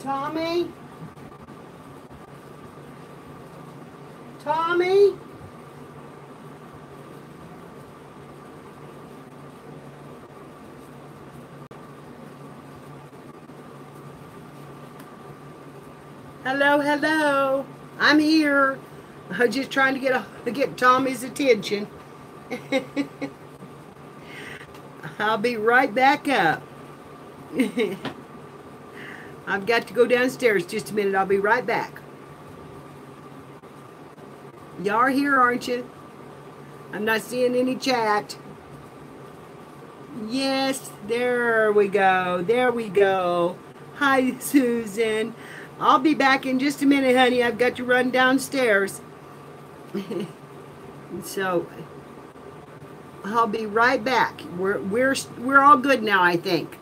Tommy? Tommy? Hello, hello. I'm here. I'm just trying to get Tommy's attention. I'll be right back up. I've got to go downstairs just a minute. I'll be right back. Y'all are here, aren't you? I'm not seeing any chat. Yes, there we go. There we go. Hi, Susan. I'll be back in just a minute, honey. I've got to run downstairs. So I'll be right back. We're all good now, I think.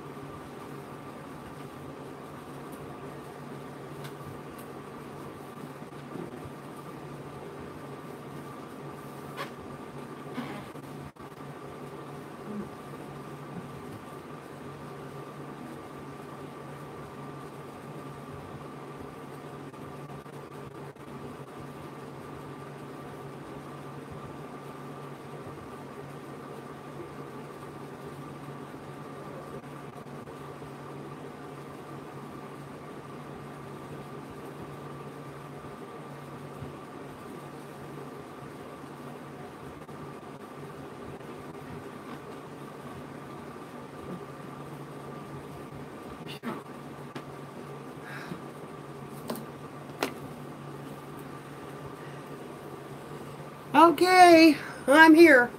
Okay, I'm here.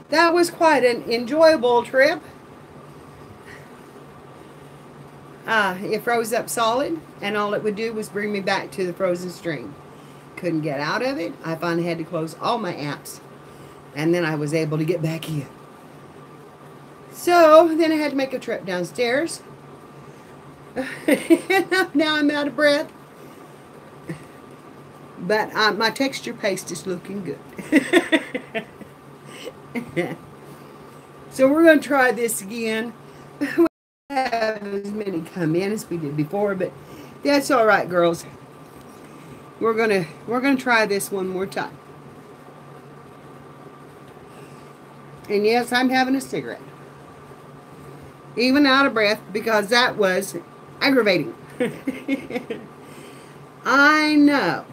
That was quite an enjoyable trip. It froze up solid, and all it would do was bring me back to the frozen stream. Couldn't get out of it. I finally had to close all my apps, and then I was able to get back in. So then I had to make a trip downstairs. Now I'm out of breath. But my texture paste is looking good. So we're going to try this again. We have as many come in as we did before, but that's all right, girls. We're gonna try this one more time. And yes, I'm having a cigarette. Even out of breath, because that was aggravating. I know.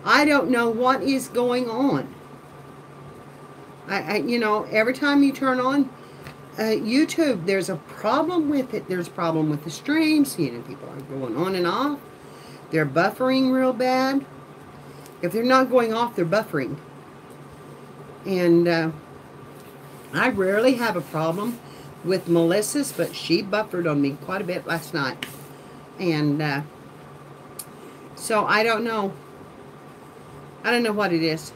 I don't know what is going on. You know, every time you turn on YouTube, there's a problem with it. There's a problem with the streams. You know, people are going on and off. They're buffering real bad. If they're not going off, they're buffering. And I rarely have a problem with Melissa's, but she buffered on me quite a bit last night. And so I don't know. I don't know what it is.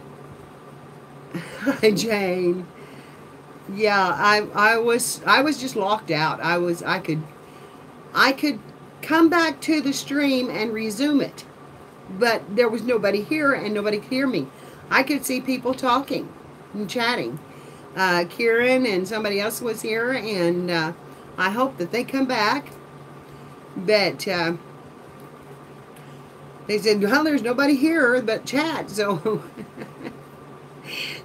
Hi, Jane. Yeah, I was just locked out. I could come back to the stream and resume it, but there was nobody here and nobody could hear me. I could see people talking and chatting. Kieran and somebody else was here, and I hope that they come back. But they said, well, there's nobody here but chat. So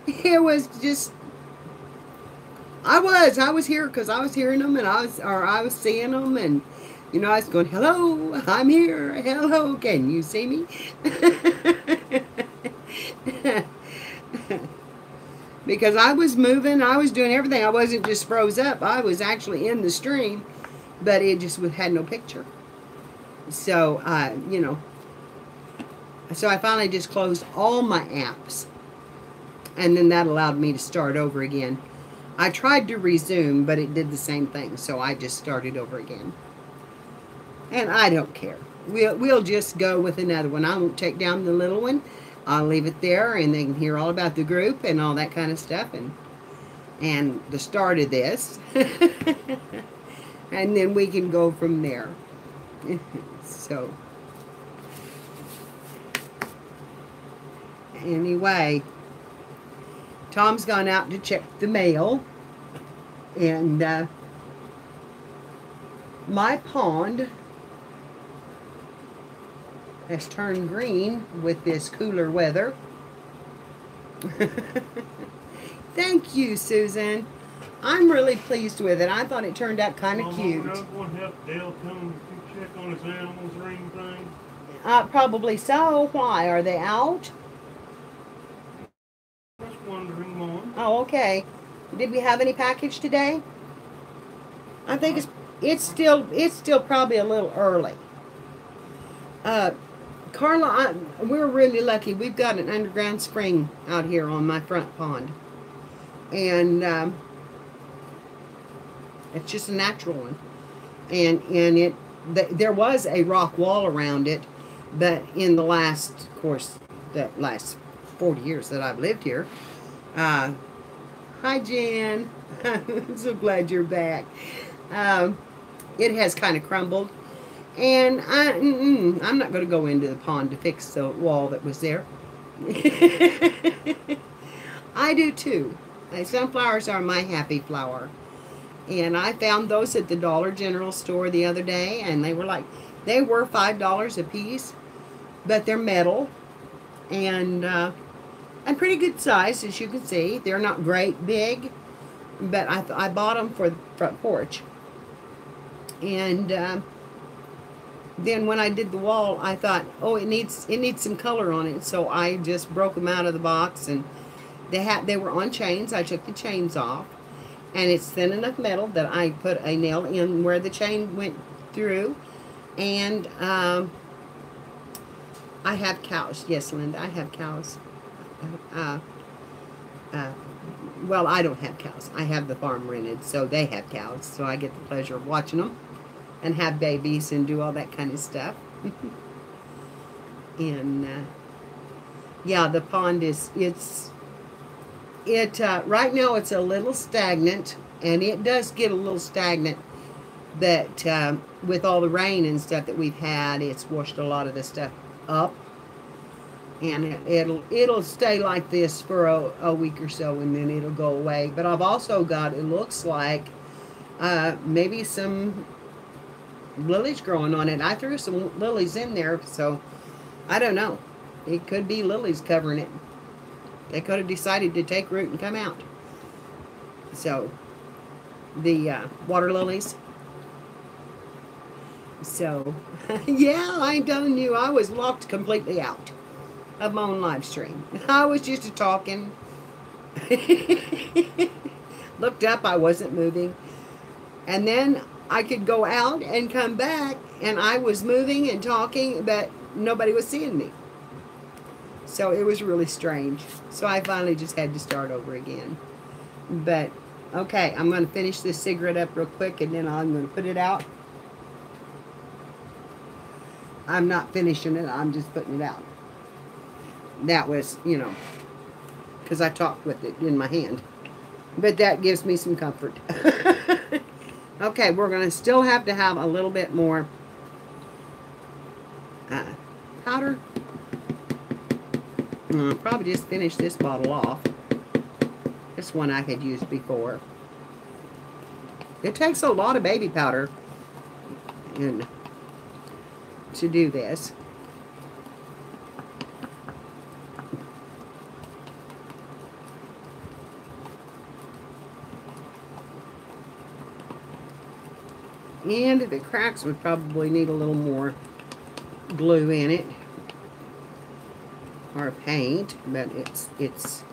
it was just, I was here because I was hearing them, and I was seeing them, and you know, I was going, hello, I'm here. Hello, can you see me? Because I was moving, I was doing everything. I wasn't just froze up. I was actually in the stream, but it just had no picture. So, you know, so I finally just closed all my apps, and then that allowed me to start over again. I tried to resume, but it did the same thing, so I just started over again. And I don't care. We'll just go with another one. I won't take down the little one. I'll leave it there, and they can hear all about the group and all that kind of stuff, and the start of this. And then we can go from there. So, anyway, Tom's gone out to check the mail, and my pond has turned green with this cooler weather. Thank you, Susan. I'm really pleased with it. I thought it turned out kind of cute. We're not going to have Dale come to check on his animals or anything? Probably so. Why? Are they out? Just wondering, Mom. Oh, okay. Did we have any package today? I think it's still probably a little early. Carla, we're really lucky. We've got an underground spring out here on my front pond, and it's just a natural one. And there was a rock wall around it, but in the last, of course, the last 40 years that I've lived here. Hi, Jan. I'm so glad you're back. It has kind of crumbled. And I'm not going to go into the pond to fix the wall that was there. I do too. Sunflowers are my happy flower. And I found those at the Dollar General store the other day, and they were $5 a piece, but they're metal and pretty good size, as you can see. They're not great big, but I bought them for the front porch. And then when I did the wall, I thought, oh, it needs some color on it, so I just broke them out of the box, and they were on chains. I took the chains off, and it's thin enough metal that I put a nail in where the chain went through, and I have cows. Yes, Linda, I have cows. Well, I don't have cows. I have the farm rented, so they have cows, so I get the pleasure of watching them and have babies and do all that kind of stuff. And yeah, the pond right now it's a little stagnant, and it does get a little stagnant, but with all the rain and stuff that we've had, it's washed a lot of the stuff up, and it'll stay like this for a week or so, and then it'll go away. But I've also got, it looks like maybe some lilies growing on it. I threw some lilies in there, so I don't know. It could be lilies covering it. They could have decided to take root and come out. So the water lilies. So yeah, I'm telling you, I was locked completely out of my own live stream. I was just talking. Looked up, I wasn't moving, and then I could go out and come back, and I was moving and talking, but nobody was seeing me. So it was really strange. So I finally just had to start over again. But, okay, I'm going to finish this cigarette up real quick, and then I'm going to put it out. I'm not finishing it, I'm just putting it out. That was, because I talked with it in my hand. But that gives me some comfort. Okay, we're going to still have to have a little bit more powder. I'll probably just finish this bottle off. This one I had used before. It takes a lot of baby powder to do this. And the cracks would probably need a little more glue in it, or paint, but it's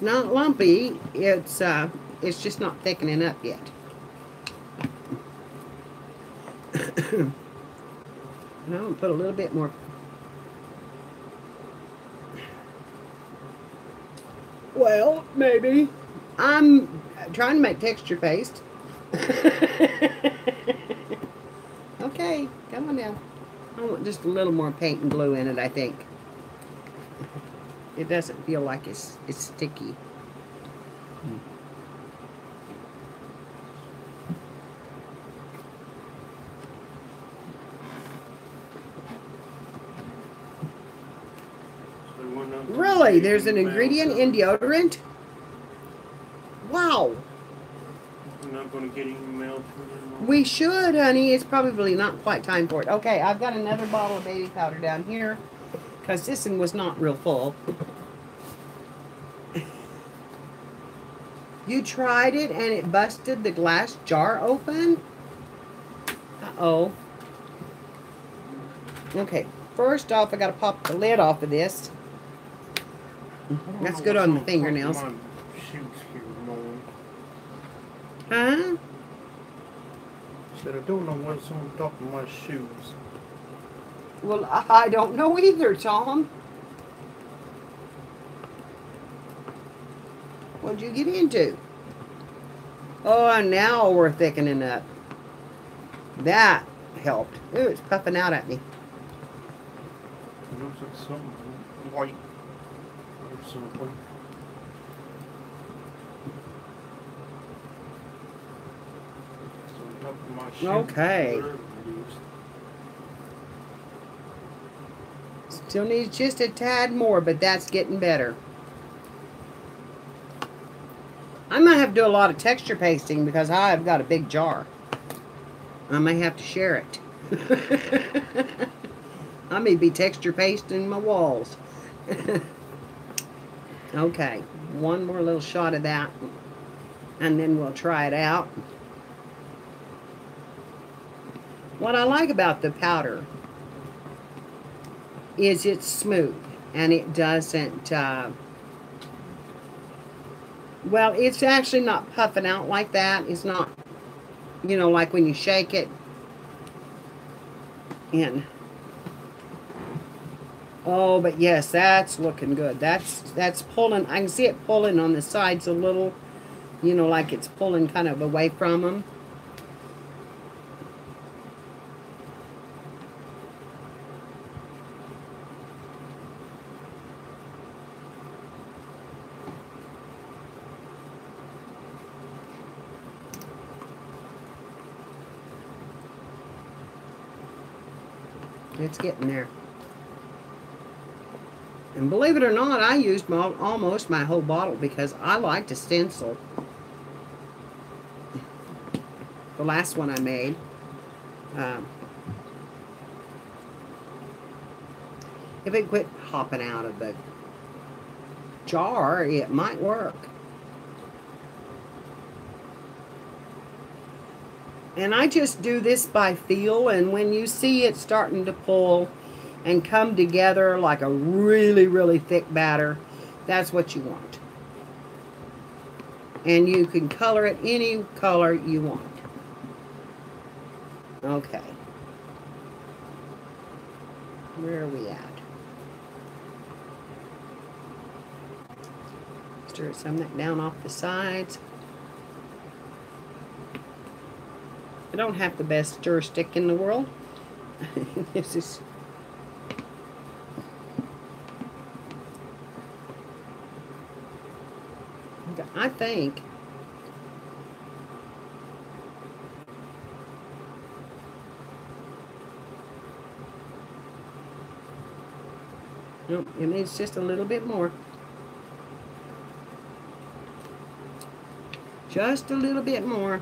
not lumpy. It's just not thickening up yet. And I'm going to put a little bit more. Well, maybe. I'm trying to make texture paste. Okay, come on now. I want just a little more paint and glue in it, I think. It doesn't feel like it's sticky. Really? There's an ingredient in deodorant? Wow. We're not going to get emails from them. We should, honey. It's probably not quite time for it. Okay, I've got another bottle of baby powder down here because this one was not real full. You tried it and it busted the glass jar open? Uh-oh. Okay, first off, I got to pop the lid off of this. That's good on the fingernails. Huh? Said I don't know what's on top of my shoes. Well, I don't know either, Tom. What'd you get into? Oh, now we're thickening up. That helped. Ooh, it's puffing out at me. It looks like something white or something. It's on top of my shoes. Okay. Still needs just a tad more, but that's getting better. I might have to do a lot of texture pasting because I've got a big jar. I may have to share it. I may be texture pasting my walls. Okay, one more little shot of that, and then we'll try it out. What I like about the powder is it's smooth, and it doesn't, well, it's actually not puffing out like that. It's not, you know, like when you shake it in. Oh, but yes, that's looking good. That's pulling. I can see it pulling on the sides a little, you know, like it's pulling kind of away from them. It's getting there. And believe it or not, I used almost my whole bottle because I like to stencil. The last one I made. If it quit hopping out of the jar, it might work. And I just do this by feel, and when you see it starting to pull and come together like a really, really thick batter, that's what you want. And you can color it any color you want. Okay. Where are we at? Stir some of that down off the sides. I don't have the best stir stick in the world. This is... I think... Nope, it needs just a little bit more. Just a little bit more.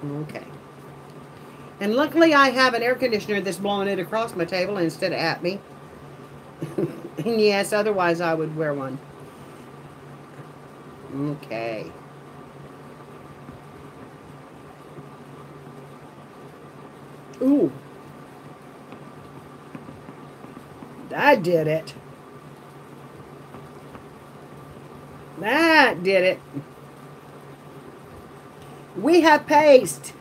Okay. And luckily I have an air conditioner that's blowing it across my table instead of at me. And yes, otherwise I would wear one. Okay. Ooh. That did it. That did it. We have paste.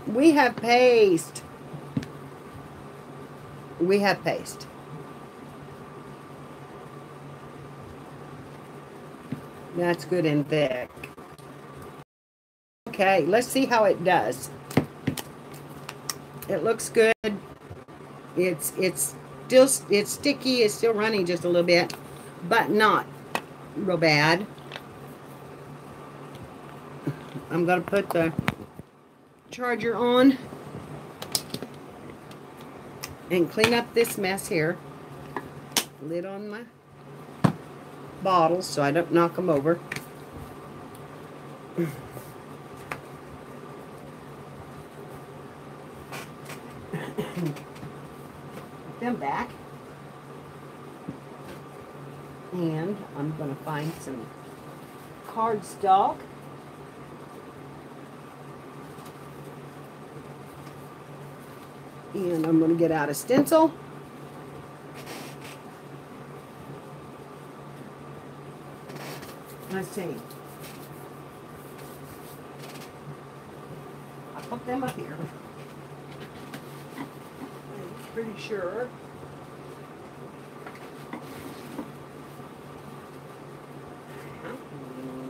We have paste. We have paste. That's good and thick. Okay, let's see how it does. It looks good. It's still sticky. It's still running just a little bit, but not real bad. I'm gonna put the charger on. and clean up this mess here. Lid on my bottles so I don't knock them over. Put them back. And I'm going to find some cardstock. And I'm going to get out a stencil. Let's see. I'll put them up here. I'm pretty sure.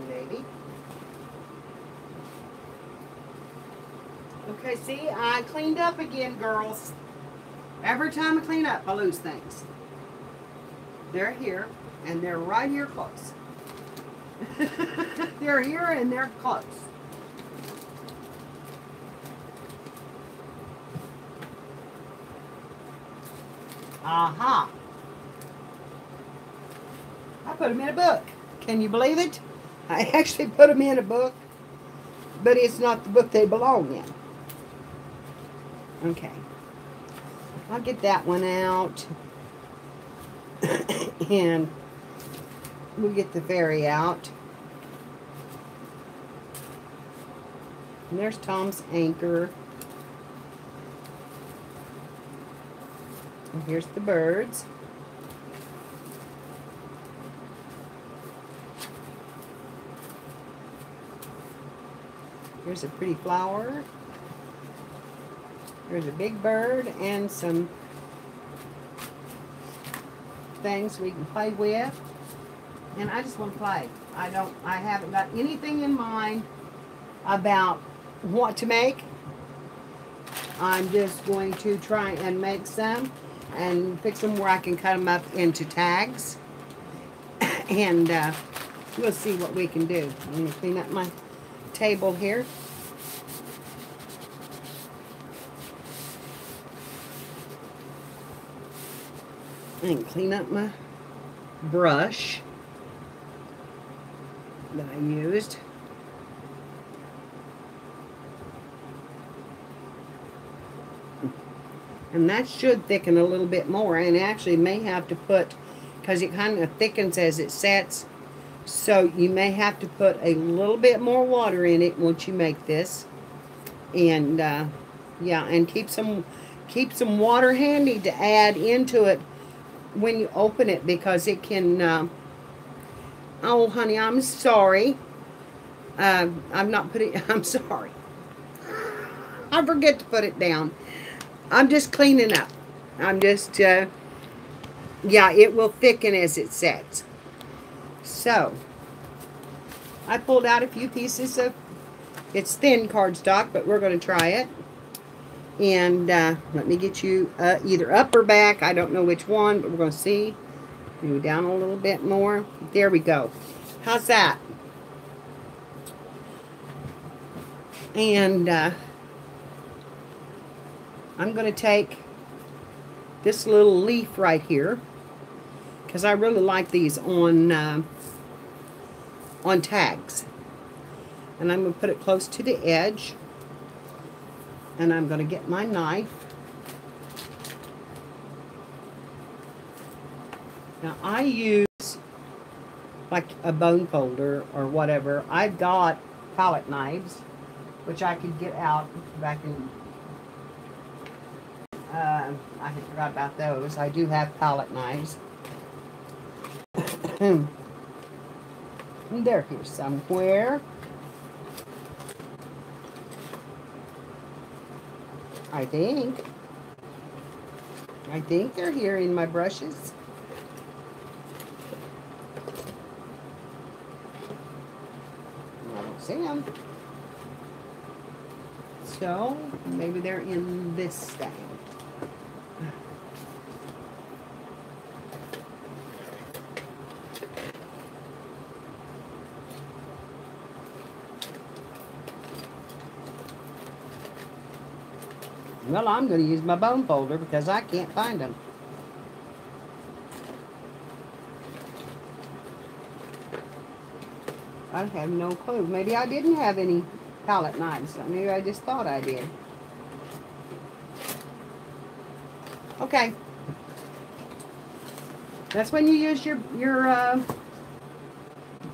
Maybe. Okay, see, I cleaned up again, girls. Every time I clean up, I lose things. They're here, and they're right here close. They're here and they're close. Aha. I put them in a book. Can you believe it? I actually put them in a book, but it's not the book they belong in. Okay. I'll get that one out. And we'll get the fairy out. And there's Tom's anchor. And here's the birds. Here's a pretty flower. There's a big bird and some things we can play with. And I just want to play. I haven't got anything in mind about what to make. I'm just going to try and make some and fix them where I can cut them up into tags. And we'll see what we can do. I'm going to clean up my table here. And clean up my brush that I used. And that should thicken a little bit more, and actually may have to put, because it kind of thickens as it sets, so you may have to put a little bit more water in it once you make this. And yeah, and keep some water handy to add into it when you open it, because it can oh honey, I'm sorry. I'm not putting, I'm sorry. I forget to put it down. I'm just cleaning up. I'm just, yeah, it will thicken as it sets. So, I pulled out a few pieces of, it's thin cardstock, but we're going to try it. And let me get you either up or back. I don't know which one, but we're going to see. Go down a little bit more. There we go. How's that? And I'm going to take this little leaf right here, because I really like these on tags. And I'm going to put it close to the edge. And I'm going to get my knife. Now I use like a bone folder or whatever. I've got palette knives, which I could get out back in. I had forgot about those. I do have palette knives. And they're here somewhere. I think they're here in my brushes. I don't see them. So, maybe they're in this stand. Well, I'm going to use my bone folder because I can't find them. I have no clue. Maybe I didn't have any palette knives. Maybe I just thought I did. Okay. That's when you use your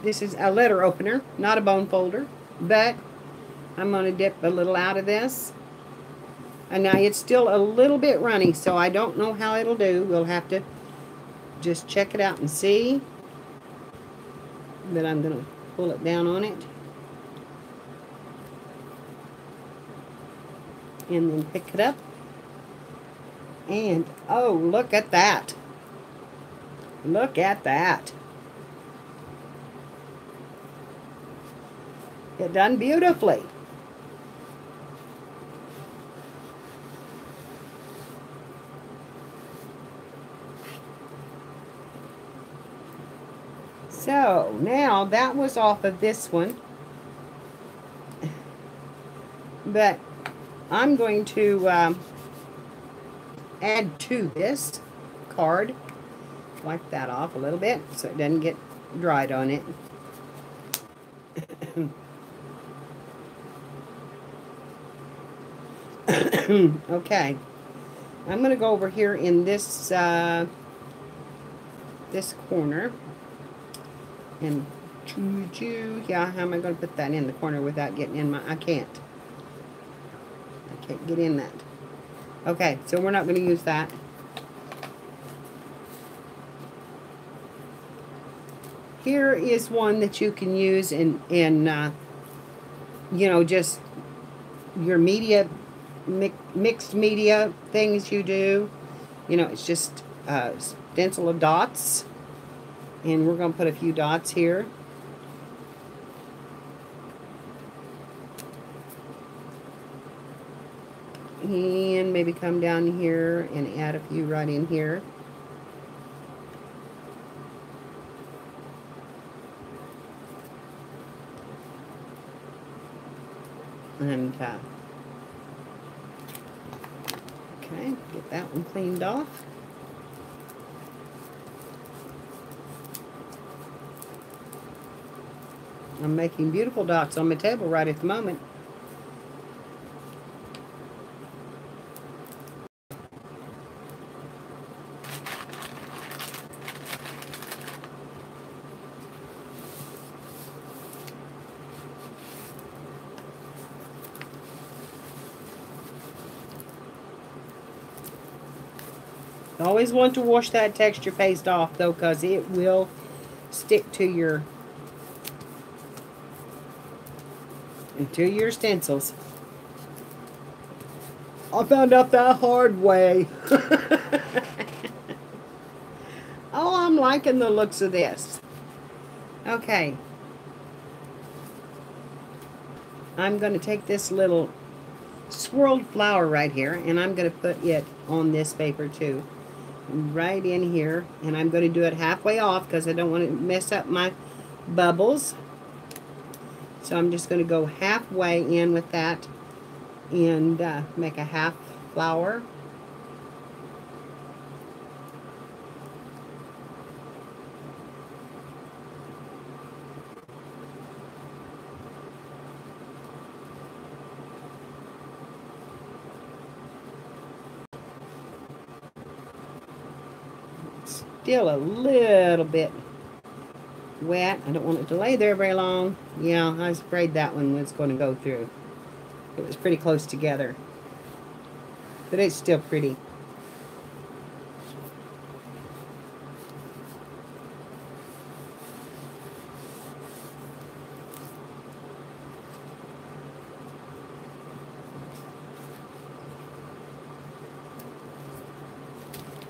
this is a letter opener, not a bone folder, but I'm going to dip a little out of this. And now it's still a little bit runny, so I don't know how it'll do. We'll have to just check it out and see. But I'm going to pull it down on it. And then pick it up. And, oh, look at that. Look at that. It done beautifully. So, now that was off of this one. But I'm going to add to this card. Wipe that off a little bit so it doesn't get dried on it. Okay. I'm going to go over here in this this corner. And yeah, how am I going to put that in the corner without getting in my... I can't get in that. Okay, so we're not going to use that. Here is one that you can use in you know, just your media, mixed media things you do. You know, it's just a stencil of dots. And we're going to put a few dots here. And maybe come down here and add a few right in here. And, okay, get that one cleaned off. I'm making beautiful dots on my table right at the moment. Always want to wash that texture paste off though, because it will stick to your stencils. I found out the hard way. Oh, I'm liking the looks of this. Okay. I'm going to take this little swirled flower right here, and I'm going to put it on this paper too. Right in here. And I'm going to do it halfway off because I don't want to mess up my bubbles. So I'm just going to go halfway in with that and make a half flower. Still a little bit wet. I don't want it to lay there very long. Yeah, I was afraid that one was going to go through. It was pretty close together. But it's still pretty.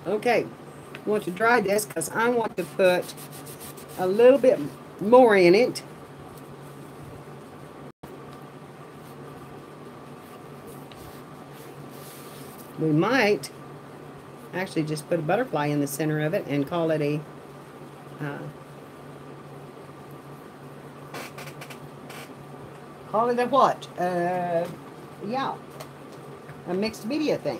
Okay, I want to dry this because I want to put a little bit more in it. We might actually just put a butterfly in the center of it and call it a what? Yeah. a mixed media thing.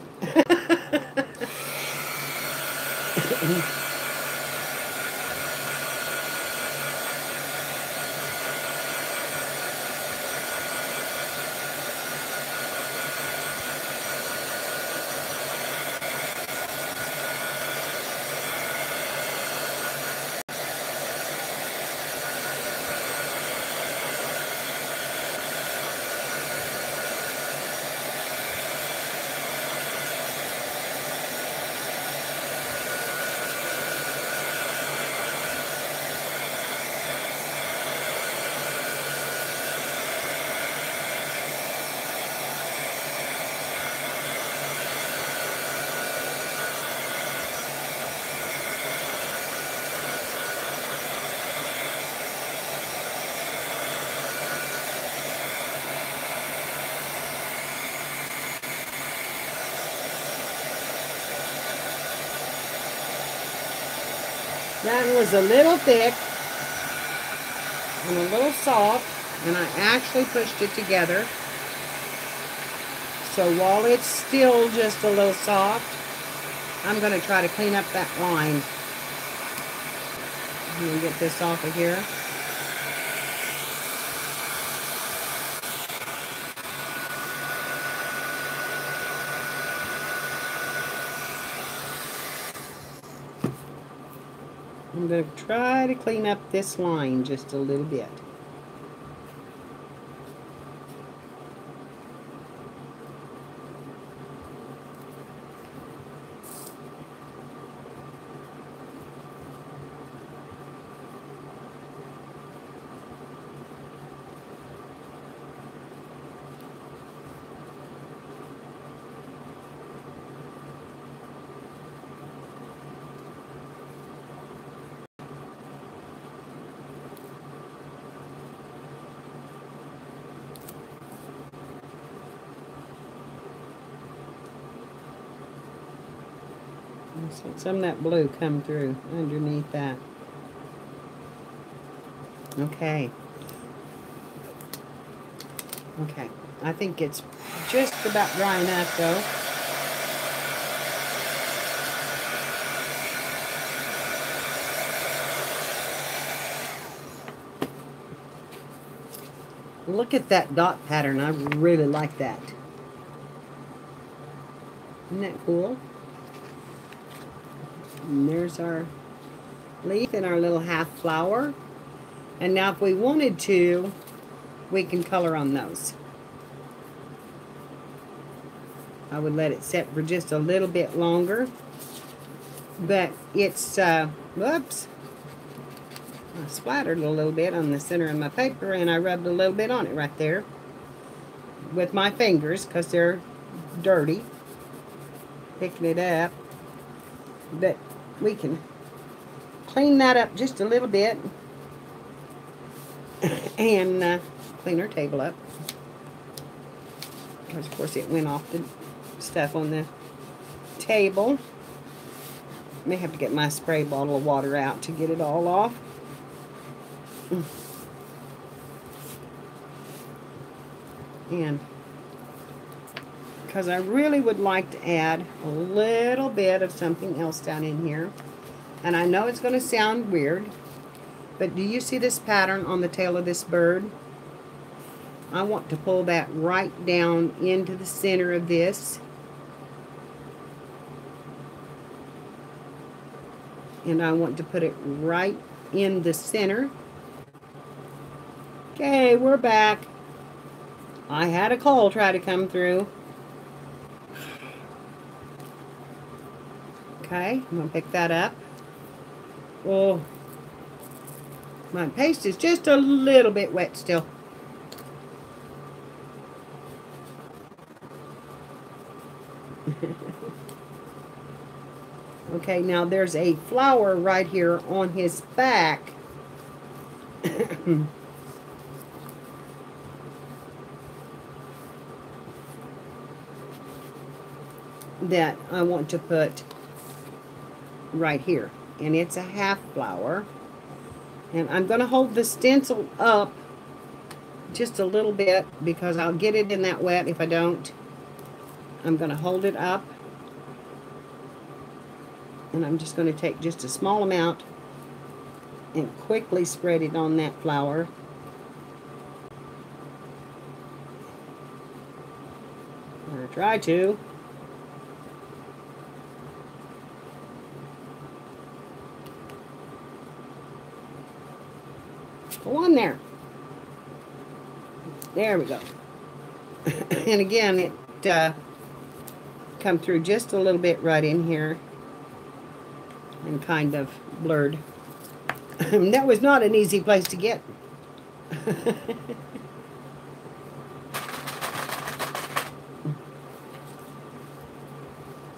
That was a little thick and a little soft, and I actually pushed it together. So while it's still just a little soft, I'm going to try to clean up that line. I'm going to get this off of here. I'm going to try to clean up this line just a little bit. Some of that blue come through underneath that. Okay. Okay. I think it's just about dry enough though. Look at that dot pattern. I really like that. Isn't that cool? And there's our leaf and our little half flower. And now if we wanted to, we can color on those. I would let it set for just a little bit longer. But it's, whoops. I splattered a little bit on the center of my paper, and I rubbed a little bit on it right there with my fingers because they're dirty. Picking it up. But we can clean that up just a little bit and clean our table up. Because, of course, it went off the stuff on the table. May have to get my spray bottle of water out to get it all off. And because I really would like to add a little bit of something else down in here. And I know it's going to sound weird, but do you see this pattern on the tail of this bird? I want to pull that right down into the center of this. And I want to put it right in the center. Okay, we're back. I had a call try to come through. Okay, I'm going to pick that up. Oh, my paste is just a little bit wet still. Okay, now there's a flower right here on his back. That I want to put right here, and it's a half flower, and I'm going to hold the stencil up just a little bit because I'll get it in that wet if I don't. I'm going to hold it up, and I'm just going to take just a small amount and quickly spread it on that flour. I'm going to try to. Go on there. There we go. And again, it come through just a little bit right in here and kind of blurred. That was not an easy place to get.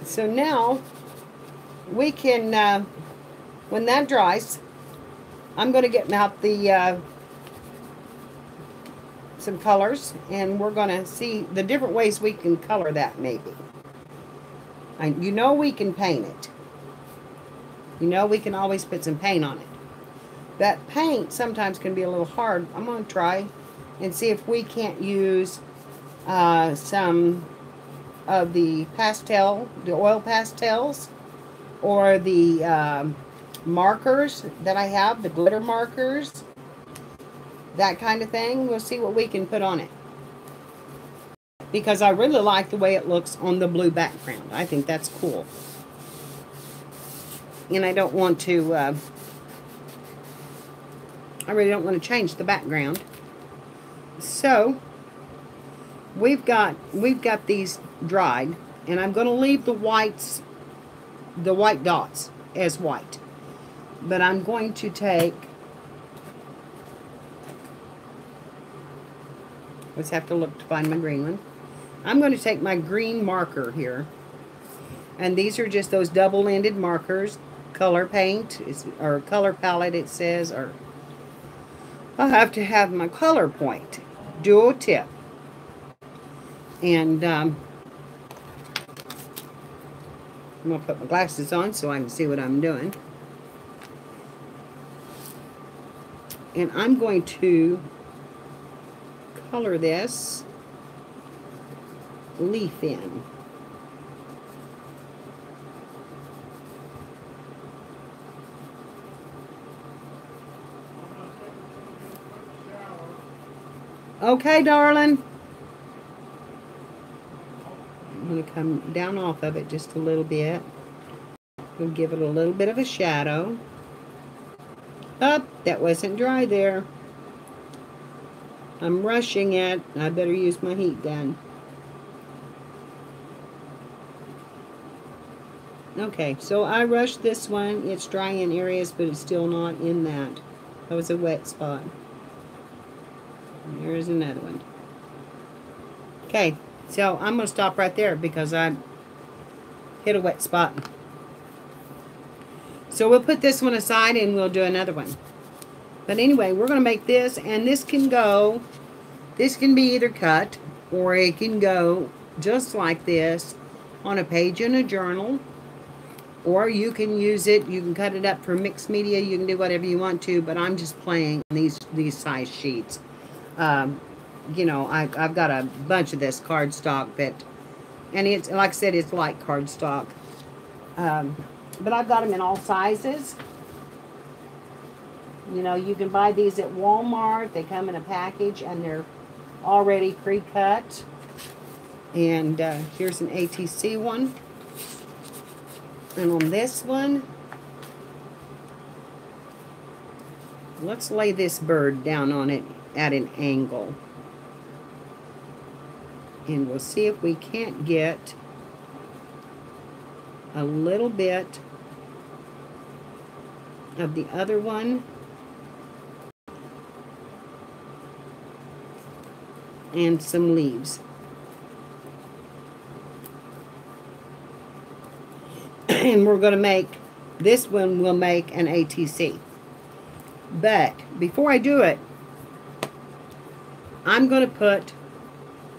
So now we can, when that dries, I'm going to get out the some colors, and we're going to see the different ways we can color that maybe. And you know we can paint it. You know we can always put some paint on it. That paint sometimes can be a little hard. I'm going to try and see if we can't use some of the pastel, the oil pastels, or the markers that I have, the glitter markers, that kind of thing. We'll see what we can put on it, because I really like the way it looks on the blue background. I think that's cool, and I don't want to I really don't want to change the background. So we've got these dried, and I'm going to leave the white dots as white. But I'm going to take, let's have to look to find my green one. I'm going to take my green marker here, and these are just those double-ended markers, color paint, or color palette it says, or I'll have to have my color point, dual tip. And I'm going to put my glasses on so I can see what I'm doing. And I'm going to color this leaf in. Okay, darling. I'm going to come down off of it just a little bit. We'll give it a little bit of a shadow. Oh, that wasn't dry there. I'm rushing it. I better use my heat gun. Okay, so I rushed this one. It's dry in areas, but it's still not in that. That was a wet spot. And here's another one. Okay, so I'm going to stop right there because I hit a wet spot. So we'll put this one aside and we'll do another one. But anyway, we're going to make this, and this can be either cut, or it can go just like this on a page in a journal, or you can use it, you can cut it up for mixed media, you can do whatever you want to, but I'm just playing these size sheets. You know, I've got a bunch of this cardstock, and it's, like I said, it's like cardstock. But I've got them in all sizes. You know, you can buy these at Walmart. They come in a package, and they're already pre-cut. And here's an ATC one. And on this one, let's lay this bird down on it at an angle. And we'll see if we can't get a little bit of the other one and some leaves. And we're going to make, this one will make an ATC. But before I do it, I'm going to put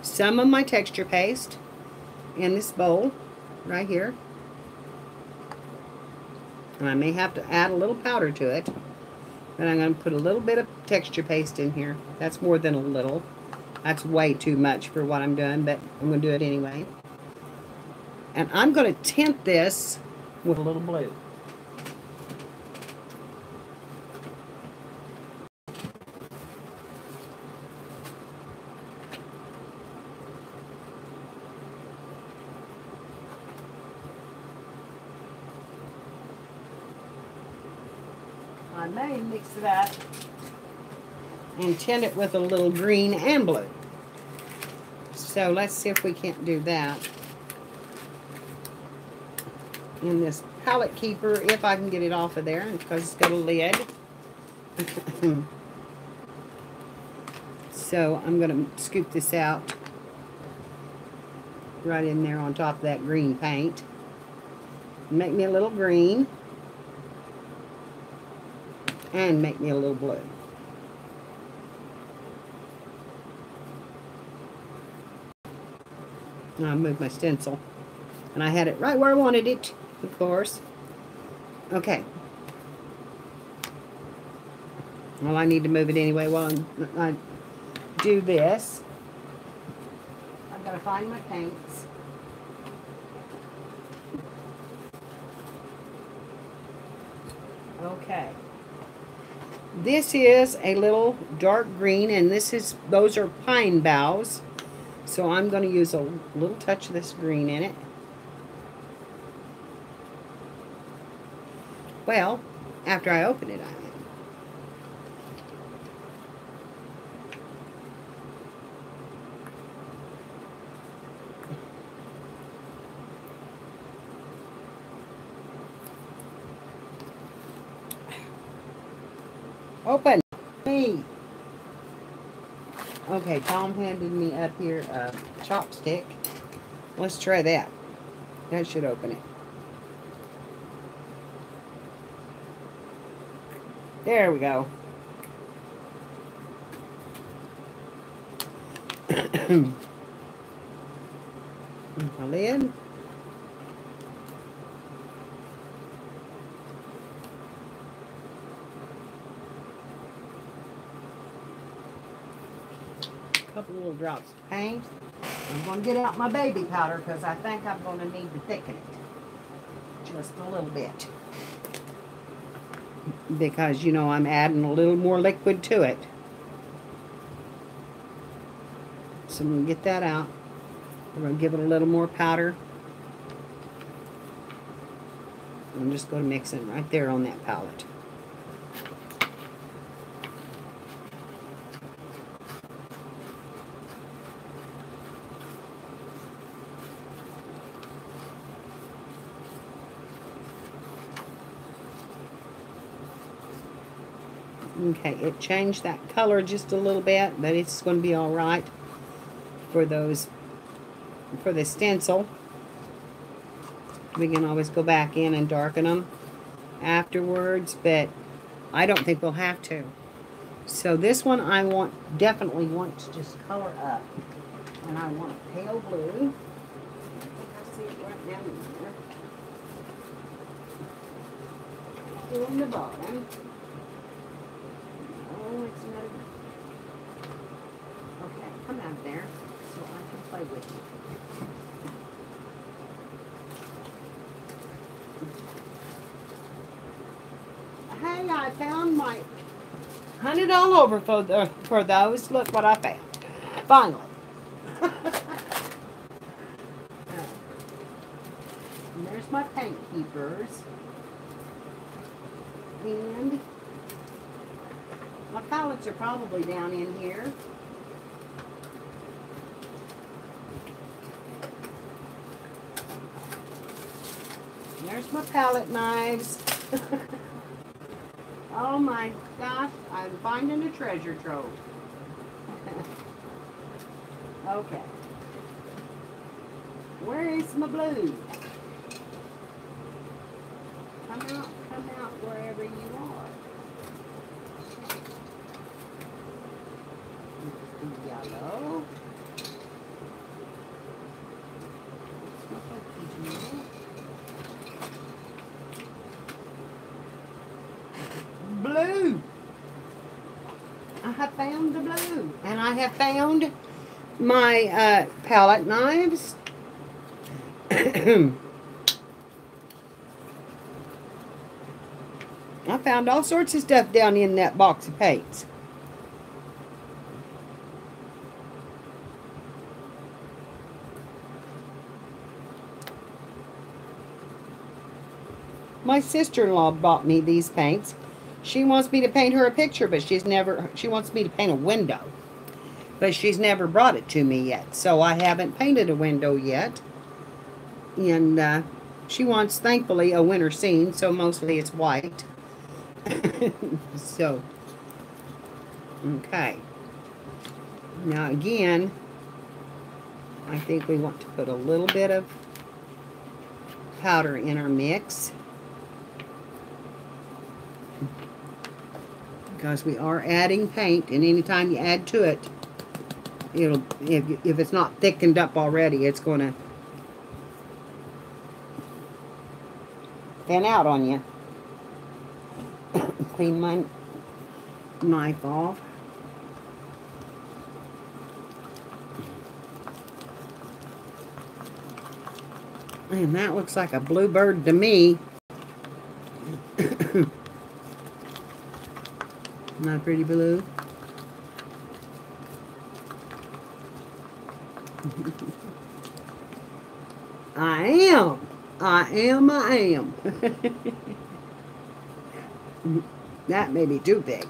some of my texture paste in this bowl right here. And I may have to add a little powder to it. And I'm going to put a little bit of texture paste in here. That's more than a little. That's way too much for what I'm doing, but I'm going to do it anyway. And I'm going to tint this with a little blue. I may mix it up and tint it with a little green and blue. So let's see if we can't do that in this palette keeper, if I can get it off of there, because it's got a lid. So I'm going to scoop this out right in there on top of that green paint. Make me a little green. And make me a little blue. I'll move my stencil. And I had it right where I wanted it, of course. Okay. Well, I need to move it anyway while I do this. I've got to find my paints. Okay. This is a little dark green, and those are pine boughs. So I'm going to use a little touch of this green in it. Well, after I open it, I am. Open. Me. Okay, Tom handed me up here a chopstick. Let's try that. That should open it. There we go. My lid. Couple little drops of paint. I'm going to get out my baby powder because I think I'm going to need to thicken it just a little bit, because you know I'm adding a little more liquid to it. So I'm going to get that out. We're going to give it a little more powder. I'm just going to mix it right there on that palette. Okay, it changed that color just a little bit, but it's going to be all right for the stencil. We can always go back in and darken them afterwards, but I don't think we'll have to. So this one I definitely want to just color up, and I want a pale blue. I think I see it right down there. In the bottom. Oh, it's another. Okay, come out there so I can play with you. Hey, I found my hunted all over for those. Look what I found. Finally. And there's my paint keepers. And my palettes are probably down in here. There's my palette knives. Oh my gosh, I'm finding a treasure trove. Okay. Where is my blue? Come out wherever you are. Yellow. Blue. I have found the blue. And I have found my palette knives. I found all sorts of stuff down in that box of paints. My sister-in-law bought me these paints. She wants me to paint her a picture, but she wants me to paint a window. But she's never brought it to me yet, so I haven't painted a window yet. And she wants, thankfully, a winter scene, so mostly it's white. So, okay. Now again, I think we want to put a little bit of powder in our mix, because we are adding paint, and anytime you add to it, it'll, if it's not thickened up already, it's going to thin out on you. Clean my knife off. And that looks like a bluebird to me. Not pretty blue. I am. That may be too big.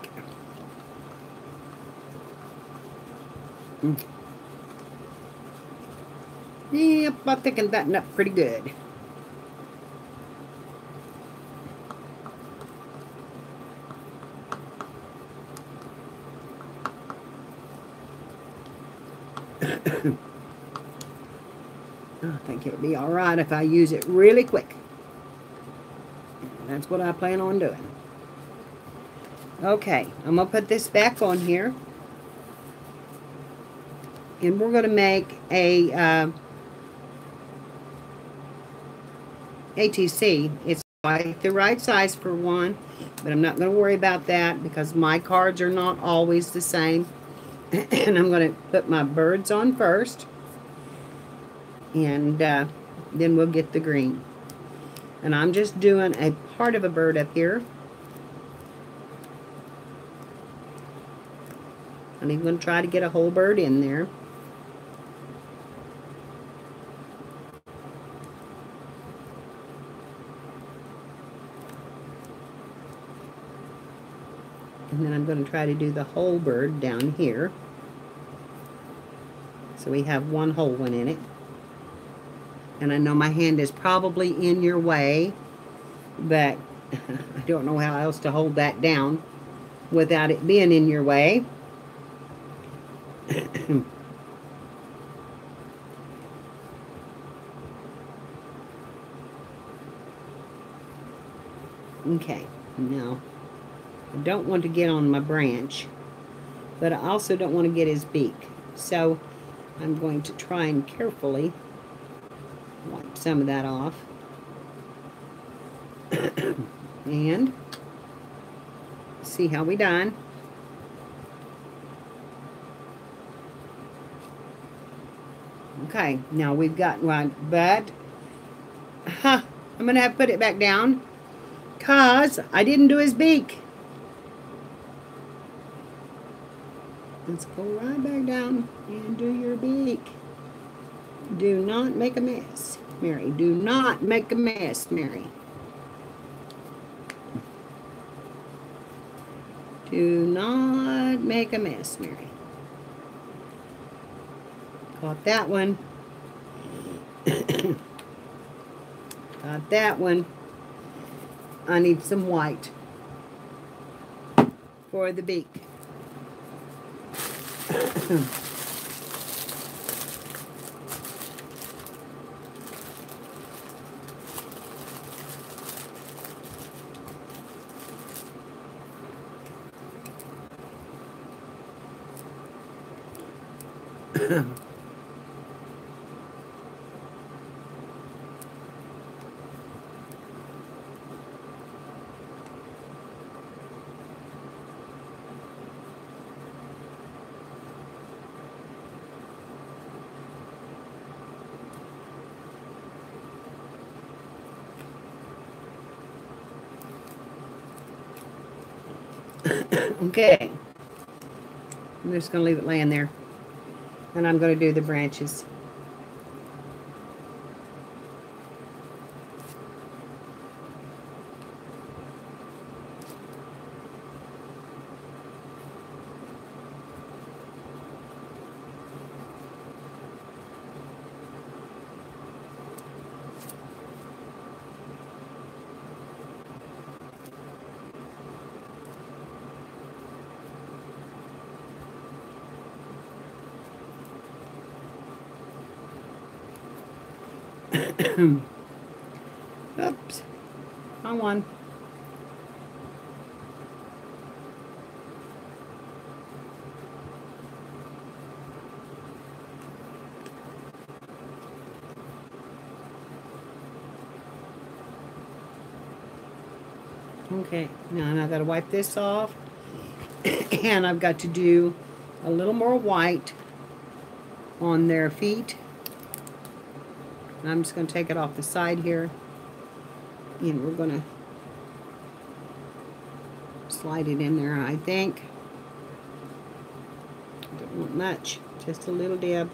Yep, I thickened that up pretty good. I think it'll be alright if I use it really quick. That's what I plan on doing. Okay, I'm going to put this back on here. And we're going to make a ATC. It's like the right size for one, but I'm not going to worry about that because my cards are not always the same. And I'm going to put my birds on first. And then we'll get the green. And I'm just doing a part of a bird up here. I'm even going to try to get a whole bird in there. And then I'm going to try to do the whole bird down here. So we have one whole one in it. And I know my hand is probably in your way, but I don't know how else to hold that down without it being in your way. Okay, now I don't want to get on my branch, but I also don't want to get his beak. So I'm going to try and carefully wipe some of that off. And see how we done. Okay, now we've got one, but I'm going to have to put it back down because I didn't do his beak. Let's go right back down and do your beak. Do not make a mess, Mary. Do not make a mess, Mary. Do not make a mess, Mary. Got that one. Got that one. I need some white for the beak. Okay. I'm just going to leave it laying there. And I'm going to do the branches. Oops. Wrong one. Okay, now I've got to wipe this off. And I've got to do a little more white on their feet. And I'm just going to take it off the side here. And we're going to slide it in there, I think. Don't want much, just a little dab.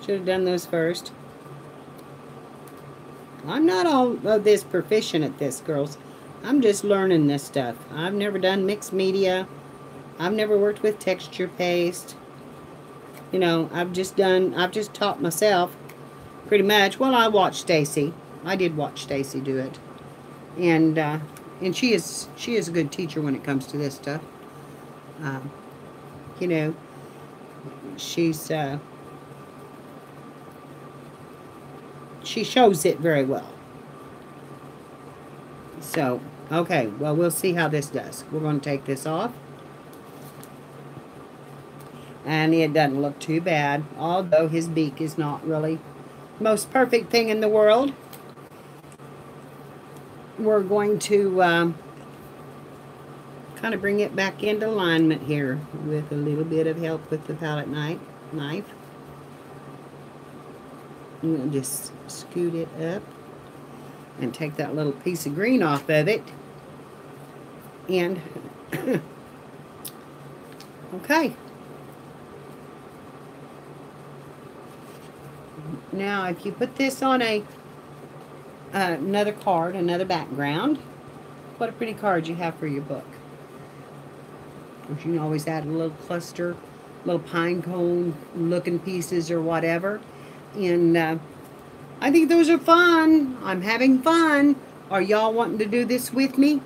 Should have done those first. I'm not all of this proficient at this, girls. I'm just learning this stuff. I've never done mixed media. I've never worked with texture paste. You know, I've just taught myself pretty much. Well, I watched Stacy. I did watch Stacy do it. And she is a good teacher when it comes to this stuff. You know, she's she shows it very well. So, okay, well, we'll see how this does. We're going to take this off. And it doesn't look too bad, although his beak is not really the most perfect thing in the world. We're going to kind of bring it back into alignment here with a little bit of help with the palette knife. I'm going to just scoot it up and take that little piece of green off of it. And, okay. Now, if you put this on another card, another background, what a pretty card you have for your book. You can always add a little cluster, little pine cone looking pieces or whatever. And I think those are fun. I'm having fun. Are y'all wanting to do this with me?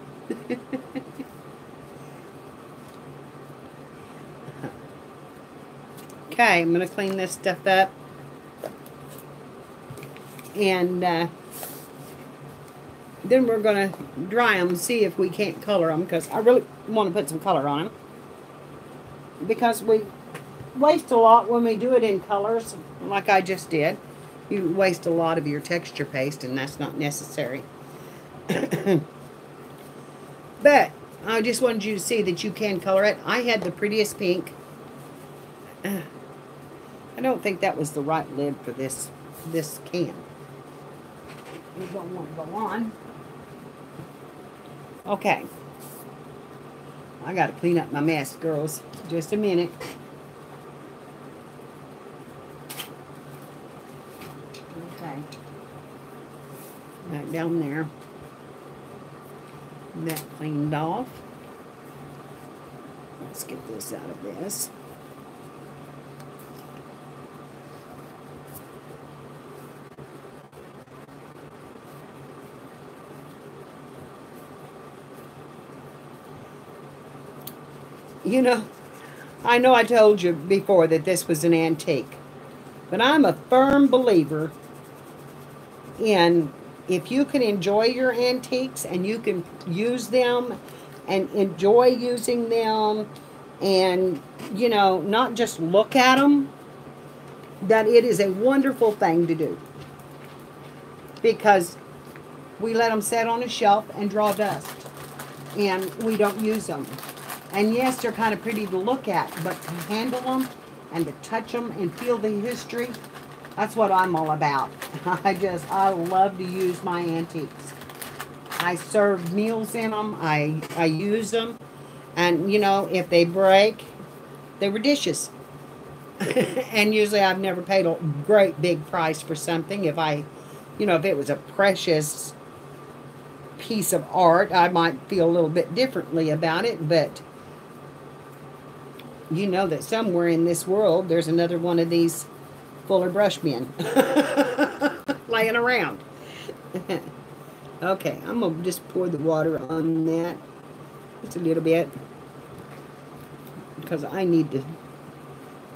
Okay, I'm going to clean this stuff up. And then we're going to dry them and see if we can't color them, because I really want to put some color on them. Because we waste a lot when we do it in colors, like I just did. You waste a lot of your texture paste, and that's not necessary. But I just wanted you to see that you can color it. I had the prettiest pink. I don't think that was the right lid for this can. We don't want to go on. Okay. I got to clean up my mess, girls. Just a minute. Okay. Back down there. That cleaned off. Let's get this out of this. You know I told you before that this was an antique, but I'm a firm believer in, if you can enjoy your antiques and you can use them and enjoy using them and, you know, not just look at them, that it is a wonderful thing to do. Because we let them sit on a shelf and draw dust, and we don't use them. And yes, they're kind of pretty to look at, but to handle them and to touch them and feel the history. That's what I'm all about. I love to use my antiques. I serve meals in them. I use them. And, you know, if they break, they were dishes. And usually I've never paid a great big price for something. If if it was a precious piece of art, I might feel a little bit differently about it. But you know that somewhere in this world, there's another one of these Fuller brush bin laying around. Okay, I'm going to just pour the water on that. Just a little bit. Because I need to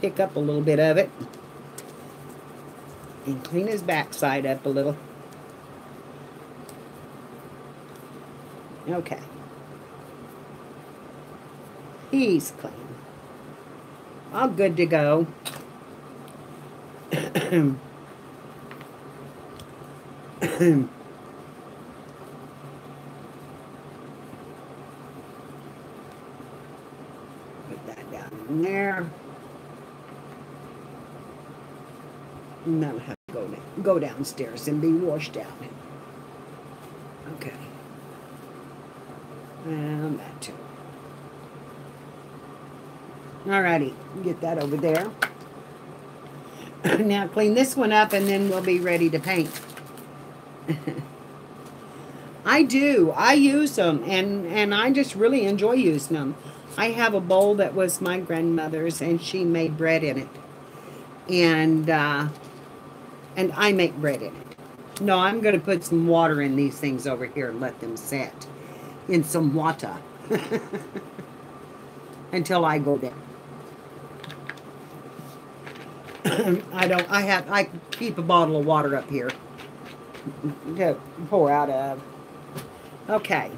pick up a little bit of it. And clean his backside up a little. Okay. He's clean. All good to go. Put that down in there. And that'll have to go downstairs and be washed out. Okay. And that too. Alrighty, get that over there. Now clean this one up and then we'll be ready to paint. I use them and I just really enjoy using them. I have a bowl that was my grandmother's and she made bread in it. And I make bread in it. No, I'm going to put some water in these things over here and let them set in some water until I go down. I keep a bottle of water up here to pour out of. Okay,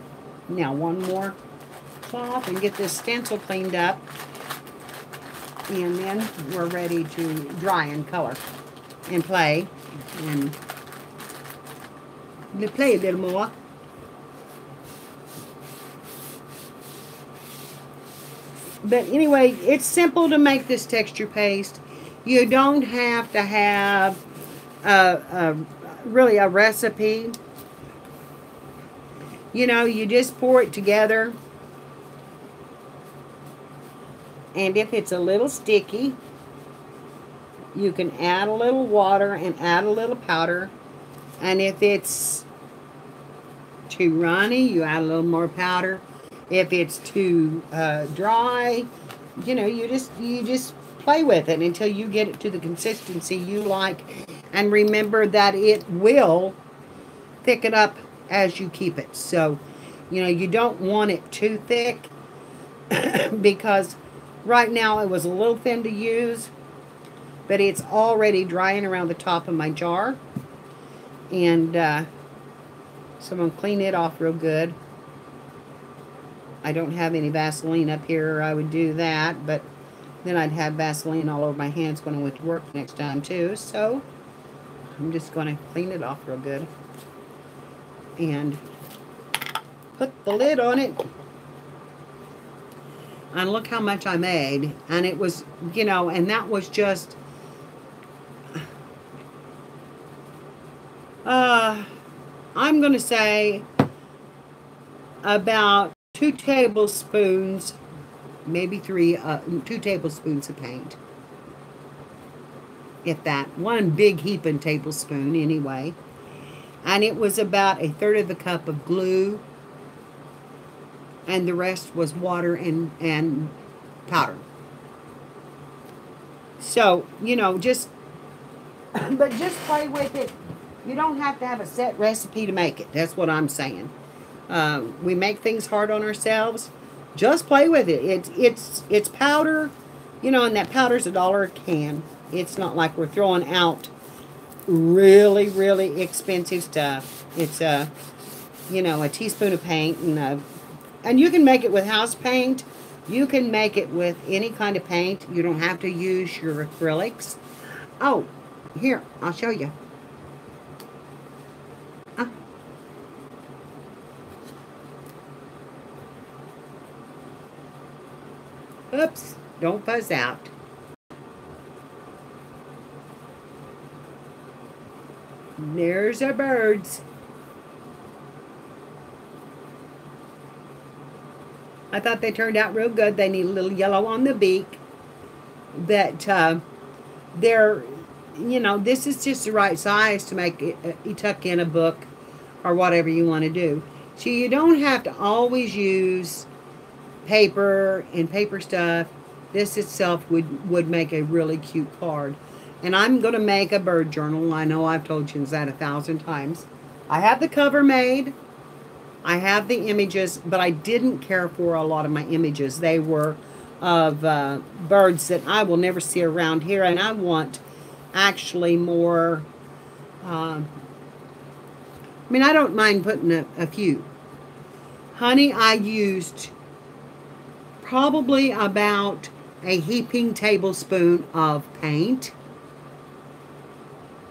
now one more cloth and get this stencil cleaned up. And then we're ready to dry and color and play. And play a little more. But anyway, it's simple to make this texture paste. You don't have to have really a recipe. You know, you just pour it together. And if it's a little sticky, you can add a little water and add a little powder. And if it's too runny, you add a little more powder. If it's too dry, you know, you just play with it until you get it to the consistency you like. And remember that it will thicken up as you keep it. So, you know, you don't want it too thick because right now it was a little thin to use, but it's already drying around the top of my jar. And so I'm going to clean it off real good. I don't have any Vaseline up here, or I would do that, but then I'd have Vaseline all over my hands when I went to work next time too. So I'm just going to clean it off real good and put the lid on it. And look how much I made. And it was, you know, and that was just I'm going to say about 2 tablespoons, maybe 3, 2 tablespoons of paint. If that, 1 big heaping tablespoon anyway. And it was about 1/3 of a cup of glue. And the rest was water and powder. So, you know, but just play with it. You don't have to have a set recipe to make it. That's what I'm saying. We make things hard on ourselves. Just play with it. It's powder, you know, and that powder's $1 a can. It's not like we're throwing out really, really expensive stuff. It's you know, a teaspoon of paint and you can make it with house paint. You can make it with any kind of paint. You don't have to use your acrylics. Oh, here, I'll show you. Oops, don't fuzz out. There's our birds. I thought they turned out real good. They need a little yellow on the beak. That they're, you know, this is just the right size to make it, you tuck in a book or whatever you want to do. So you don't have to always use paper and paper stuff. This itself would make a really cute card. And I'm going to make a bird journal. I know I've told you that 1,000 times. I have the cover made. I have the images, but I didn't care for a lot of my images. They were of birds that I will never see around here, and I want actually more. I mean, I don't mind putting a few. Honey, I used probably about a heaping tablespoon of paint.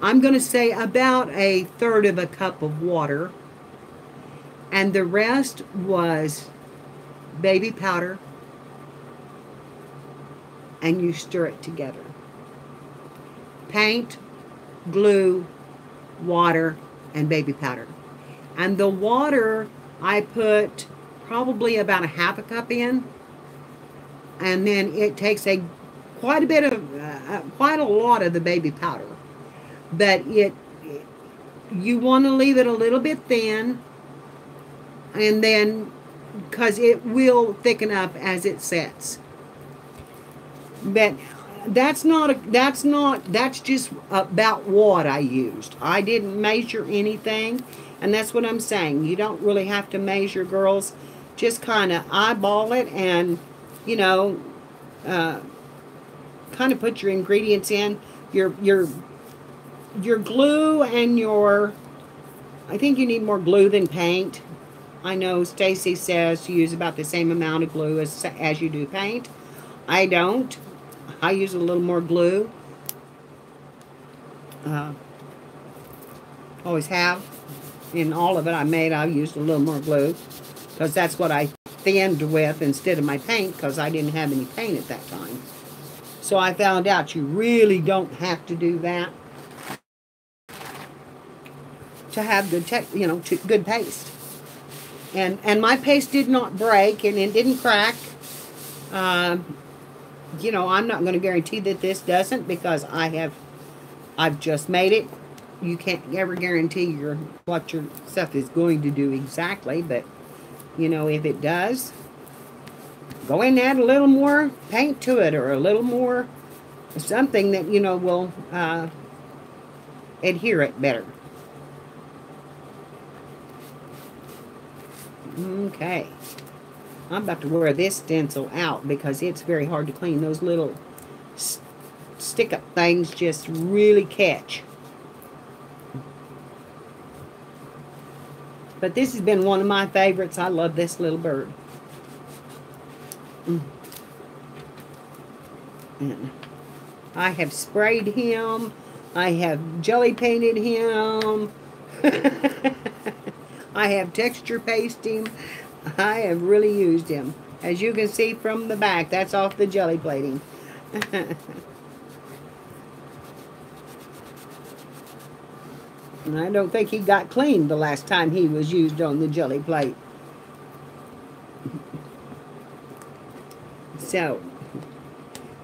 I'm going to say about 1/3 of a cup of water. And the rest was baby powder. And you stir it together. Paint, glue, water, and baby powder. And the water, I put probably about 1/2 cup in. And then it takes quite a lot of the baby powder. But you want to leave it a little bit thin. And then, because it will thicken up as it sets. But that's just about what I used. I didn't measure anything, and that's what I'm saying. You don't really have to measure, girls. Just kind of eyeball it, and you know, kind of put your ingredients in. Your glue and I think you need more glue than paint. I know Stacy says you use about the same amount of glue as you do paint. I don't. I use a little more glue. Always have. In all of it I made, I used a little more glue. Because that's what I thinned with instead of my paint, because I didn't have any paint at that time. So I found out you really don't have to do that to have good, good paste. And my paste did not break, and it didn't crack. You know, I'm not going to guarantee that this doesn't, because I've just made it. You can't ever guarantee what your stuff is going to do exactly, but you know, if it does, go in and add a little more paint to it, or a little more something that, you know, will adhere it better. Okay, I'm about to wear this stencil out because it's very hard to clean. Those little stick-up things just really catch. But this has been one of my favorites. I love this little bird. And I have sprayed him. I have jelly painted him. I have texture pasted him. I have really used him. As you can see from the back, that's off the jelly plating. And I don't think he got cleaned the last time he was used on the jelly plate. So,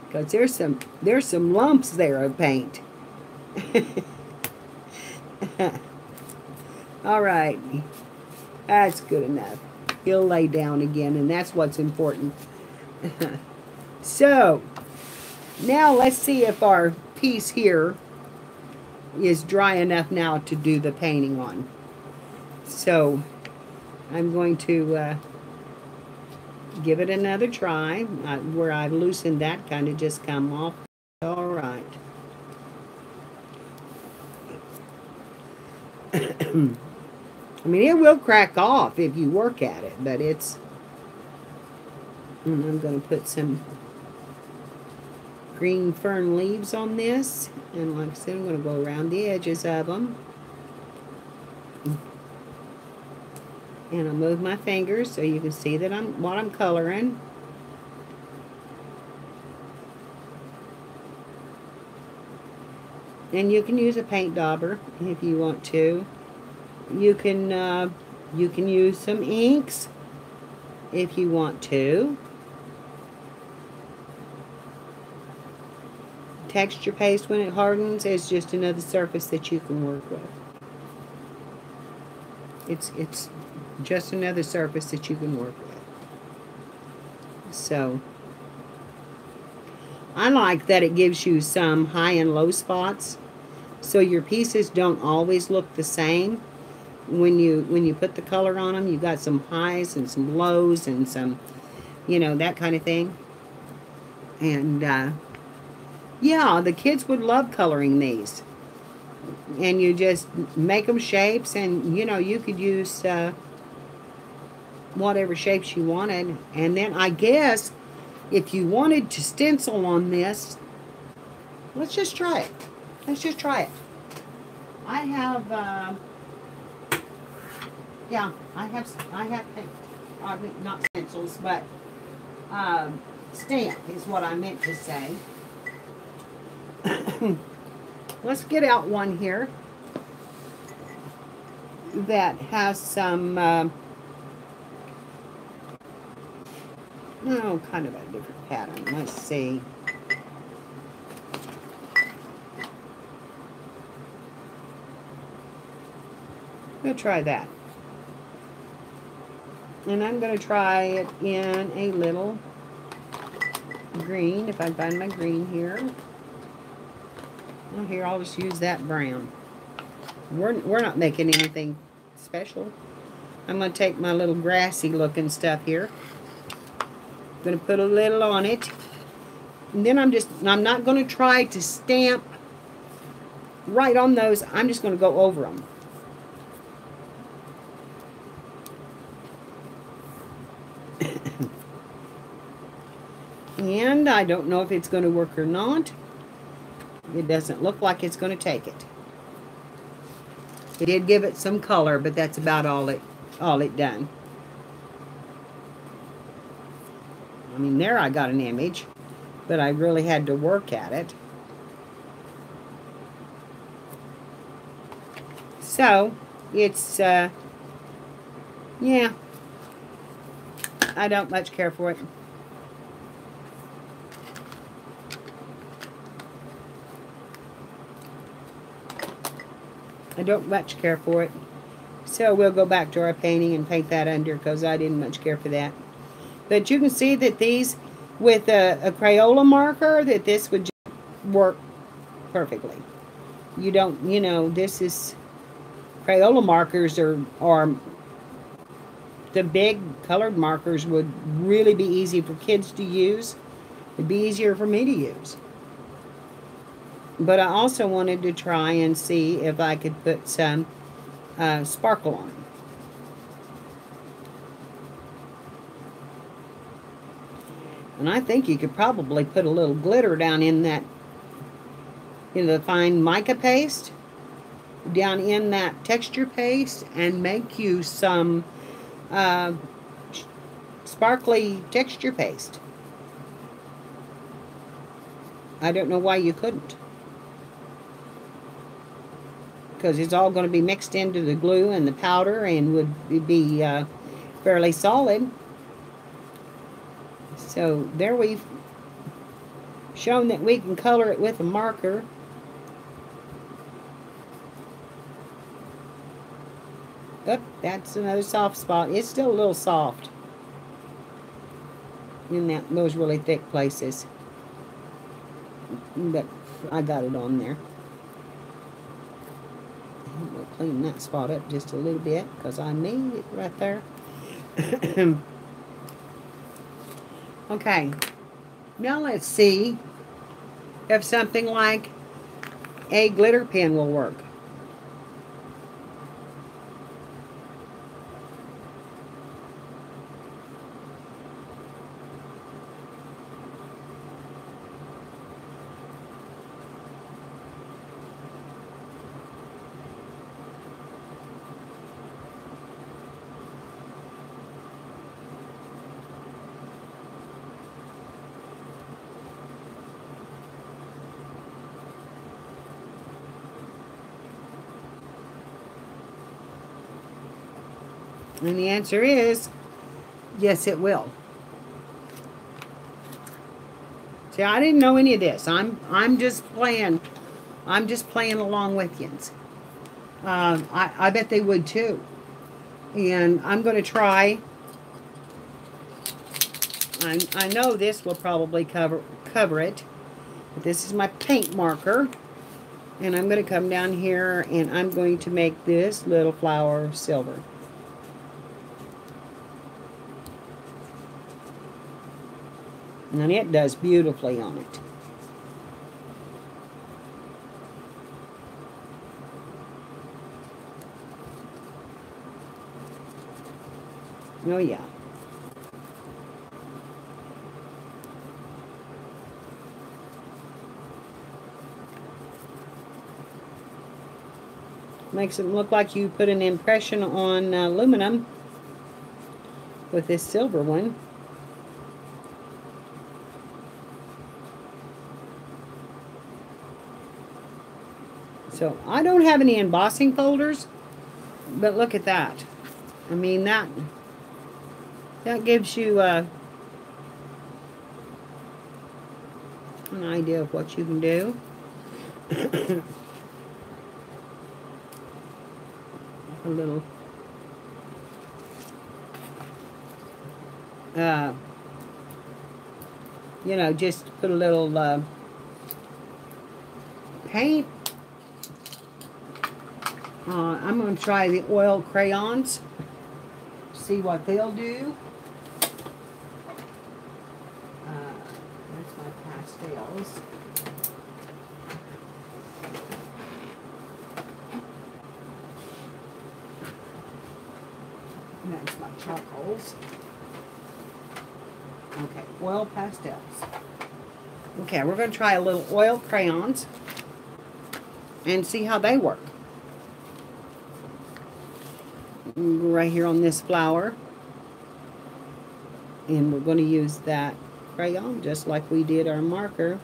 because there's some lumps there of paint. All right, that's good enough. He'll lay down again, and that's what's important. So, now let's see if our piece here is dry enough now to do the painting on. So, I'm going to give it another try. Where I've loosened that kind of just come off. All right. I mean, it will crack off if you work at it, but it's... And I'm going to put some green fern leaves on this. And like I said, I'm going to go around the edges of them. And I'll move my fingers so you can see that what I'm coloring. And you can use a paint dauber if you want to. You can use some inks if you want to. Texture paste, when it hardens, is just another surface that you can work with. It's just another surface that you can work with. So I like that it gives you some high and low spots, so your pieces don't always look the same. When you put the color on them, you got some highs and some lows and some, that kind of thing. And yeah, the kids would love coloring these. And you just make them shapes, and you could use whatever shapes you wanted. And then I guess if you wanted to stencil on this, let's just try it. Let's just try it. I have I have not stencils, but stamp is what I meant to say. Let's get out one here that has some kind of a different pattern. Let's see. I'm going to try that. And I'm going to try it in a little green, if I find my green here. Well, here, I'll just use that brown. We're not making anything special. I'm going to take my little grassy looking stuff here. I'm going to put a little on it. And then I'm not going to try to stamp right on those. I'm just going to go over them. And I don't know if it's going to work or not. It doesn't look like it's going to take it. It did give it some color, but that's about all it done. I mean, there I got an image, but I really had to work at it. So, it's, yeah, I don't much care for it. I don't much care for it. So we'll go back to our painting and paint that under, because I didn't much care for that. But you can see that these, with a Crayola marker, that this would just work perfectly. You don't, this is, Crayola markers are the big colored markers would really be easy for kids to use. It'd be easier for me to use. But I also wanted to try and see if I could put some sparkle on them. And I think you could probably put a little glitter down in that, the fine mica paste, down in that texture paste, and make you some sparkly texture paste. I don't know why you couldn't. Because it's all going to be mixed into the glue and the powder and would be fairly solid. So there we've shown that we can color it with a marker. Oh, that's another soft spot. It's still a little soft in those really thick places. But I got it on there. We'll clean that spot up just a little bit, because I need it right there. Okay, now let's see if something like a glitter pen will work. And the answer is, yes, it will. See, I didn't know any of this. I'm just playing. I'm just playing along with you. I bet they would too. And I'm going to try. I know this will probably cover it. But this is my paint marker. And I'm going to come down here and I'm going to make this little flower silver. And it does beautifully on it. Oh yeah. Makes it look like you put an impression on aluminum with this silver one. So I don't have any embossing folders, but look at that. I mean, that gives you an idea of what you can do. A little you know, just put a little paint. I'm going to try the oil crayons, see what they'll do. That's my pastels. And that's my charcoals. Okay, oil pastels. Okay, we're going to try a little oil crayons and see how they work. Right here on this flower. And we're going to use that crayon just like we did our marker.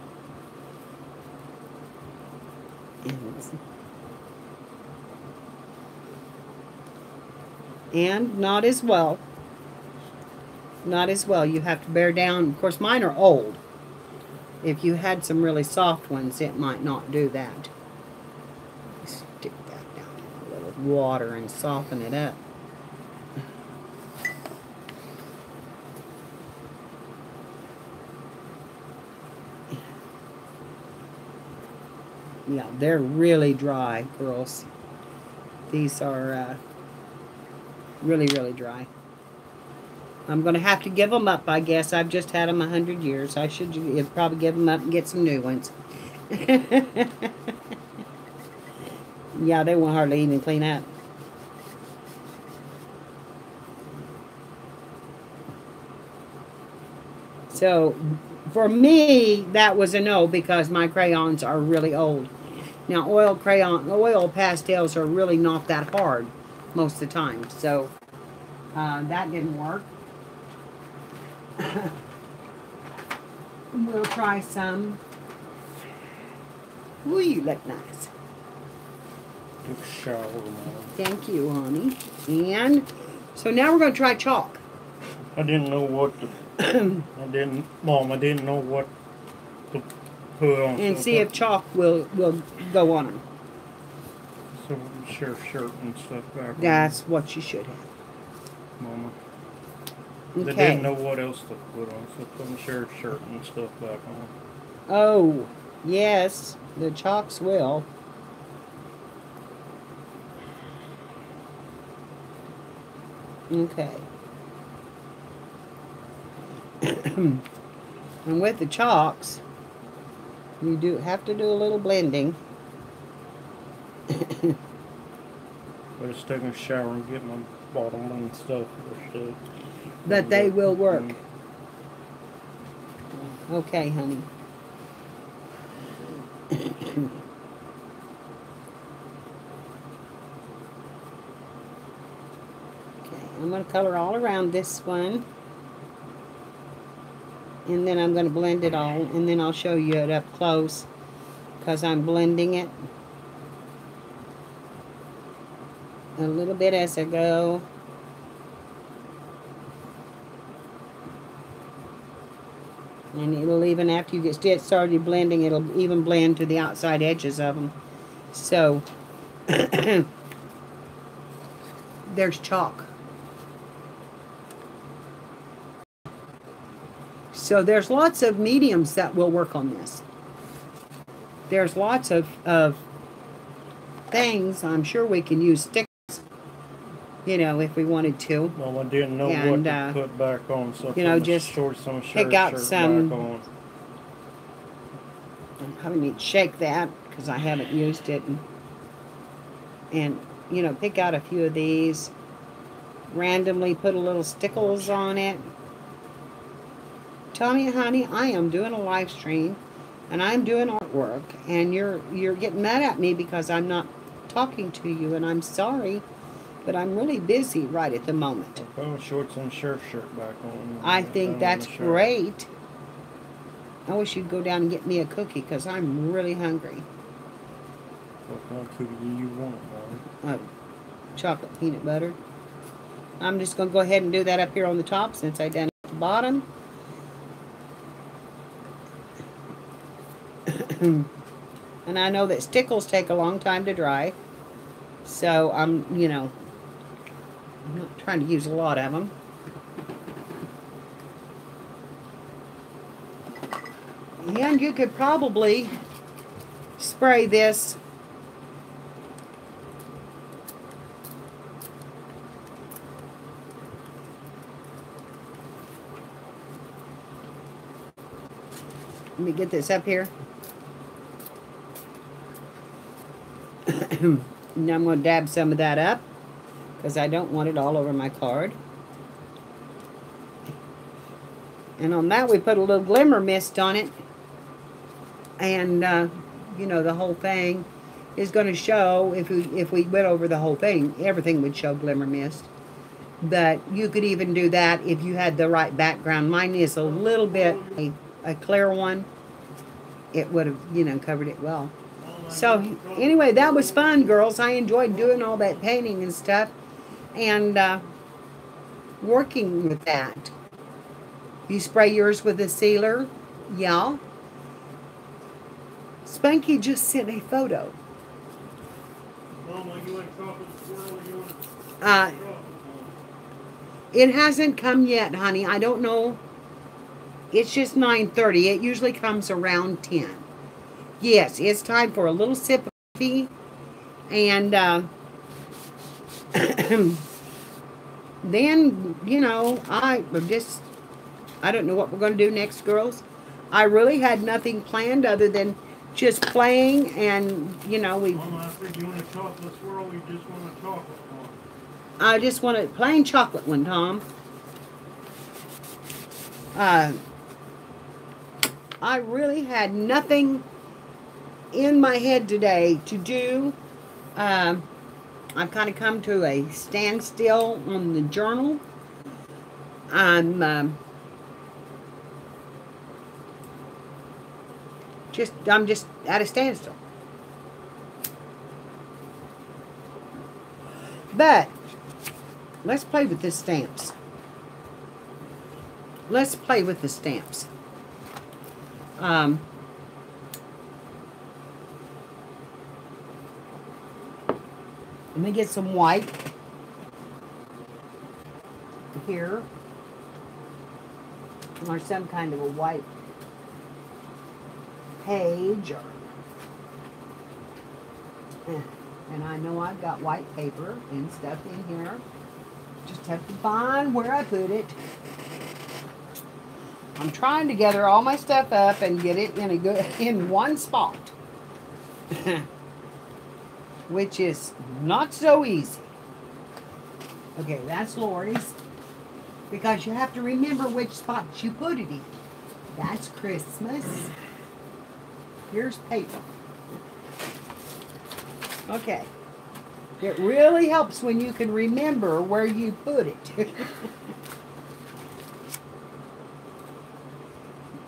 And not as well. Not as well. You have to bear down. Of course, mine are old. If you had some really soft ones, it might not do that. Stick that down in a little water and soften it up. Yeah, they're really dry, girls. These are really, really dry. I'm going to have to give them up, I guess. I've just had them 100 years. I should probably give them up and get some new ones. Yeah, they won't hardly even clean up. So, for me, that was a no because my crayons are really old. Now, oil pastels are really not that hard most of the time. So, that didn't work. We'll try some. Ooh, you look nice. Shower, Mom. Thank you, honey. And so now we're going to try chalk. I didn't know what to. I didn't know what to put on. And see if chalk will go on them. So shirt and stuff back. That's what you should have. Mama. Okay. They didn't know what else to put on, so put them shirt and stuff back on. Oh, yes, the chalks will. Okay. And with the chalks, you do have to do a little blending. I just taking a shower and get my bottle and stuff first. But they will work. Okay, honey. Okay, I'm going to color all around this one. And then I'm going to blend it all. And then I'll show you it up close because I'm blending it a little bit as I go. And it'll even, after you get started blending, it'll even blend to the outside edges of them. So, there's chalk. So there's lots of mediums that will work on this. There's lots of things. I'm sure we can use sticks, you know, if we wanted to. Well, I didn't know what to put back on, so you know, just pick out some. Back on. I probably need to shake that because I haven't used it, and you know, pick out a few of these. Randomly put a little stickles on it. Tell me, honey, I am doing a live stream, and I'm doing artwork, and you're getting mad at me because I'm not talking to you, and I'm sorry, but I'm really busy right at the moment. I'll put shorts and shirt back on. I think that's great. I wish you'd go down and get me a cookie because I'm really hungry. What kind of cookie do you want, Molly? Chocolate peanut butter. I'm just going to go ahead and do that up here on the top since I done it at the bottom. And I know that stickles take a long time to dry. So I'm not trying to use a lot of them. And you could probably spray this let me get this up here. Now I'm going to dab some of that up because I don't want it all over my card. And on that we put a little glimmer mist on it. And, you know, the whole thing is going to show, if we went over the whole thing, everything would show glimmer mist. But you could even do that if you had the right background. Mine is a little bit a clear one. It would have, you know, covered it well. So, anyway, that was fun, girls. I enjoyed doing all that painting and stuff. And working with that. You spray yours with a sealer. Yeah. Spunky just sent a photo. Mama, you want chocolate swirl? You want it hasn't come yet, honey. I don't know. It's just 9:30. It usually comes around 10. Yes, it's time for a little sip of coffee. And then, you know, I don't know what we're going to do next, girls. I really had nothing planned other than just playing, and, you know, Mama, I said you want a chocolate swirl, you just want a chocolate one? I just want a plain chocolate one, Tom. I really had nothing in my head today to do. I've kind of come to a standstill on the journal. I'm just at a standstill. But let's play with the stamps. Let's play with the stamps. Let me get some white here, or some kind of a white page, and I know I've got white paper and stuff in here. Just have to find where I put it. I'm trying to gather all my stuff up and get it in one spot. Which is not so easy. Okay, that's Lori's. Because you have to remember which spot you put it in. That's Christmas. Here's paper. Okay. It really helps when you can remember where you put it.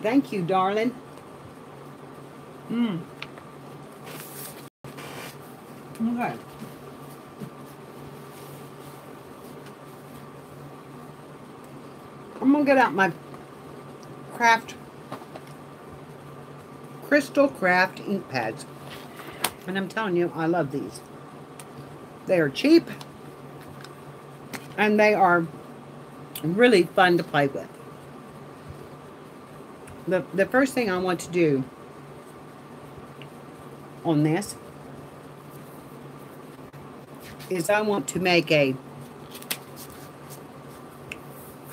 Thank you, darling. Okay. I'm going to get out my craft Crystal Craft ink pads. And I'm telling you, I love these. They are cheap. And they are really fun to play with. The first thing I want to do on this is I want to make a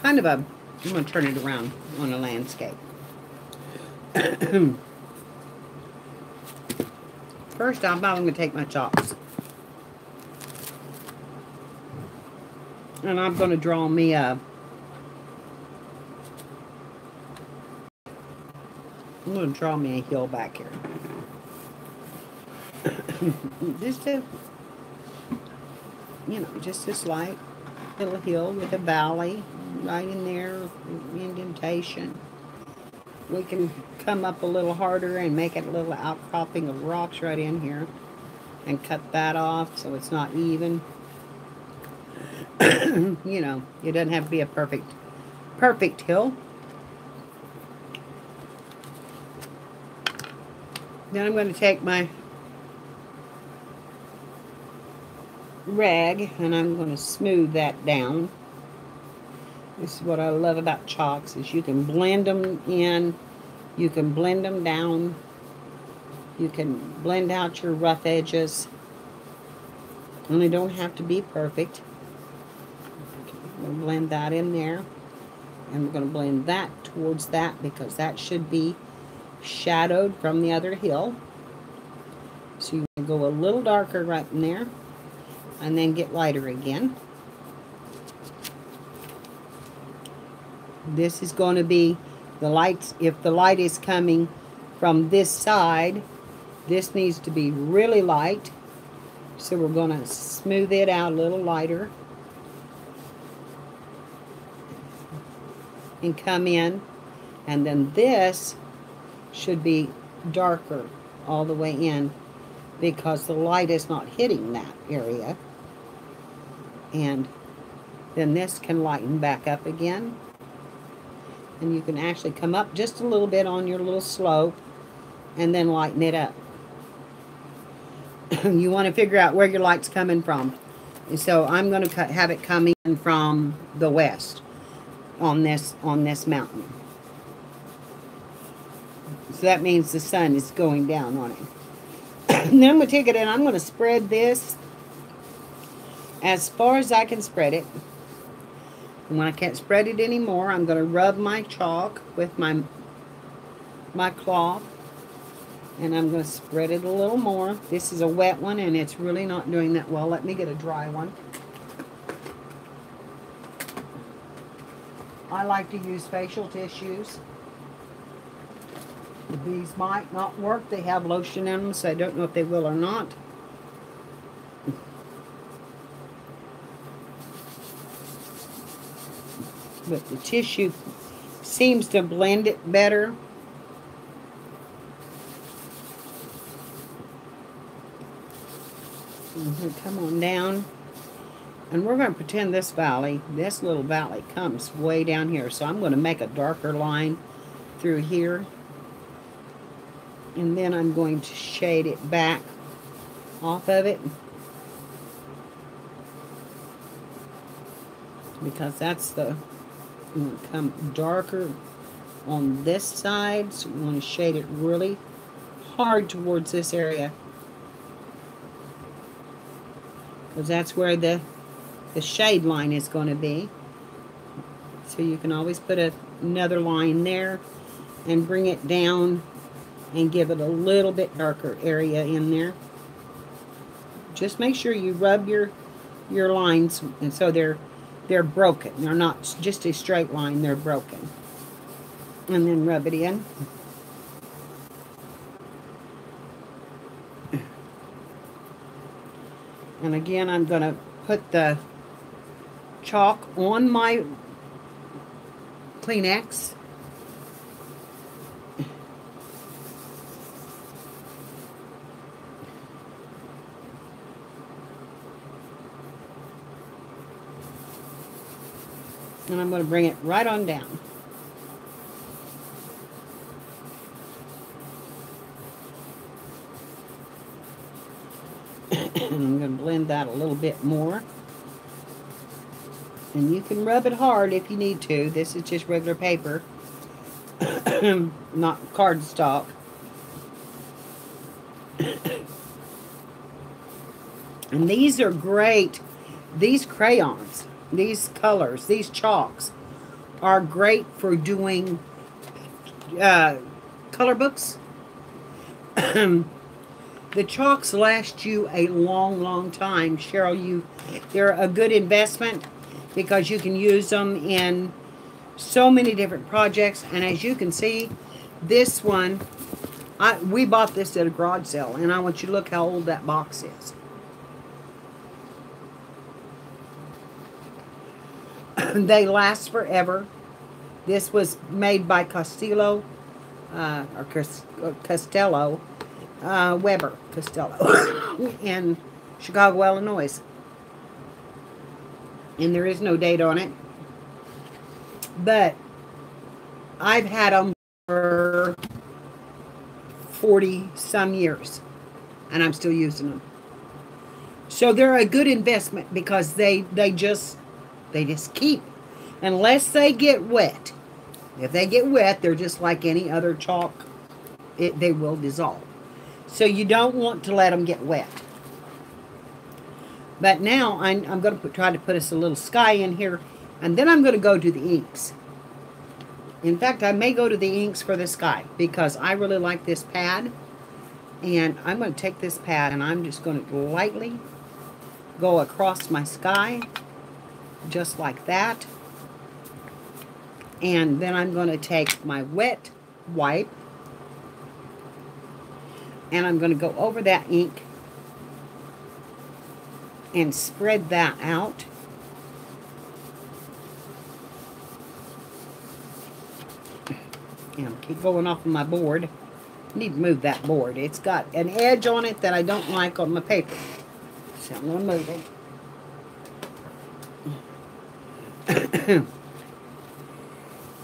kind of a, I'm going to turn it around on a landscape. First off, I'm going to take my chalks. And I'm going to draw me a, I'm going to draw me a hill back here. Just a, you know, just a slight little hill with a valley right in there, indentation. We can come up a little harder and make it a little outcropping of rocks right in here and cut that off so it's not even. You know, it doesn't have to be a perfect hill. Then I'm going to take my rag and I'm going to smooth that down. This is what I love about chalks, is you can blend them in, you can blend them down, you can blend out your rough edges, and they don't have to be perfect. We'll blend that in there, and we're going to blend that towards that because that should be shadowed from the other hill. So you can go a little darker right in there, and then get lighter again. This is going to be the lights. If the light is coming from this side, this needs to be really light. So we're going to smooth it out a little lighter. And come in. And then this should be darker all the way in because the light is not hitting that area. And then this can lighten back up again. And you can actually come up just a little bit on your little slope and then lighten it up. You want to figure out where your light's coming from. And so I'm going to have it coming from the west on this mountain. So that means the sun is going down on it. And then I'm going to take it and I'm going to spread this as far as I can spread it. And when I can't spread it anymore, I'm going to rub my chalk with my cloth. And I'm going to spread it a little more. This is a wet one and it's really not doing that well. Let me get a dry one. I like to use facial tissues. These might not work. They have lotion in them, so I don't know if they will or not. But the tissue seems to blend it better. Come on down. And we're going to pretend this little valley comes way down here. So I'm going to make a darker line through here. And then I'm going to shade it back off of it. Because that's the, you want to come darker on this side. So we want to shade it really hard towards this area. Because that's where the shade line is going to be. So you can always put another line there and bring it down and give it a little bit darker area in there. Just make sure you rub your lines and so they're broken. They're not just a straight line, they're broken. And then rub it in. And again, I'm going to put the chalk on my Kleenex. And I'm going to bring it right on down. I'm going to blend that a little bit more. And you can rub it hard if you need to. This is just regular paper, not cardstock. And these are great. These crayons, these colors, these chalks are great for doing color books. The chalks last you a long, long time. Cheryl, they're a good investment because you can use them in so many different projects. And as you can see, this one, we bought this at a garage sale, and I want you to look how old that box is. They last forever. This was made by Costello, Weber Costello in Chicago, Illinois. And there is no date on it. But I've had them for 40 some years, and I'm still using them. So they're a good investment because they just keep, unless they get wet. If they get wet, they're just like any other chalk. They will dissolve. So you don't want to let them get wet. But now I'm going to try to put us a little sky in here, and then I'm going to go to the inks. In fact, I may go to the inks for the sky because I really like this pad. And I'm going to take this pad and I'm just going to lightly go across my sky, just like that. And then I'm going to take my wet wipe and I'm going to go over that ink and spread that out. And keep going off of my board. I need to move that board. It's got an edge on it that I don't like on my paper. So I'm going to move it.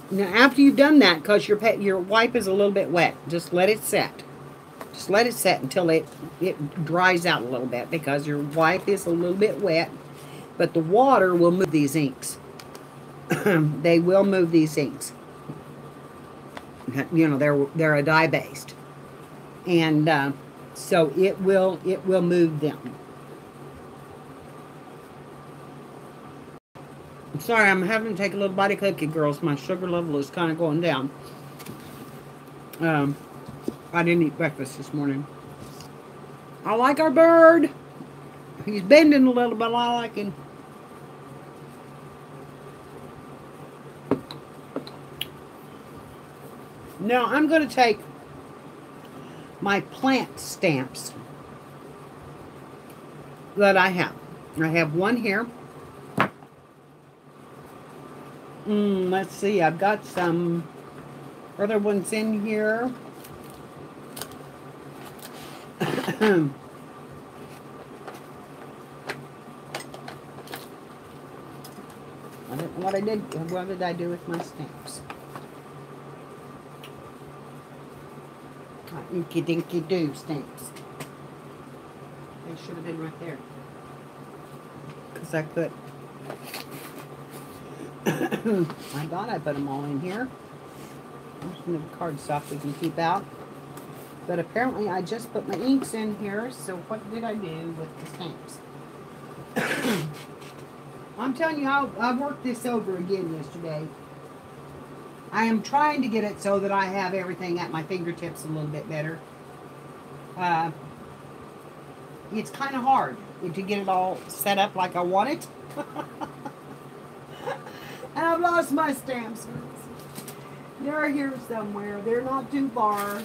Now, after you've done that, because your wipe is a little bit wet, just let it set. Just let it set until it dries out a little bit, because your wipe is a little bit wet. But the water will move these inks. They will move these inks. You know, they're a dye-based. And so it will move them. I'm sorry, I'm having to take a little bite of cookie, girls. My sugar level is kind of going down. I didn't eat breakfast this morning. I like our bird. He's bending a little, but I like him. Now I'm going to take my plant stamps that I have. I have one here. Let's see, I've got some other ones in here. What did I do with my stamps? Inky dinky doo stamps. They should have been right there. Because I could. I thought I put them all in here. There's some cardstock we can keep out. But apparently I just put my inks in here, so what did I do with the stamps? I'm telling you how I worked this over again yesterday. I am trying to get it so that I have everything at my fingertips a little bit better. It's kind of hard to get it all set up like I want it. And I've lost my stamps. They're here somewhere. They're not too far.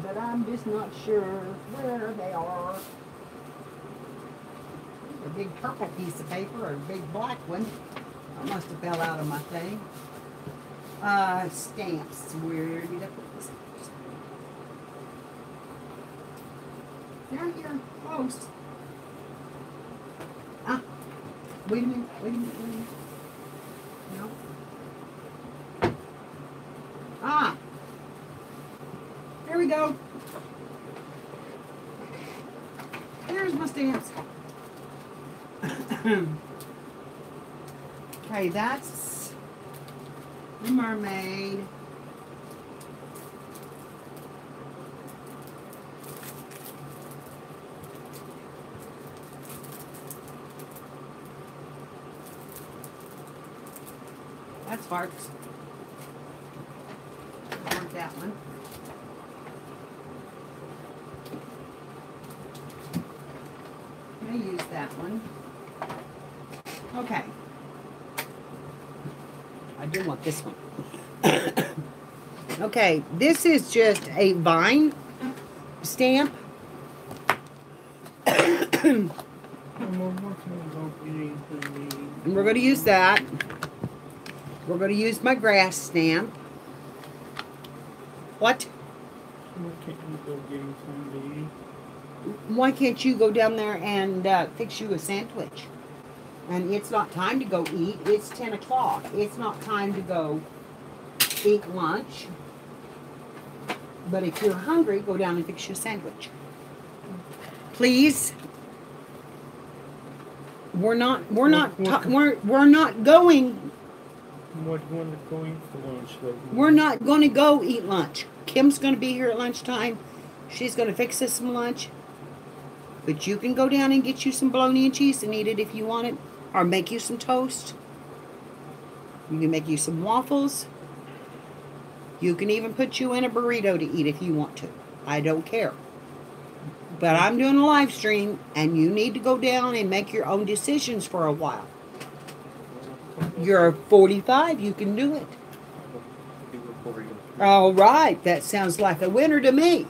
But I'm just not sure where they are. A big purple piece of paper or a big black one. I must have fell out of my thing. Stamps. Where did I put the stamps? They're here. Close. Ah. Wait a minute. No. Ah. There we go. There's my stamps. Okay, that's the mermaid. That's Sparks. I want that one. I'm going to use that one. Okay. I do want this one. Okay, this is just a vine stamp. And we're going to use that. We're going to use my grass stamp. What? Why can't you go down there and fix you a sandwich? And it's not time to go eat. It's 10 o'clock. It's not time to go eat lunch. But if you're hungry, go down and fix you a sandwich. Please. We're not going. What do you want to go eat for lunch, though? We're not going to go eat lunch. Kim's going to be here at lunchtime. She's going to fix us some lunch. But you can go down and get you some bologna and cheese and eat it if you want it. Or make you some toast. You can make you some waffles. You can even put you in a burrito to eat if you want to. I don't care. But I'm doing a live stream, and you need to go down and make your own decisions for a while. You're 45. You can do it. All right. That sounds like a winner to me.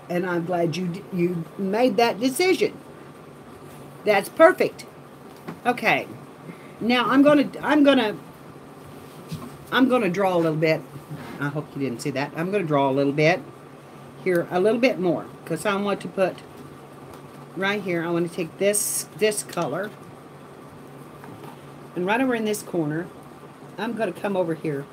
And I'm glad you made that decision. That's perfect. Okay. Now I'm gonna draw a little bit. I hope you didn't see that. I'm gonna draw a little bit here, a little bit more, because I want to put right here. I want to take this color, and right over in this corner, I'm gonna come over here,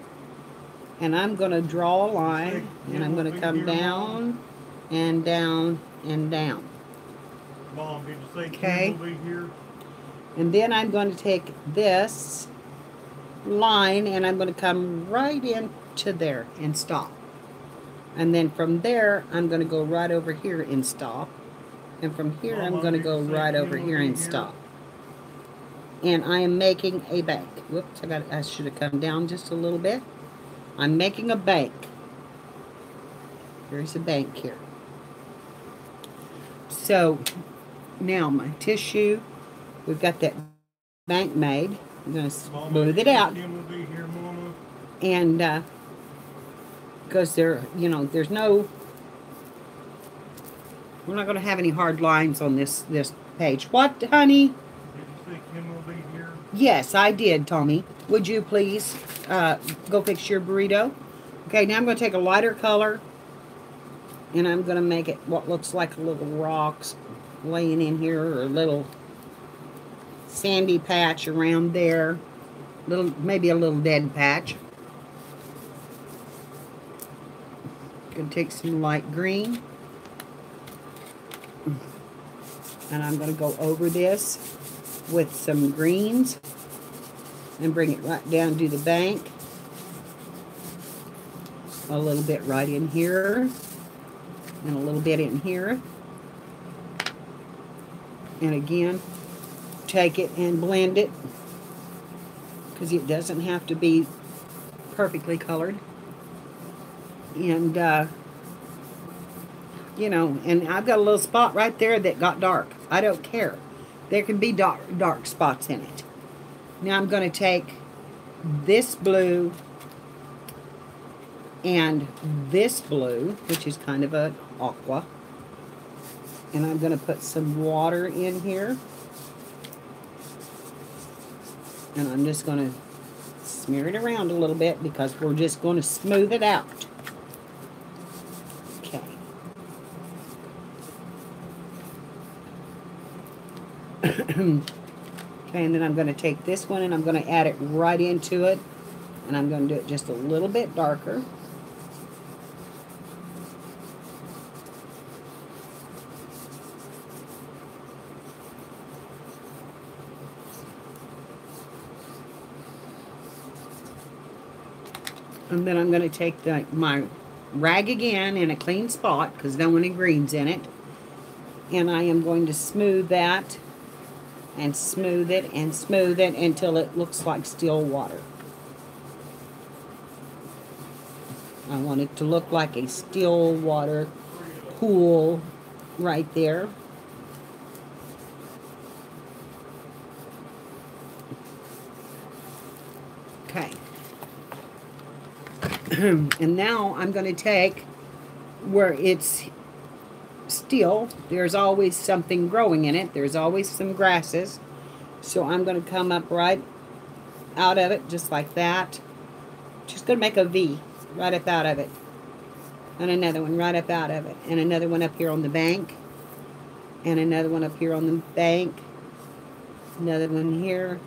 and I'm gonna draw a line, and I'm gonna come down. And down and down. Mom, did you say okay. Kim will be here? And then I'm going to take this line and I'm going to come right into there and stop. And then from there, I'm going to go right over here and stop. And from here, I'm going to go right over here and stop. And I am making a bank. Whoops, I should have come down just a little bit. I'm making a bank. There's a bank here. So now my tissue, we've got that bank made. I'm going to smooth it out. And because there's no, we're not going to have any hard lines on this page. What, honey? Did you say Kim will be here? Yes, I did, Tommy. Would you please go fix your burrito? Okay, now I'm going to take a lighter color. And I'm going to make it what looks like little rocks laying in here, or a little sandy patch around there. Maybe a little dead patch. Going to take some light green. And I'm going to go over this with some greens. And bring it right down to the bank. A little bit right in here. And a little bit in here. And again, take it and blend it, because it doesn't have to be perfectly colored. And, and I've got a little spot right there that got dark. I don't care. There can be dark spots in it. Now I'm going to take this blue and this blue, which is kind of an aqua, and I'm going to put some water in here, and I'm just going to smear it around a little bit because we're just going to smooth it out. Okay. Okay, and then I'm going to take this one and I'm going to add it right into it, and I'm going to do it just a little bit darker. And then I'm going to take my rag again in a clean spot because I don't want any greens in it. And I am going to smooth that and smooth it and smooth it until it looks like still water. I want it to look like a still water pool right there. Okay. And now I'm going to take where it's still, there's always something growing in it. There's always some grasses. So I'm going to come up right out of it just like that. Just going to make a V right up out of it. And another one right up out of it. And another one up here on the bank. And another one up here on the bank. Another one here.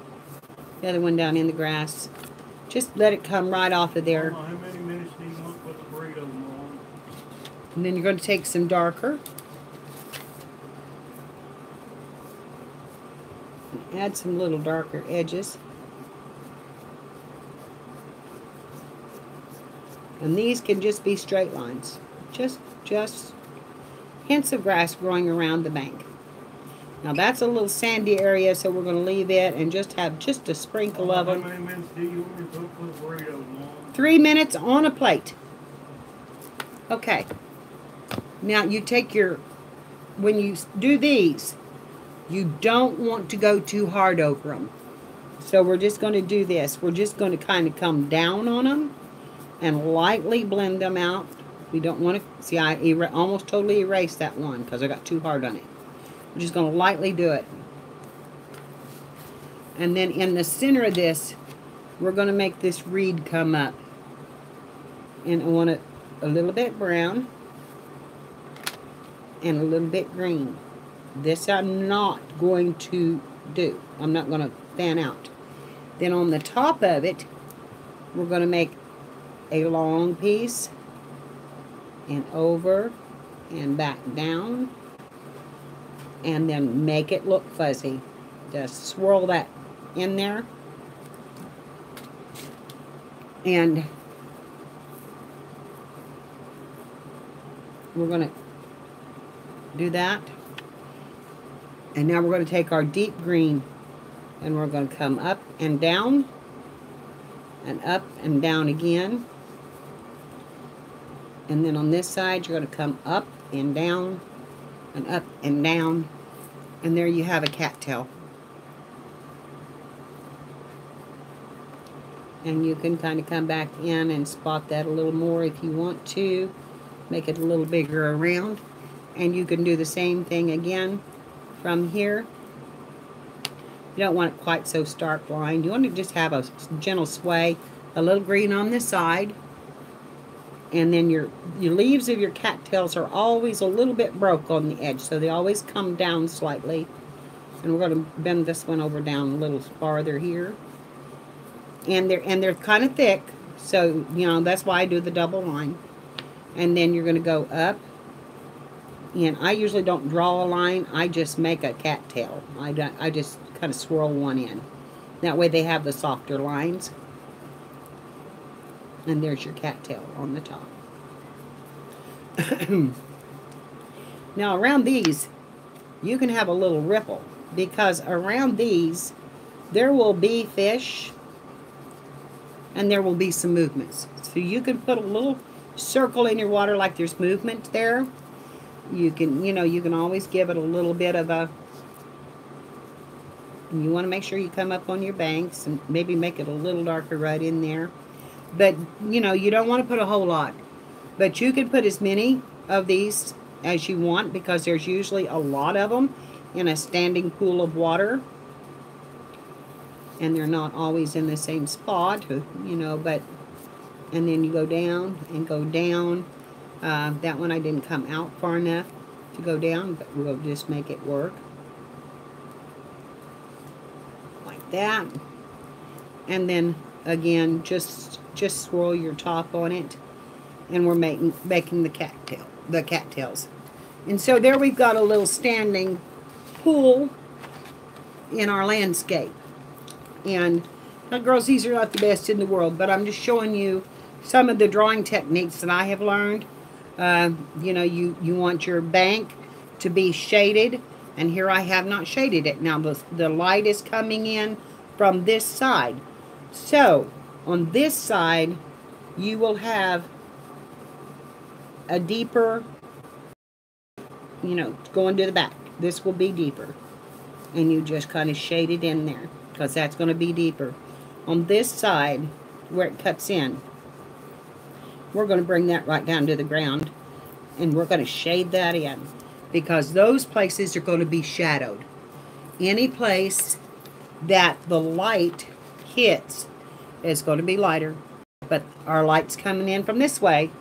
Another one down in the grass. Just let it come right off of there. How many minutes do you want to put the burrito on? And then you're going to take some darker. And add some little darker edges. And these can just be straight lines. Just hints of grass growing around the bank. Now that's a little sandy area, so we're going to leave it and just have just a sprinkle of them. How many minutes do you want to put the burrito on? 3 minutes on a plate. Okay. Now you take when you do these, you don't want to go too hard over them. So we're just going to do this. We're just going to kind of come down on them and lightly blend them out. We don't want to, see, I almost totally erased that one because I got too hard on it. We're just going to lightly do it. And then in the center of this, we're going to make this reed come up. And I want it a little bit brown and a little bit green. This I'm not going to do. I'm not going to fan out. Then on the top of it, we're going to make a long piece and over and back down. And then make it look fuzzy. Just swirl that in there. And we're going to do that. And now we're going to take our deep green and we're going to come up and down and up and down again. And then on this side, you're going to come up and down and up and down, and there you have a cattail. And you can kind of come back in and spot that a little more if you want to, make it a little bigger around. And you can do the same thing again from here. You don't want it quite so stark lined. You want to just have a gentle sway, a little green on this side. And then your leaves of your cattails are always a little bit broke on the edge, so they always come down slightly. And we're going to bend this one over down a little farther here. And they're kind of thick, so you know that's why I do the double line. And then you're going to go up. And I usually don't draw a line. I just make a cattail. I just kind of swirl one in. That way they have the softer lines. And there's your cattail on the top. Now around these, you can have a little ripple. Because around these, there will be fish. And there will be some movements. So you can put a little circle in your water like there's movement there. You can, you can always give it a little bit of a... You want to make sure you come up on your banks and maybe make it a little darker right in there. But, you don't want to put a whole lot. But you can put as many of these as you want because there's usually a lot of them in a standing pool of water. And they're not always in the same spot, but... And then you go down and go down. That one I didn't come out far enough to go down, but we'll just make it work. Like that. And then, again, just swirl your top on it. And we're making the cattails. And so there we've got a little standing pool in our landscape. And now, girls, these are not the best in the world, but I'm just showing you some of the drawing techniques that I have learned. You know, you want your bank to be shaded, and here I have not shaded it. Now the light is coming in from this side. So on this side, you will have a deeper, you know, going to the back. This will be deeper. And you just kind of shade it in there, because that's going to be deeper. On this side, where it cuts in, we're going to bring that right down to the ground, and we're going to shade that in, because those places are going to be shadowed. Any place that the light hits is going to be lighter, but our light's coming in from this way,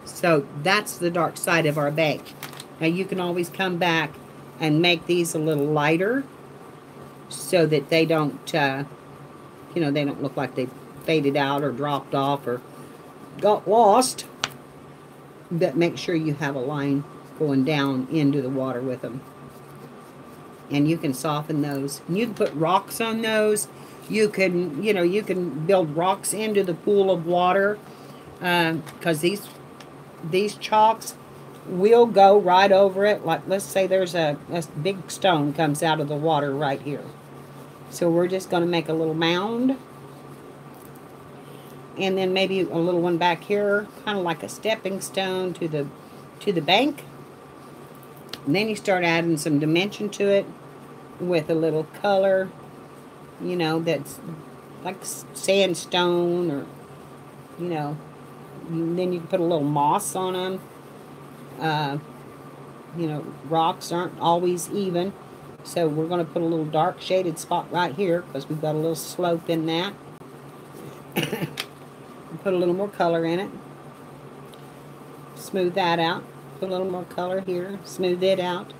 so that's the dark side of our bank. Now you can always come back and make these a little lighter so that they don't, you know, they don't look like they faded out or dropped off or got lost. But make sure you have a line going down into the water with them. And you can soften those. And you can put rocks on those. You can, you know, you can build rocks into the pool of water, because these chalks will go right over it. Like, let's say there's a big stone comes out of the water right here. So we're just going to make a little mound. And then maybe a little one back here, kind of like a stepping stone to the bank. And then you start adding some dimension to it with a little color, you know, that's like sandstone, or, you know, then you can put a little moss on them. You know, rocks aren't always even, so we're going to put a little dark shaded spot right here because we've got a little slope in that. Put a little more color in it. Smooth that out. Put a little more color here. Smooth it out,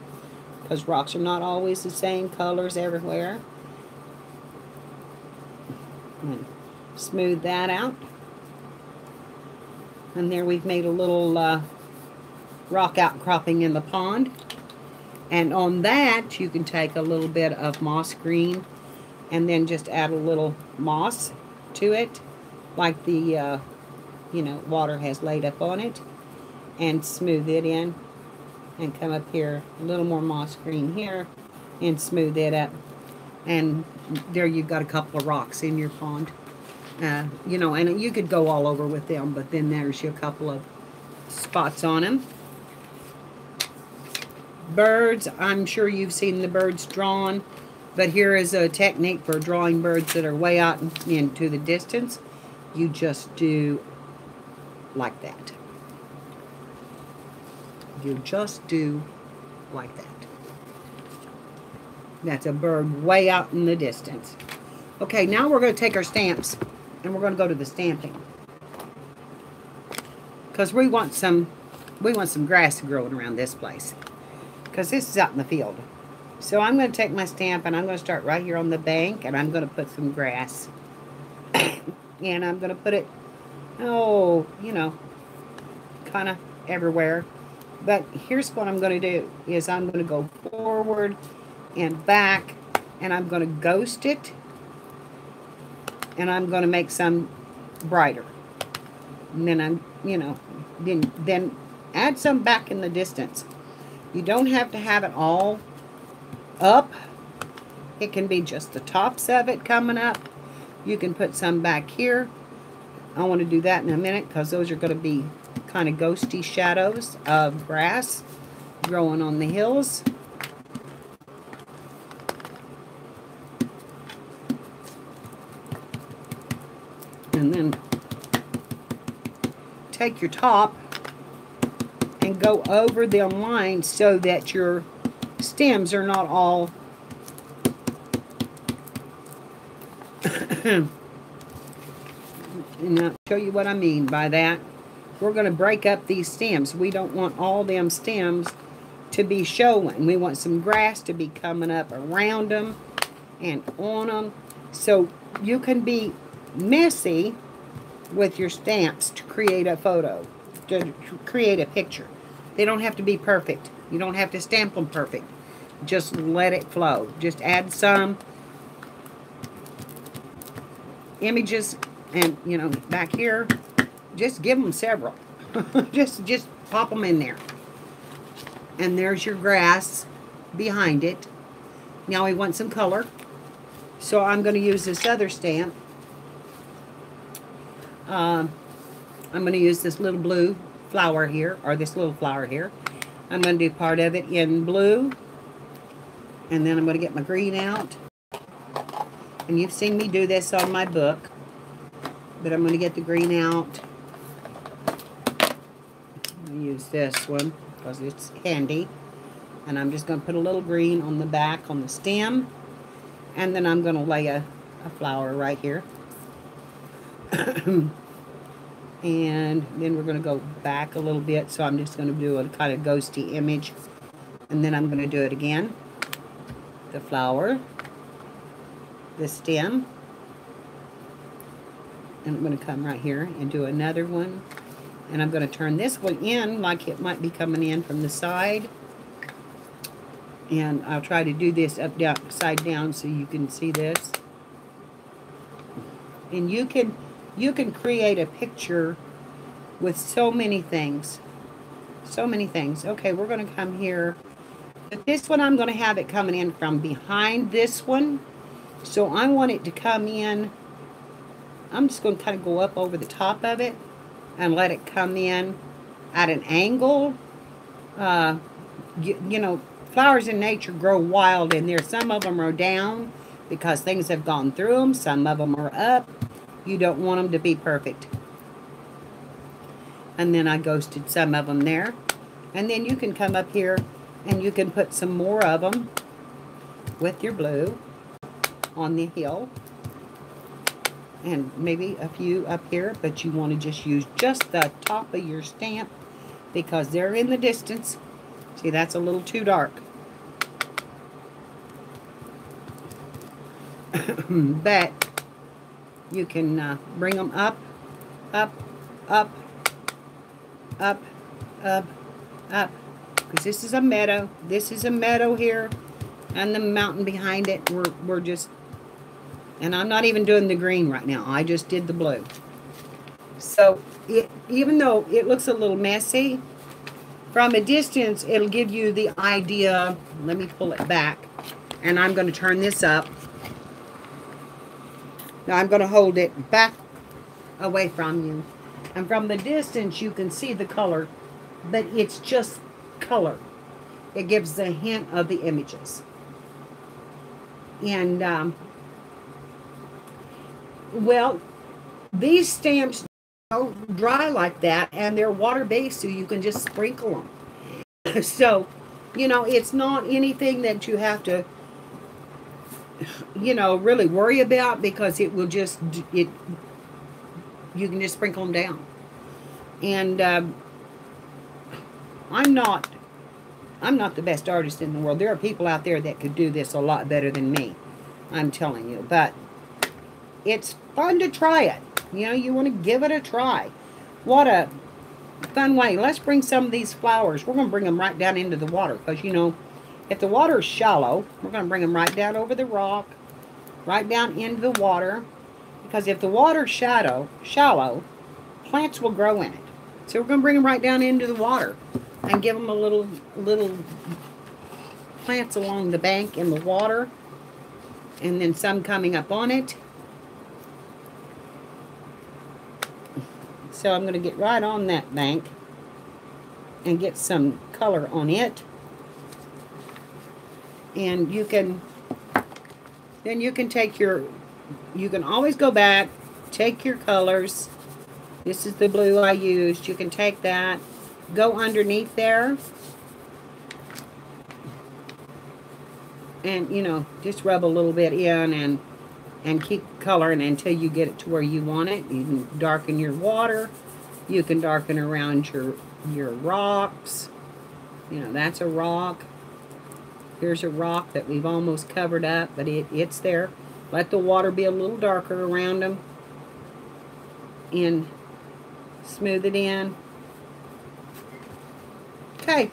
because rocks are not always the same colors everywhere. And smooth that out. And there we've made a little rock outcropping in the pond. And on that, you can take a little bit of moss green and then just add a little moss to it, like the, you know, water has laid up on it, and smooth it in, and come up here, a little more moss green here, and smooth it up. And there you've got a couple of rocks in your pond. You know, and you could go all over with them, but then there's your couple of spots on them. Birds, I'm sure you've seen the birds drawn, but here is a technique for drawing birds that are way out into the distance. You just do like that. You just do like that. That's a bird way out in the distance. Okay, now we're going to take our stamps and we're going to go to the stamping, because we want some grass growing around this place, because this is out in the field. So I'm going to take my stamp and I'm going to start right here on the bank, and I'm going to put some grass. And I'm going to put it, oh, you know, kind of everywhere. But here's what I'm going to do, is I'm going to go forward and back, and I'm going to ghost it, and I'm going to make some brighter. And then I'm, you know, then add some back in the distance. You don't have to have it all up. It can be just the tops of it coming up. You can put some back here. I want to do that in a minute, because those are going to be kind of ghosty shadows of grass growing on the hills. And then take your top and go over them lines so that your stems are not all and I'll show you what I mean by that. We're going to break up these stems. We don't want all them stems to be showing. We want some grass to be coming up around them and on them. So you can be messy with your stamps to create a photo, to create a picture. They don't have to be perfect. You don't have to stamp them perfect. Just let it flow. Just add some images, and, you know, back here, Just give them several. just pop them in there. And there's your grass behind it. Now we want some color. So I'm going to use this other stamp. I'm going to use this little blue flower here, or this little flower here. I'm going to do part of it in blue. And then I'm going to get my green out. And you've seen me do this on my book. But I'm going to get the green out. I'm going to use this one because it's handy. And I'm just going to put a little green on the back on the stem. And then I'm going to lay a flower right here. And then we're going to go back a little bit. So I'm just going to do a kind of ghosty image. And then I'm going to do it again. The flower. The stem. And I'm going to come right here and do another one. And I'm going to turn this one in like it might be coming in from the side. And I'll try to do this upside down so you can see this. And you can create a picture with so many things. So many things. Okay, we're going to come here. But this one, I'm going to have it coming in from behind this one. So I want it to come in. I'm just going to kind of go up over the top of it and let it come in at an angle. You know, flowers in nature grow wild in there. Some of them are down because things have gone through them. Some of them are up. You don't want them to be perfect. And then I ghosted some of them there. And then you can come up here and you can put some more of them with your blue on the hill. And maybe a few up here, but you want to just use just the top of your stamp because they're in the distance. See, that's a little too dark. But you can bring them up, up, up, up, up, up. Because this is a meadow. This is a meadow here. And the mountain behind it, we're just... And I'm not even doing the green right now. I just did the blue. So, even though it looks a little messy, from a distance, it'll give you the idea. Let me pull it back. And I'm going to turn this up. Now, I'm going to hold it back away from you. And from the distance, you can see the color. But it's just color. It gives the hint of the images. And, well, these stamps don't dry like that, and they're water-based, so you can just sprinkle them. So, you know, it's not anything that you have to, you know, really worry about because it will just, you can just sprinkle them down. And I'm not the best artist in the world. There are people out there that could do this a lot better than me. I'm telling you, but it's fun to try it. You know, you want to give it a try. What a fun way. Let's bring some of these flowers. We're going to bring them right down into the water because, you know, if the water is shallow, we're going to bring them right down over the rock, right down into the water. Because if the water's shallow, plants will grow in it. So we're going to bring them right down into the water and give them a little plants along the bank in the water. And then some coming up on it. So I'm going to get right on that bank and get some color on it. And you can, then you can take your, you can always go back, take your colors. This is the blue I used. You can take that, go underneath there. And, you know, just rub a little bit in and keep coloring until you get it to where you want it. You can darken your water. You can darken around your rocks. You know, that's a rock. Here's a rock that we've almost covered up, but it's there. Let the water be a little darker around them. And smooth it in. Okay.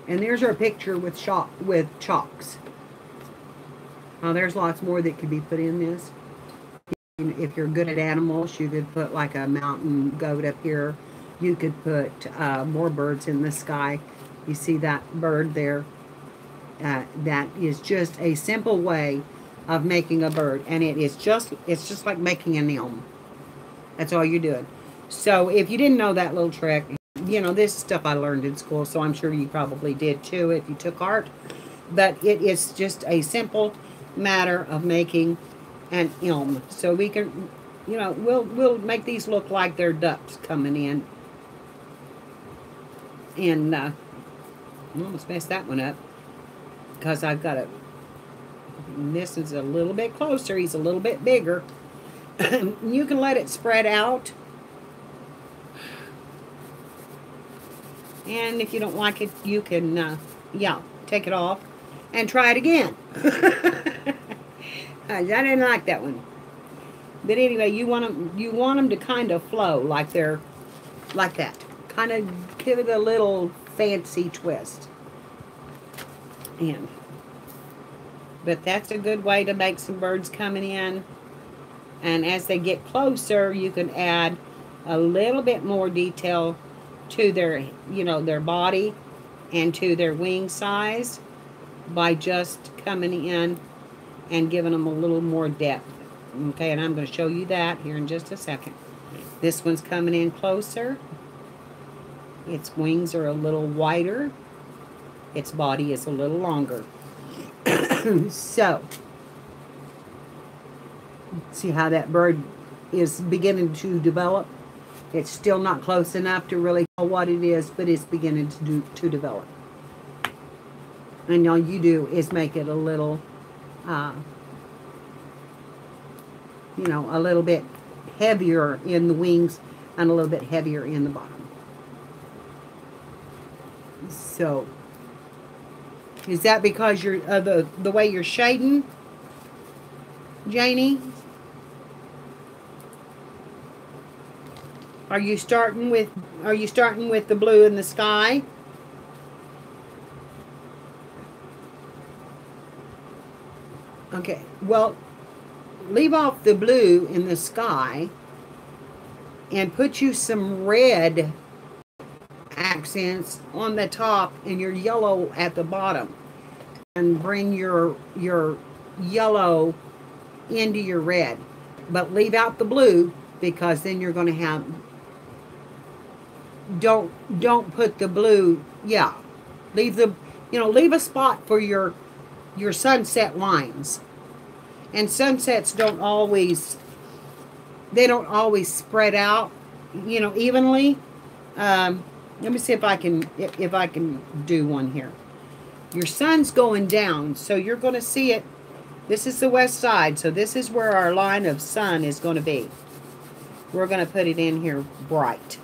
And there's our picture with chalks. Now there's lots more that could be put in this. If you're good at animals, you could put like a mountain goat up here. You could put more birds in the sky. You see that bird there? That is just a simple way of making a bird, and it's just like making an elm. That's all you're doing. So if you didn't know that little trick, this stuff I learned in school, so I'm sure you probably did too if you took art. But it is just a simple matter of making an elm. So we can, we'll make these look like they're ducks coming in. And I almost messed that one up because I've got this is a little bit closer. He's a little bit bigger. You can let it spread out. And if you don't like it, you can, take it off and try it again. I didn't like that one. But anyway, you want them to kind of flow like they're like that. Kind of give it a little fancy twist. But that's a good way to make some birds coming in. And as they get closer, you can add a little bit more detail to their, their body and to their wing size by just coming in and giving them a little more depth. Okay, and I'm going to show you that here in just a second. This one's coming in closer. Its wings are a little wider. Its body is a little longer. So, see how that bird is beginning to develop? It's still not close enough to really know what it is, but it's beginning to develop. And all you do is make it a little, a little bit heavier in the wings and a little bit heavier in the bottom. So, is that because you're the way you're shading, Janie? Are you starting with the blue in the sky? Okay, well, leave off the blue in the sky and put you some red accents on the top and your yellow at the bottom, and bring your yellow into your red, but leave out the blue, because then you're going to have, don't put the blue, leave leave a spot for your sunset lines. And sunsets don't always spread out evenly. Let me see if I can do one here. Your sun's going down, so you're going to see it. This is the west side, so this is where our line of sun is going to be. We're going to put it in here bright,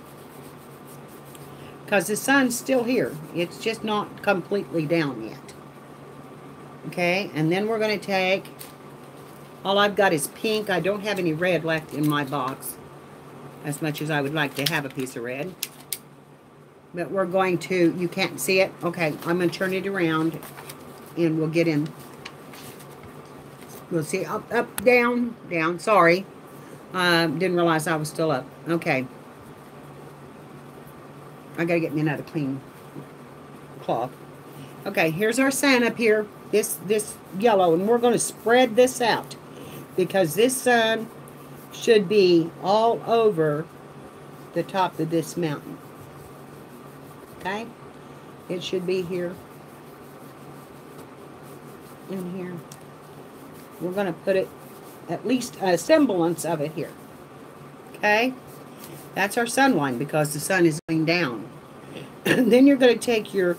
because the sun's still here. It's just not completely down yet. Okay, and then we're going to take, all I've got is pink. I don't have any red left in my box, as much as I would like to have a piece of red. But we're going to, you can't see it? Okay, I'm going to turn it around and we'll get in. We'll see up, up, down, down. Sorry. Didn't realize I was still up. Okay. I got to get me another clean cloth. Okay, here's our sun up here. This yellow. And we're going to spread this out, because this sun should be all over the top of this mountain. Okay, it should be here, in here. We're going to put it, at least a semblance of it here. Okay, that's our sun line, because the sun is going down. And then you're going to take your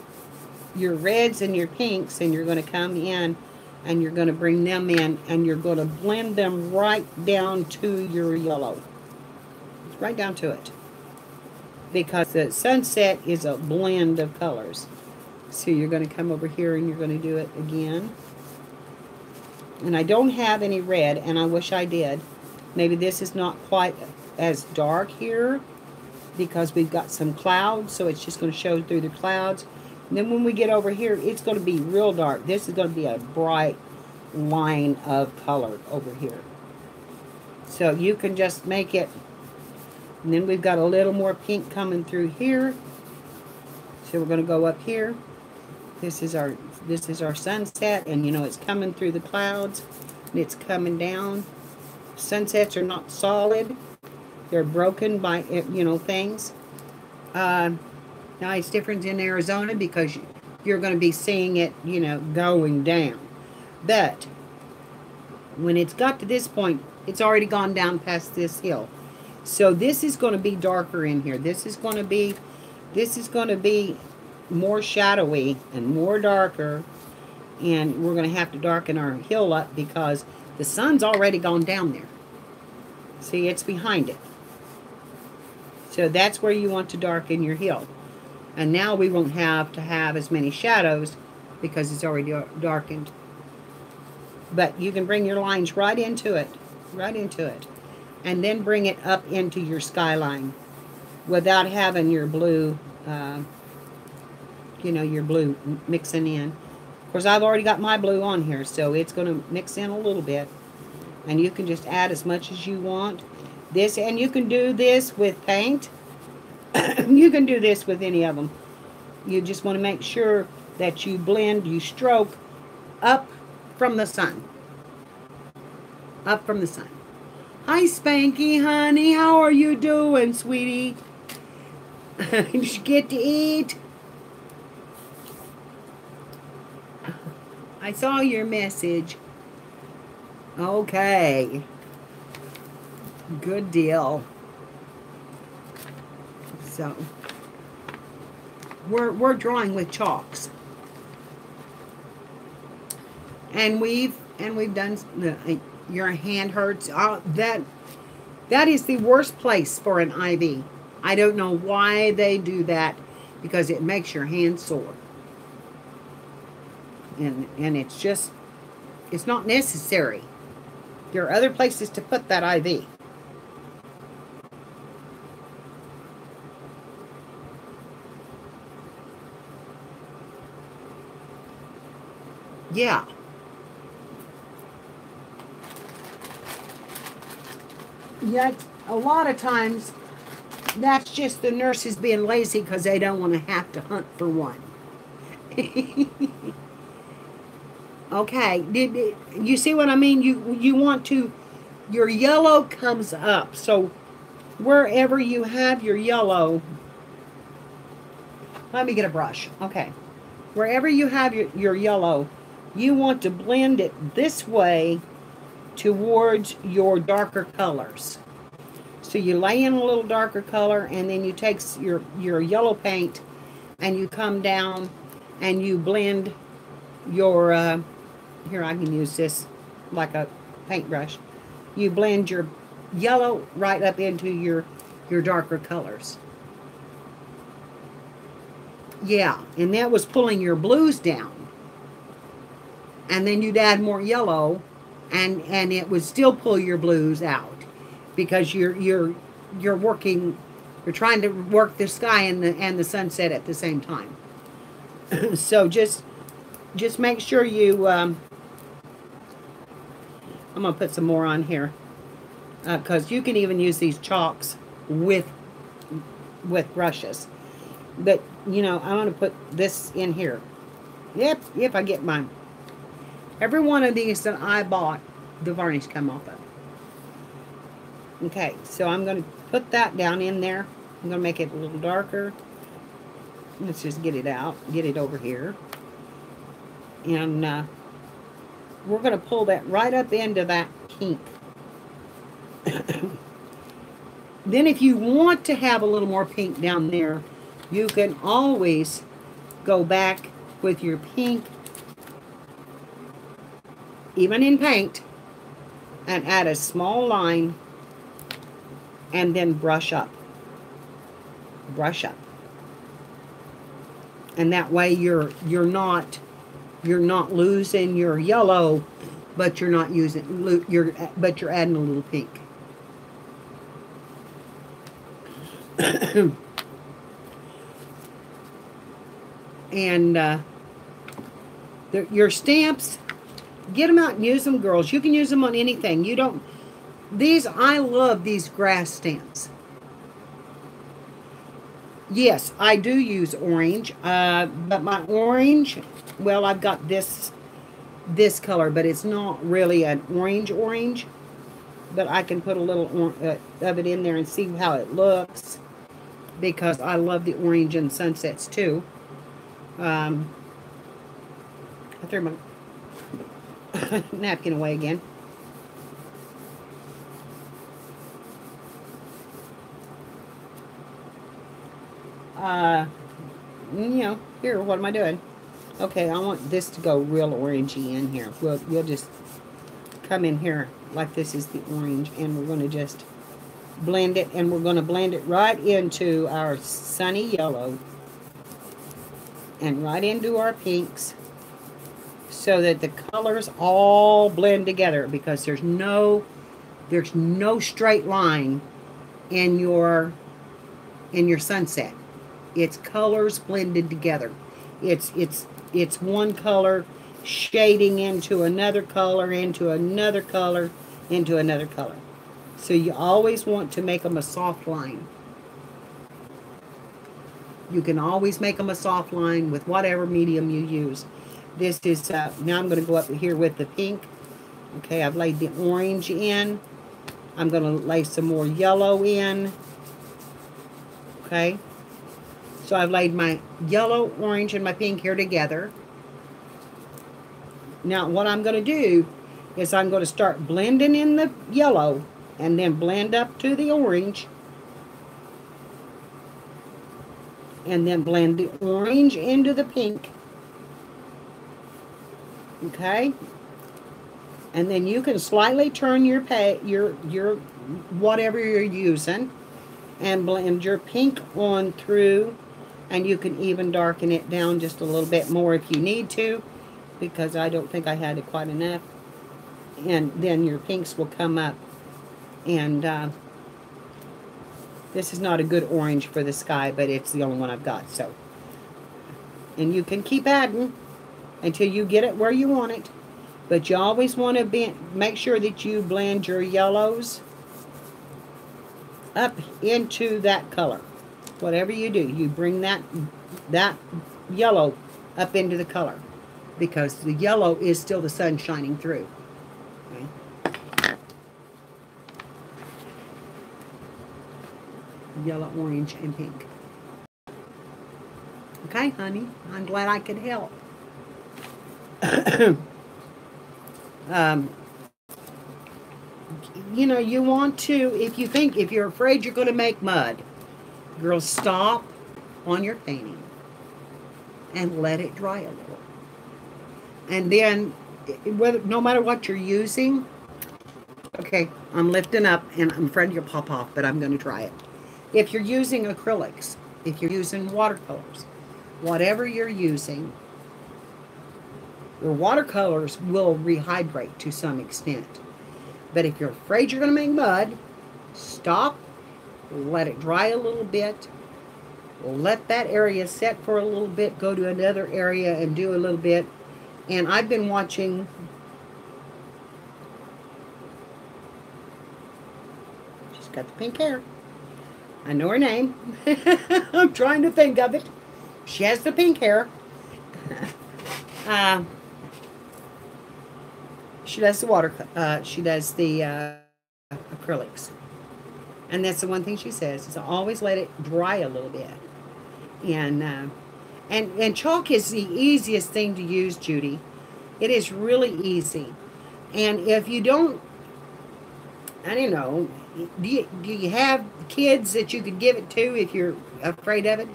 reds and your pinks, and you're going to come in and you're going to bring them in, and you're going to blend them right down to your yellow, right down to it. Because the sunset is a blend of colors. So you're going to come over here and you're going to do it again. And I don't have any red, and I wish I did. Maybe this is not quite as dark here, because we've got some clouds, so it's just going to show through the clouds. And then when we get over here, it's going to be real dark. This is going to be a bright line of color over here. So you can just make it, and then we've got a little more pink coming through here. So we're going to go up here. This is our sunset, and you know it's coming through the clouds, and it's coming down. Sunsets are not solid; they're broken by things. Now it's different in Arizona because you're going to be seeing it, going down. But when it's got to this point, it's already gone down past this hill. So this is going to be darker in here. This is going to be more shadowy and more darker. And we're going to have to darken our hill up because the sun's already gone down there. See, it's behind it. So that's where you want to darken your hill. And now we won't have to have as many shadows because it's already darkened. But you can bring your lines right into it. And then bring it up into your skyline without having your blue, your blue mixing in. Of course, I've already got my blue on here, so it's going to mix in a little bit. And you can just add as much as you want. And you can do this with paint. You can do this with any of them. You just want to make sure that you stroke up from the sun. Up from the sun. Hi, Spanky, honey. How are you doing, sweetie? Did you get to eat? I saw your message. Okay. Good deal. So, we're drawing with chalks. And we've done your hand hurts. That is the worst place for an IV. I don't know why they do that, because it makes your hand sore. And it's not necessary. There are other places to put that IV. Yeah. Yet, a lot of times, that's just the nurses being lazy because they don't want to have to hunt for one. Okay, you see what I mean? You want to, your yellow comes up. So, wherever you have your yellow, let me get a brush. Okay. Wherever you have your yellow, you want to blend it this way towards your darker colors. So you lay in a little darker color, and then you take your yellow paint and you come down and you blend your, here I can use this like a paintbrush. You blend your yellow right up into your darker colors. Yeah, and that was pulling your blues down. And then you'd add more yellow, and it would still pull your blues out, because you're trying to work the sky and the sunset at the same time. So just make sure you. I'm gonna put some more on here, because you can even use these chalks with brushes. But I'm gonna put this in here. Yep, I get mine. Every one of these that I bought, the varnish come off of. Okay, so I'm going to put that down in there. I'm going to make it a little darker. Let's just get it out. Get it over here. And we're going to pull that right up into that pink. Then if you want to have a little more pink down there, you can always go back with your pink, even in paint, and add a small line, and then brush up. And that way you're not losing your yellow, but you're not using but you're adding a little pink. And your stamps, get them out and use them, girls. You can use them on anything. You don't, I love these grass stamps. Yes, I do use orange, but my orange, well, I've got this color, but it's not really an orange, but I can put a little of it in there and see how it looks, because I love the orange and sunsets too. I threw my napkin away again. You know, here, what am I doing? Okay, I want this to go real orangey in here. We'll just come in here like this is the orange, and we're going to just blend it, and we're going to blend it right into our sunny yellow and right into our pinks, so that the colors all blend together, because there's no straight line in your sunset. It's colors blended together. It's one color shading into another color, into another color, into another color. So you always want to make them a soft line. You can always make them a soft line with whatever medium you use. This is, now I'm going to go up here with the pink. Okay, I've laid the orange in. I'm going to lay some more yellow in. Okay. So I've laid my yellow, orange, and my pink here together. Now what I'm going to do is I'm going to start blending in the yellow and then blend up to the orange. And then blend the orange into the pink. Okay? And then you can slightly turn your whatever you're using and blend your pink on through. And you can even darken it down just a little bit more if you need to, because I don't think I had it quite enough. And then your pinks will come up. And this is not a good orange for the sky, but it's the only one I've got. So, and you can keep adding until you get it where you want it. But you always want to make sure that you blend your yellows up into that color. Whatever you do, you bring that yellow up into the color, because the yellow is still the sun shining through. Okay. Yellow, orange, and pink. Okay, honey, I'm glad I could help. You know, you want to, if you're afraid you're going to make mud, girls, stop on your painting and let it dry a little. And then, no matter what you're using, okay, I'm lifting up and I'm afraid you'll pop off, but I'm going to try it. If you're using acrylics, if you're using watercolors, whatever you're using, your watercolors will rehydrate to some extent. But if you're afraid you're going to make mud, stop. Let it dry a little bit. Let that area set for a little bit. Go to another area and do a little bit. And I've been watching. She's got the pink hair. I know her name. I'm trying to think of it. She has the pink hair. She does the she does the acrylics. And that's the one thing she says, is always let it dry a little bit. And chalk is the easiest thing to use, Judy. It is really easy. And if you don't, I don't know, do you have kids that you could give it to if you're afraid of it?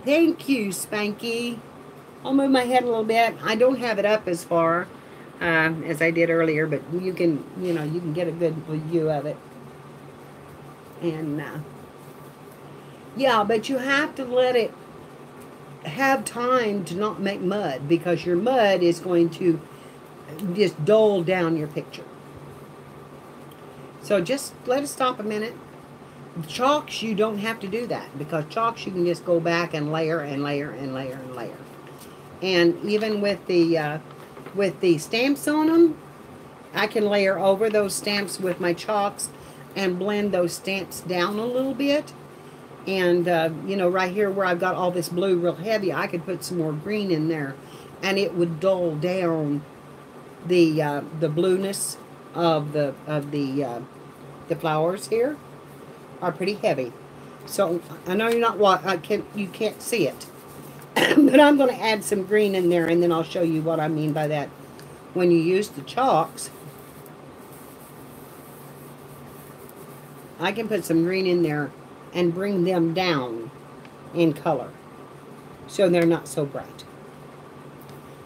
Thank you, Spanky. I'll move my head a little bit. I don't have it up as far as I did earlier, but you can, you can get a good view of it. And yeah, but you have to let it have time to not make mud, because your mud is going to just dull down your picture. So just let it stop a minute. Chalks, you don't have to do that, because chalks you can just go back and layer and layer and layer and layer. And even with the stamps on them, I can layer over those stamps with my chalks and blend those stamps down a little bit. And, you know, right here where I've got all this blue real heavy, I could put some more green in there. And it would dull down the blueness of the flowers here are pretty heavy. So I know you're not you can't see it, but I'm going to add some green in there, and then I'll show you what I mean by that. When you use the chalks, I can put some green in there and bring them down in color so they're not so bright.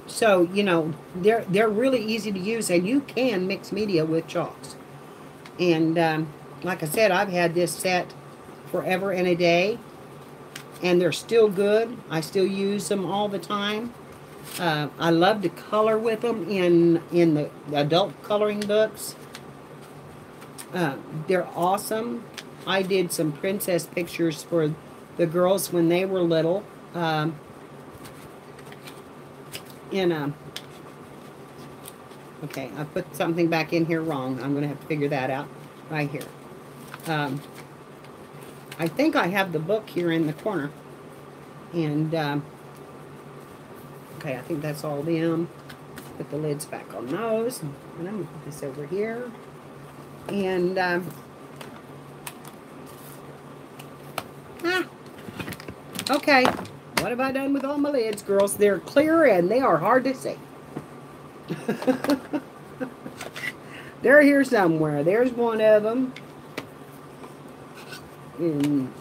So, you know, they're really easy to use, and you can mix media with chalks. And like I said, I've had this set forever and a day, and they're still good. I still use them all the time. I love to color with them in the adult coloring books. They're awesome. I did some princess pictures for the girls when they were little. Okay, I put something back in here wrong. I'm going to have to figure that out right here. I think I have the book here in the corner. And, okay, I think that's all them. Put the lids back on those. And I'm going to put this over here. And, okay. What have I done with all my lids, girls? They're clear and they are hard to see. They're here somewhere. There's one of them. And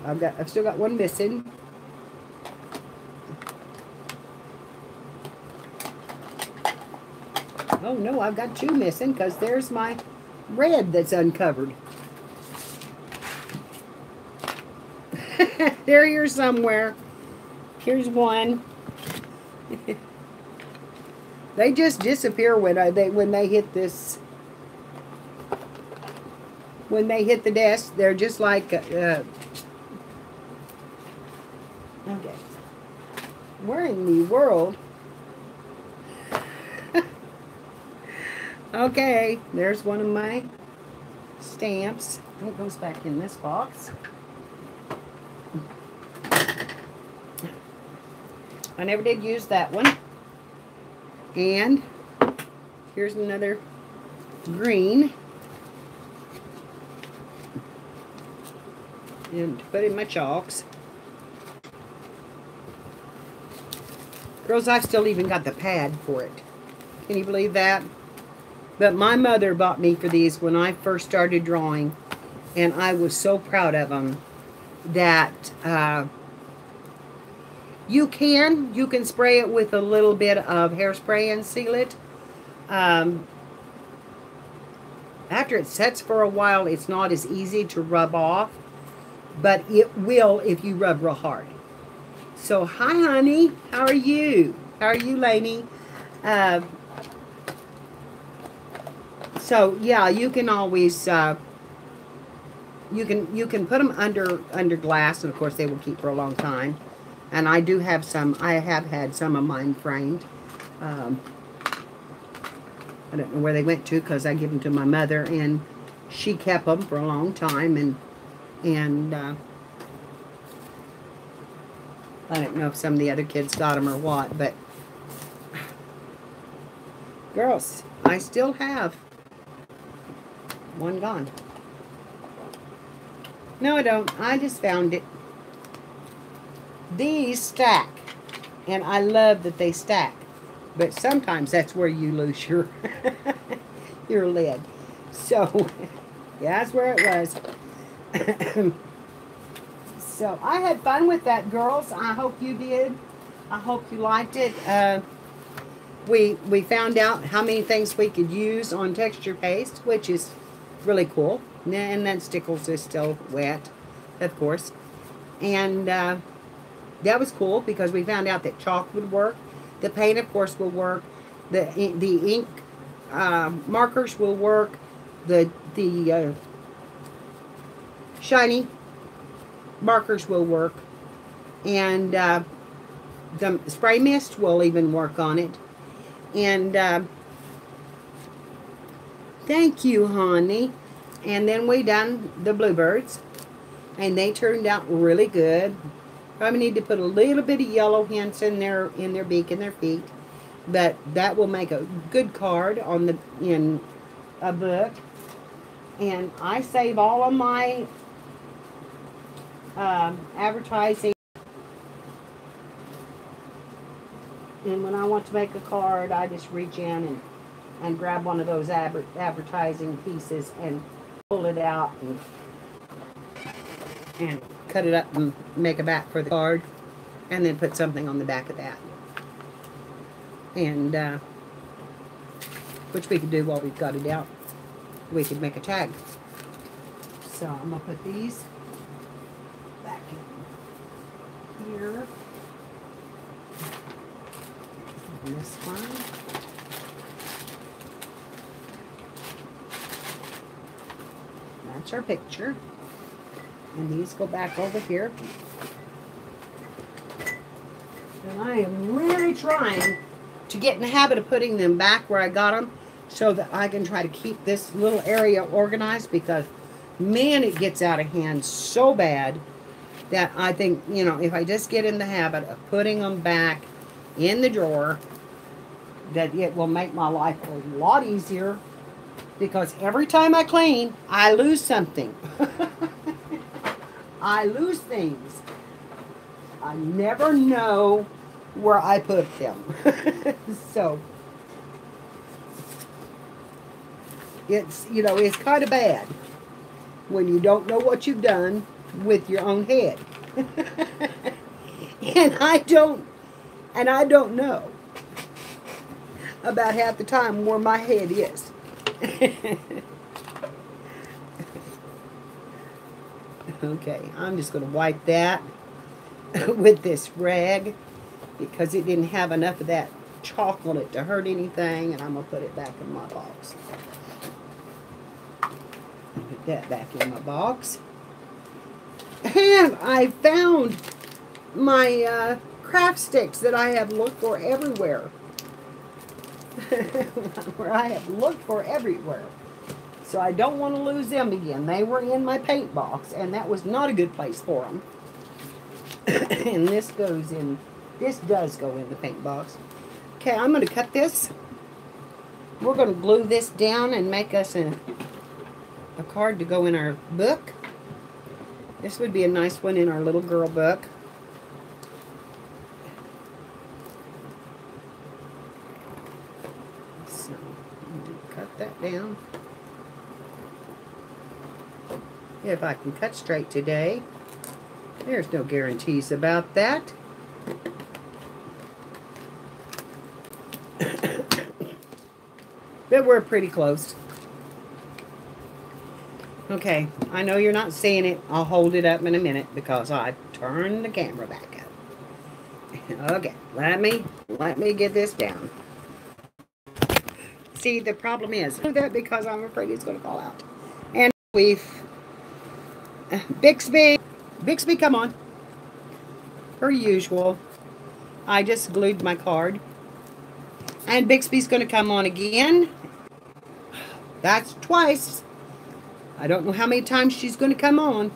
I've still got one missing. Oh no, I've got two missing because there's my red that's uncovered. They're here somewhere. Here's one. They just disappear when they hit this. When they hit the desk, they're just like. Okay. Where in the world? Okay, there's one of my stamps. It goes back in this box. I never did use that one. And here's another green. And to put in my chalks. Girls, I've still even got the pad for it. Can you believe that? But my mother bought me for these when I first started drawing. And I was so proud of them that you can spray it with a little bit of hairspray and seal it. After it sets for a while, it's not as easy to rub off. But it will if you rub real hard. So, hi, honey. How are you? How are you, Lainey? So, yeah, you can always, you can put them under glass, and of course they will keep for a long time. And I do have some, I have had some of mine framed. I don't know where they went to because I give them to my mother, and she kept them for a long time, and I don't know if some of the other kids got them or what, but girls, I still have one gone. No, I don't. I just found it. These stack, and I love that they stack, but sometimes that's where you lose your your lid. So, yeah, that's where it was. So, I had fun with that, girls. I hope you did. I hope you liked it. We found out how many things we could use on texture paste, which is really cool. And then Stickles is still wet, of course. And that was cool because we found out that chalk would work. The paint, of course, will work. The ink markers will work. The shiny markers will work. And the spray mist will even work on it. And Thank you, honey. And then we done the bluebirds, and they turned out really good. Probably need to put a little bit of yellow hints in their beak and their feet, but that will make a good card on the in a book. And I save all of my advertising. And when I want to make a card, I just reach in and grab one of those advertising pieces and pull it out and cut it up and make a back for the card, and then put something on the back of that. And which we could do while we've got it out. We could make a tag. So I'm gonna put these back in here. And this one. That's our picture. And these go back over here. And I am really trying to get in the habit of putting them back where I got them, so that I can try to keep this little area organized, because man, it gets out of hand so bad that I think, you know, if I just get in the habit of putting them back in the drawer, that it will make my life a lot easier, because every time I clean, I lose something. I lose things. I never know where I put them. So it's, you know, it's kind of bad when you don't know what you've done with your own head. and I don't know about half the time where my head is. Okay, I'm just going to wipe that with this rag, because it didn't have enough of that chalk on it to hurt anything, and I'm going to put it back in my box. Put that back in my box. And I found my craft sticks that I have looked for everywhere. Where I have looked for everywhere. So I don't want to lose them again. They were in my paint box, and that was not a good place for them. And this goes in, this does go in the paint box. Okay, I'm going to cut this. We're going to glue this down and make us a card to go in our book. This would be a nice one in our little girl book. So, cut that down. If I can cut straight today. There's no guarantees about that. But we're pretty close. Okay, I know you're not seeing it. I'll hold it up in a minute because I turned the camera back up. Okay, let me get this down. See, the problem is that because I'm afraid it's going to fall out. And we've Bixby, come on. Per usual, I just glued my card. And Bixby's going to come on again. That's twice. I don't know how many times she's going to come on.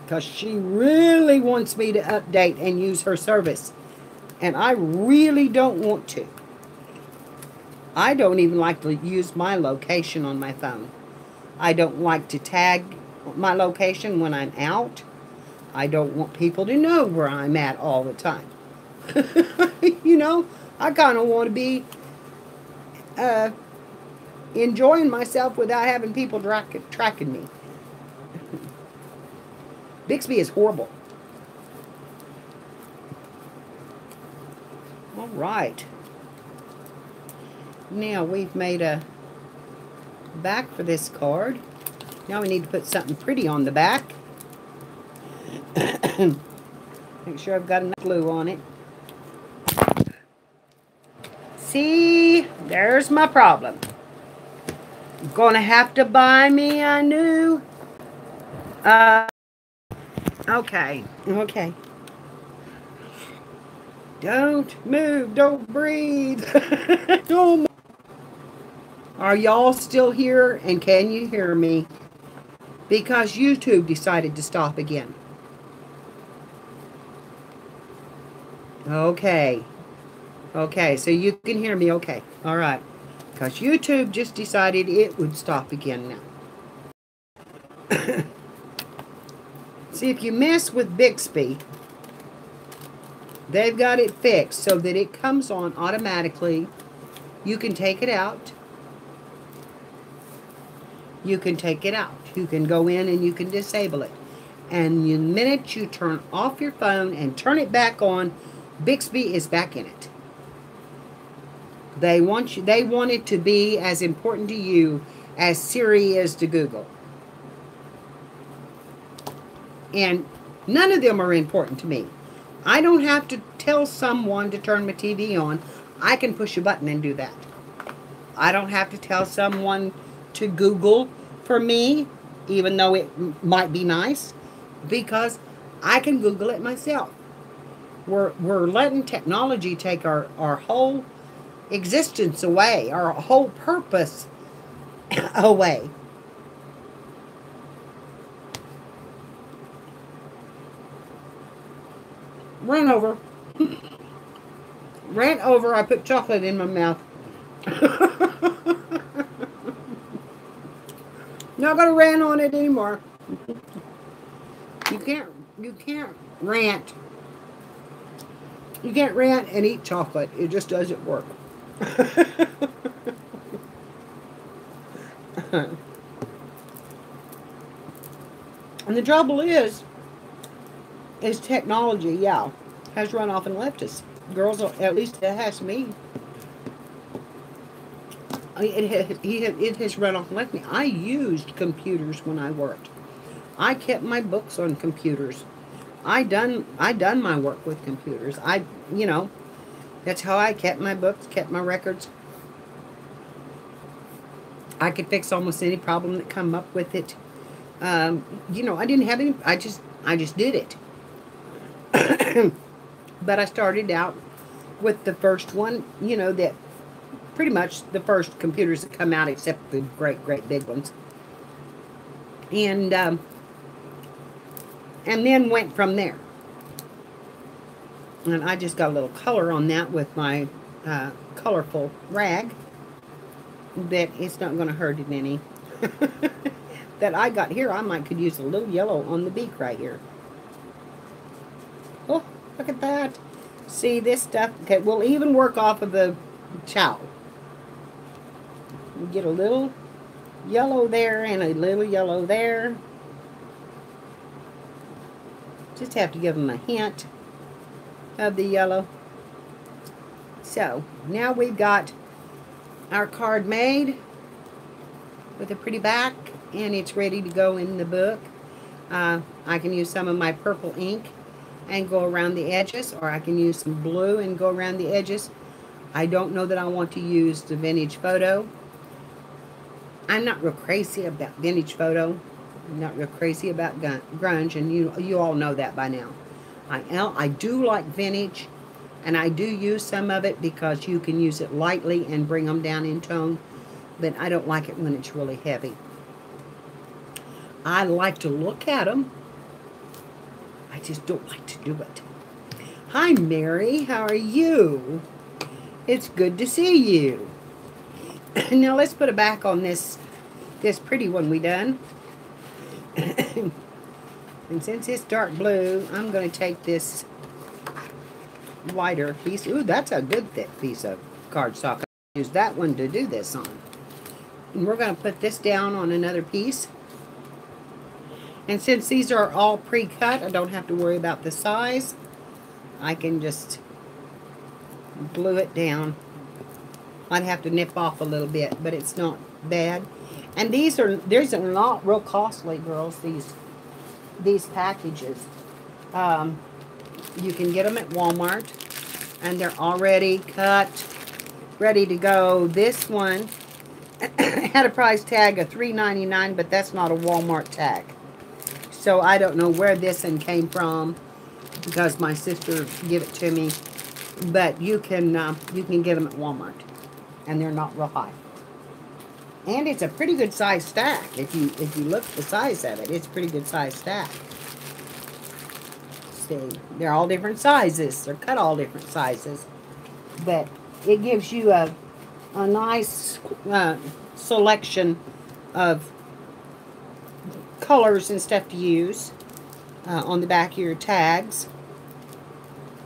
Because she really wants me to update and use her service. And I really don't want to. I don't even like to use my location on my phone. I don't like to tag my location when I'm out. I don't want people to know where I'm at all the time. You know, I kind of want to be enjoying myself without having people tracking me. Bixby is horrible. All right. Now we've made a back for this card. Now we need to put something pretty on the back. Make sure I've got enough glue on it. See, there's my problem. I'm gonna have to buy me a new okay. Don't move. Don't breathe. Don't move. Are y'all still here? And can you hear me? Because YouTube decided to stop again. Okay. Okay, so you can hear me okay. All right. Because YouTube just decided it would stop again now. See, if you mess with Bixby, they've got it fixed so that it comes on automatically. You can take it out. You can take it out. You can go in and you can disable it. And the minute you turn off your phone and turn it back on, Bixby is back in it. They want it to be as important to you as Siri is to Google. And none of them are important to me. I don't have to tell someone to turn my TV on. I can push a button and do that. I don't have to tell someone to Google for me, even though it might be nice, because I can Google it myself. We're letting technology take our whole existence away, our whole purpose away. Ran over. Ran over. I put chocolate in my mouth. Not gonna rant on it anymore. You can't rant. You can't rant and eat chocolate. It just doesn't work. And the trouble is technology, yeah, has run off and left us. Girls, at least it has me. It has run off and left me. I used computers when I worked. I kept my books on computers. I done my work with computers. That's how I kept my books, kept my records. I could fix almost any problem that come up with it. I didn't have any. I just did it. But I started out with the first one. That pretty much the first computers that come out, except the great big ones. And then went from there. And I just got a little color on that with my colorful rag. That it's not going to hurt it any. That I got here, I could use a little yellow on the beak right here. Oh, look at that. See, this stuff will even work off of the chow. You get a little yellow there and a little yellow there. Just have to give them a hint of the yellow. So, now we've got our card made with a pretty back, and it's ready to go in the book. I can use some of my purple ink and go around the edges, or I can use some blue and go around the edges. I don't know that I want to use the vintage photo. I'm not real crazy about vintage photo. I'm not real crazy about grunge, and you all know that by now. I do like vintage, and I do use some of it because you can use it lightly and bring them down in tone, but I don't like it when it's really heavy. I like to look at them. I just don't like to do it. Hi, Mary. How are you? It's good to see you. Now let's put a back on this pretty one we done. And since it's dark blue, I'm going to take this lighter piece. Ooh, that's a good thick piece of cardstock. I'll use that one to do this on. And we're going to put this down on another piece. And since these are all pre-cut, I don't have to worry about the size. I can just glue it down. I'd have to nip off a little bit, but it's not bad. And these are not real costly, girls, these packages. You can get them at Walmart, and they're already cut, ready to go. This one had a price tag of $3.99, but that's not a Walmart tag. So I don't know where this one came from, because my sister gave it to me but you can get them at Walmart, and they're not real high. And it's a pretty good size stack. If you look at the size of it, it's a pretty good size stack. See, they're all different sizes. They're cut all different sizes, but it gives you a nice selection of colors and stuff to use on the back of your tags.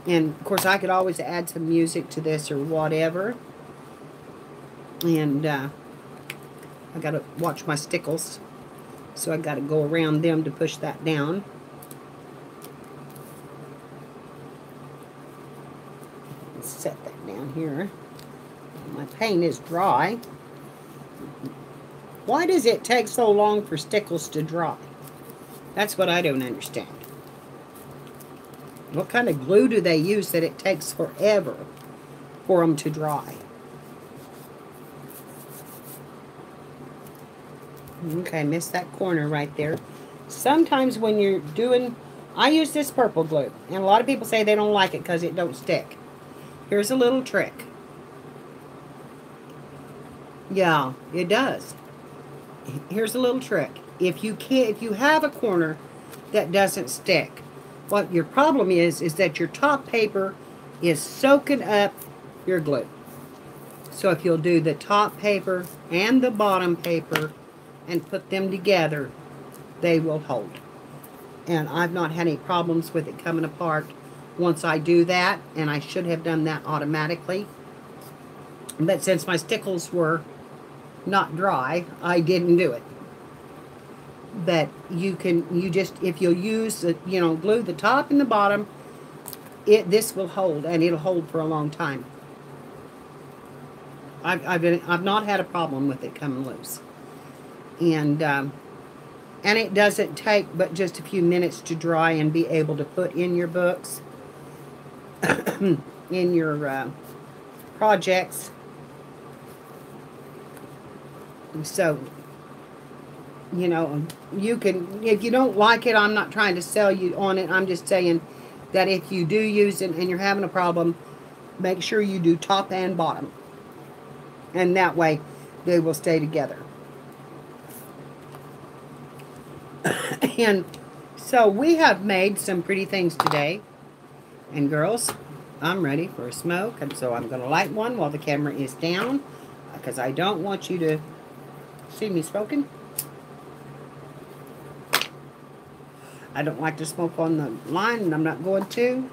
And of course, I could always add some music to this or whatever. And I got to watch my stickles, so I got to go around them to push that down. Let's set that down here. My paint is dry. Why does it take so long for stickles to dry? That's what I don't understand. What kind of glue do they use that it takes forever for them to dry? Okay, missed that corner right there. Sometimes when you're doing... I use this purple glue, and a lot of people say they don't like it because it don't stick. Here's a little trick. Yeah, it does. Here's a little trick. If you have a corner that doesn't stick, what your problem is that your top paper is soaking up your glue. So if you'll do the top paper and the bottom paper and put them together, they will hold. And I've not had any problems with it coming apart once I do that, and I should have done that automatically. But since my stickles were not dry, I didn't do it. But if you'll use glue the top and the bottom, this will hold, and it'll hold for a long time. I've not had a problem with it coming loose, and it doesn't take but just a few minutes to dry and be able to put in your books, in your projects. So, you can, if you don't like it, I'm not trying to sell you on it. I'm just saying that if you do use it and you're having a problem, make sure you do top and bottom. And that way, they will stay together. And so, we have made some pretty things today. And girls, I'm ready for a smoke. And so, I'm going to light one while the camera is down, because I don't want you to see me smoking. I don't like to smoke on the line, and I'm not going to.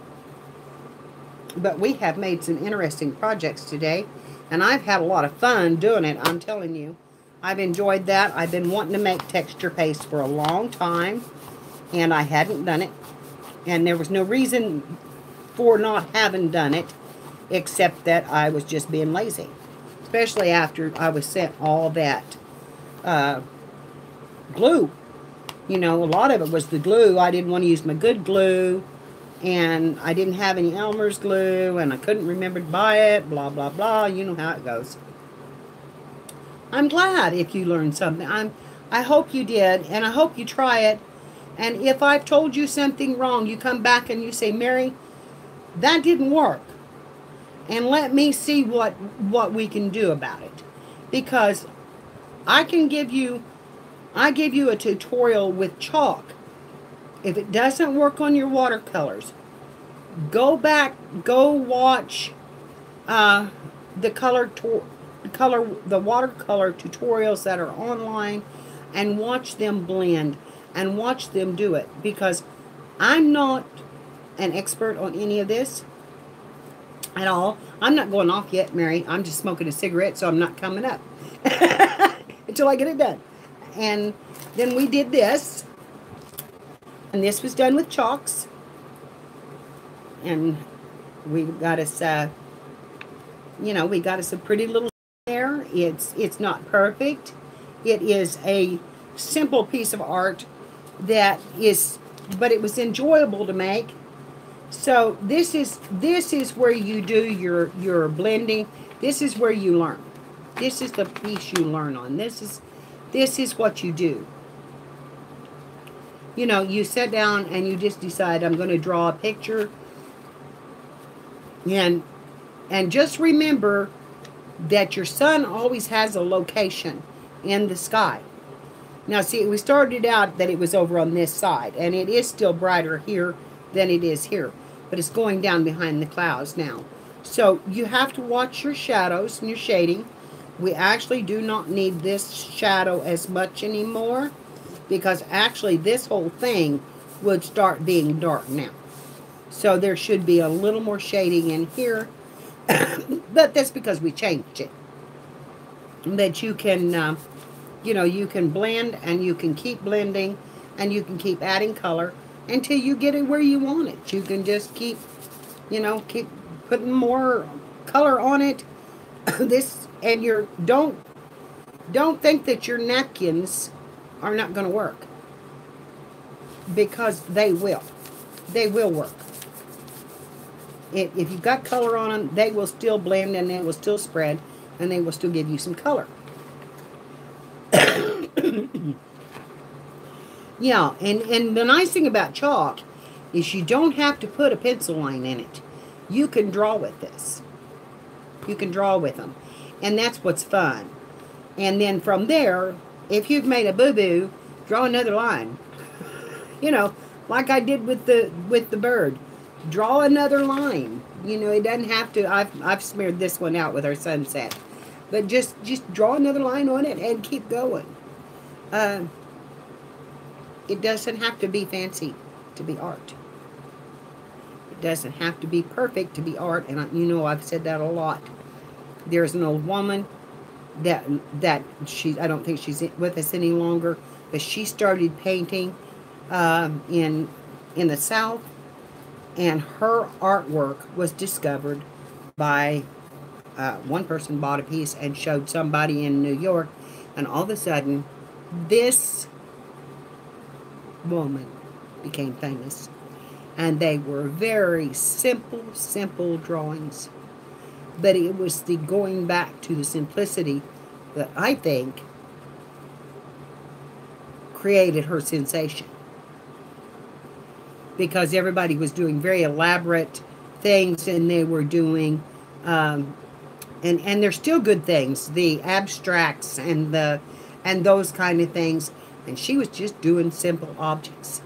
But we have made some interesting projects today, and I've had a lot of fun doing it, I'm telling you. I've enjoyed that. I've been wanting to make texture paste for a long time, and I hadn't done it. And there was no reason for not having done it, except that I was just being lazy. Especially after I was sent all that glue. A lot of it was the glue. I didn't want to use my good glue, and I didn't have any Elmer's glue, and I couldn't remember to buy it, blah, blah, blah. You know how it goes. I'm glad if you learned something. I hope you did, and I hope you try it. And if I've told you something wrong, you come back and you say, Mary, that didn't work. And let me see what we can do about it. Because I give you a tutorial with chalk. If it doesn't work on your watercolors, go back, go watch the watercolor tutorials that are online, and watch them blend and watch them do it, because I'm not an expert on any of this at all. I'm not going off yet, Mary. I'm just smoking a cigarette, so I'm not coming up until I get it done. And then we did this, and this was done with chalks, and we got us we got us a pretty little there. It's not perfect. It is a simple piece of art but it was enjoyable to make. So this is where you do your blending. This is where you learn. This is the piece you learn on. This is what you do. You sit down and you just decide, I'm going to draw a picture. And And just remember that your sun always has a location in the sky. Now, see, we started out that it was over on this side, and it is still brighter here than it is here, but it's going down behind the clouds now. So you have to watch your shadows and your shading. We actually do not need this shadow as much anymore, because actually this whole thing would start being dark now. So there should be a little more shading in here, but that's because we changed it. That you can, you can blend, and you can keep blending, and you can keep adding color until you get it where you want it. You can just keep putting more color on it. Don't think that your napkins are not going to work, because they will. They will work. If you've got color on them, they will still blend, and they will still spread, and they will still give you some color. Yeah, and the nice thing about chalk is you don't have to put a pencil line in it. You can draw with this. You can draw with them. And that's what's fun. And then from there, if you've made a boo-boo, draw another line. Like I did with the bird. Draw another line. It doesn't have to. I've smeared this one out with our sunset. But just draw another line on it and keep going. It doesn't have to be fancy to be art. It doesn't have to be perfect to be art. And I've said that a lot. There's an old woman that I don't think she's with us any longer, but she started painting in the South, and her artwork was discovered by one person bought a piece and showed somebody in New York, and all of a sudden this woman became famous. And they were very simple drawings. But it was the going back to the simplicity that I think created her sensation. Because everybody was doing very elaborate things, and they were doing, and they're still good things, the abstracts and those kind of things. And she was just doing simple objects.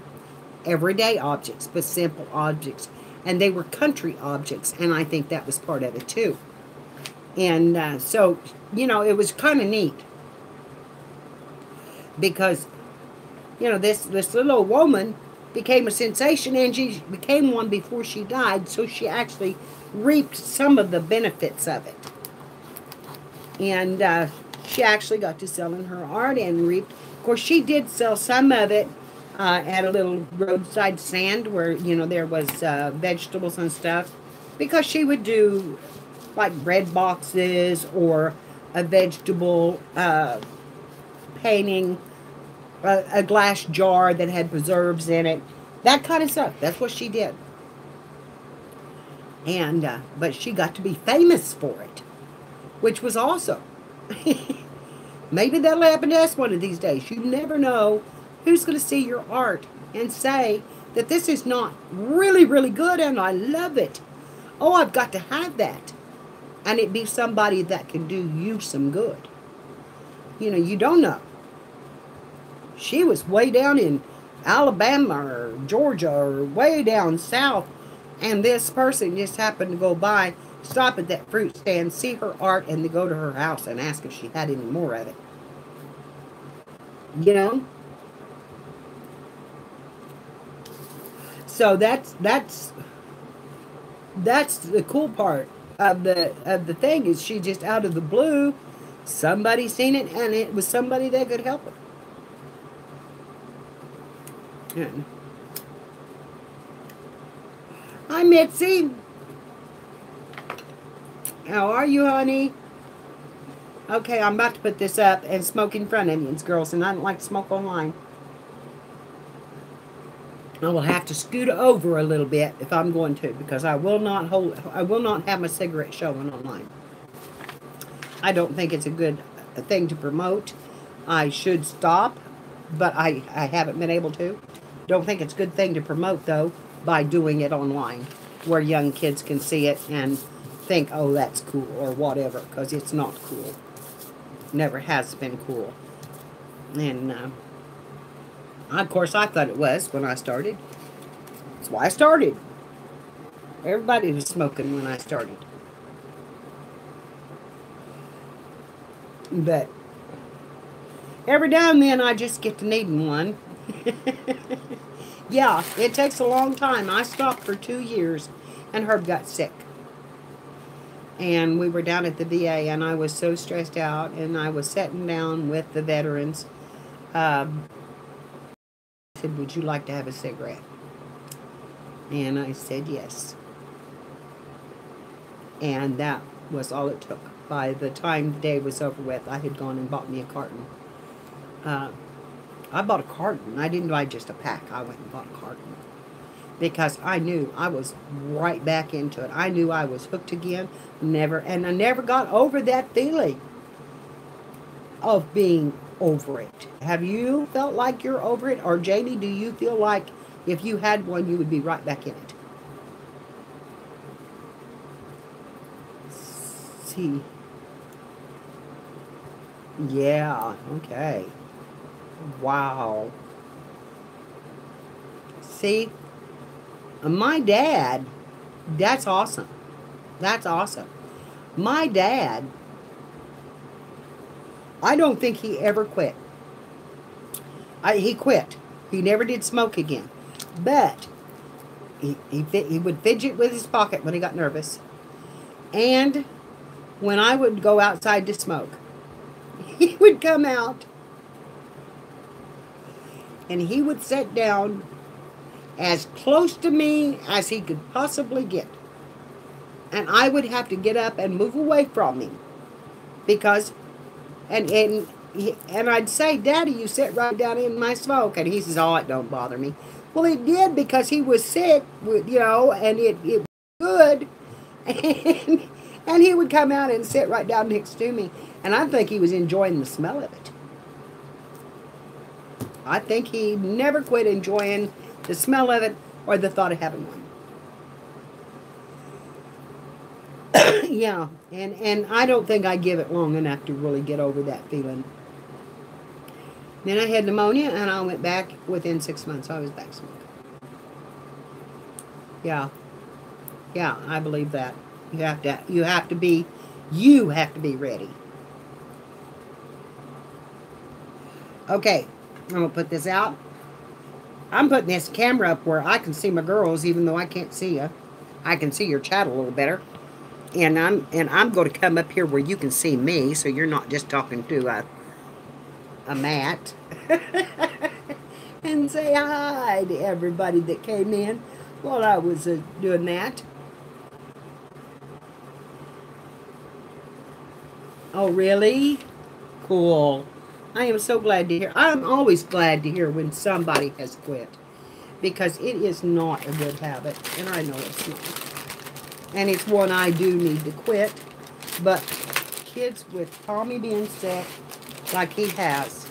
Everyday objects, but simple objects. And they were country objects, and I think that was part of it too. And so, it was kind of neat. Because, this little old woman became a sensation, and she became one before she died, so she actually reaped some of the benefits of it. And she actually got to selling her art and reaped. Of course, she did sell some of it at a little roadside stand where, there was vegetables and stuff. Because she would do, like, bread boxes or a vegetable painting, a glass jar that had preserves in it. That kind of stuff. That's what she did. And, but she got to be famous for it, which was awesome. Maybe that'll happen to us one of these days. You never know who's going to see your art and say that this is not really, really good and I love it. Oh, I've got to have that. And it be somebody that can do you some good. You don't know. She was way down in Alabama or Georgia or way down south, and this person just happened to go by, stop at that fruit stand, see her art, and they go to her house and ask if she had any more of it. So that's the cool part of the thing, is she just out of the blue, somebody seen it, and it was somebody that could help her. And hi, Mitzi. How are you, honey? Okay, I'm about to put this up and smoke in front of you, girls, and I don't like to smoke online. I will have to scoot over a little bit if I'm going to, because I will not have my cigarette showing online. I don't think it's a good thing to promote. I should stop, but I haven't been able to. Don't think it's a good thing to promote, though, by doing it online, where young kids can see it and think, oh, that's cool or whatever, because it's not cool. Never has been cool. And, of course, I thought it was when I started. That's why I started. Everybody was smoking when I started. But every now and then I just get to needing one. Yeah, it takes a long time. I stopped for 2 years, and Herb got sick. And we were down at the VA, and I was so stressed out, and I was sitting down with the veterans. I said, would you like to have a cigarette? And I said yes. And that was all it took. By the time the day was over with, I had gone and bought me a carton. I bought a carton. I didn't buy just a pack. I went and bought a carton. Because I knew I was right back into it. I knew I was hooked again. And I never got over that feeling of being over it. Have you felt like you're over it? Or Janie, do you feel like if you had one, you would be right back in it? See. Yeah, okay. Wow. See? My dad, that's awesome. That's awesome. My dad, I don't think he ever quit. He quit. He never did smoke again. But he would fidget with his pocket when he got nervous. And when I would go outside to smoke, he would come out and he would sit down as close to me as he could possibly get. And I would have to get up and move away from him. Because, and I'd say, Daddy, you sit right down in my smoke. And he says, oh, it don't bother me. Well, it did, because he was sick, you know, and it was good. And he would come out and sit right down next to me. And I think he was enjoying the smell of it. I think he never quit enjoying the smell of it or the thought of having one. Yeah, and I don't think I give it long enough to really get over that feeling. Then I had pneumonia, and I went back within 6 months. I was back smoking. Yeah, I believe that. You have to be ready. Okay, I'm gonna put this out. I'm putting this camera up where I can see my girls, even though I can't see you. I can see your chat a little better. And I'm going to come up here where you can see me, so you're not just talking to a mat. And say hi to everybody that came in while I was doing that. Oh, really? Cool. I am so glad to hear. I'm always glad to hear when somebody has quit. Because it is not a good habit. And I know it's not. And it's one I do need to quit. But kids with Tommy being sick, like he has,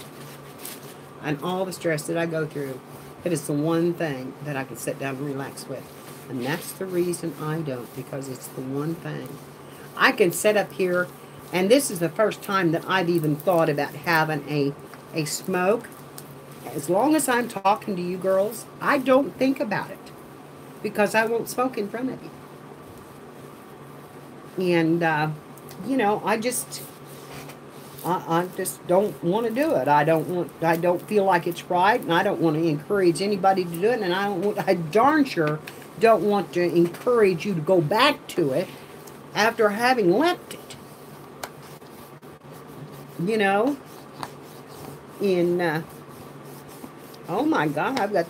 and all the stress that I go through, it is the one thing that I can sit down and relax with. And that's the reason I don't, because it's the one thing. I can sit up here, and this is the first time that I've even thought about having a smoke. As long as I'm talking to you girls, I don't think about it, because I won't smoke in front of you. And, you know, I just don't want to do it. I don't feel like it's right, and I don't want to encourage anybody to do it, and I darn sure don't want to encourage you to go back to it after having left it. You know? Oh my God, I've got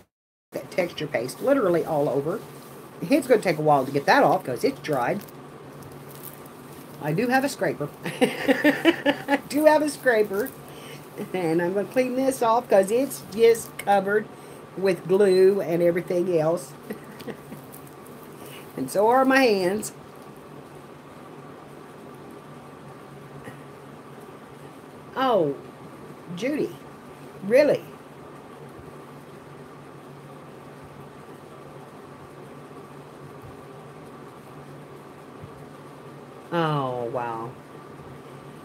that texture paste literally all over. It's going to take a while to get that off because it's dried. I do have a scraper. I do have a scraper. And I'm going to clean this off because it's just covered with glue and everything else. And so are my hands. Oh, Judy, really? wow.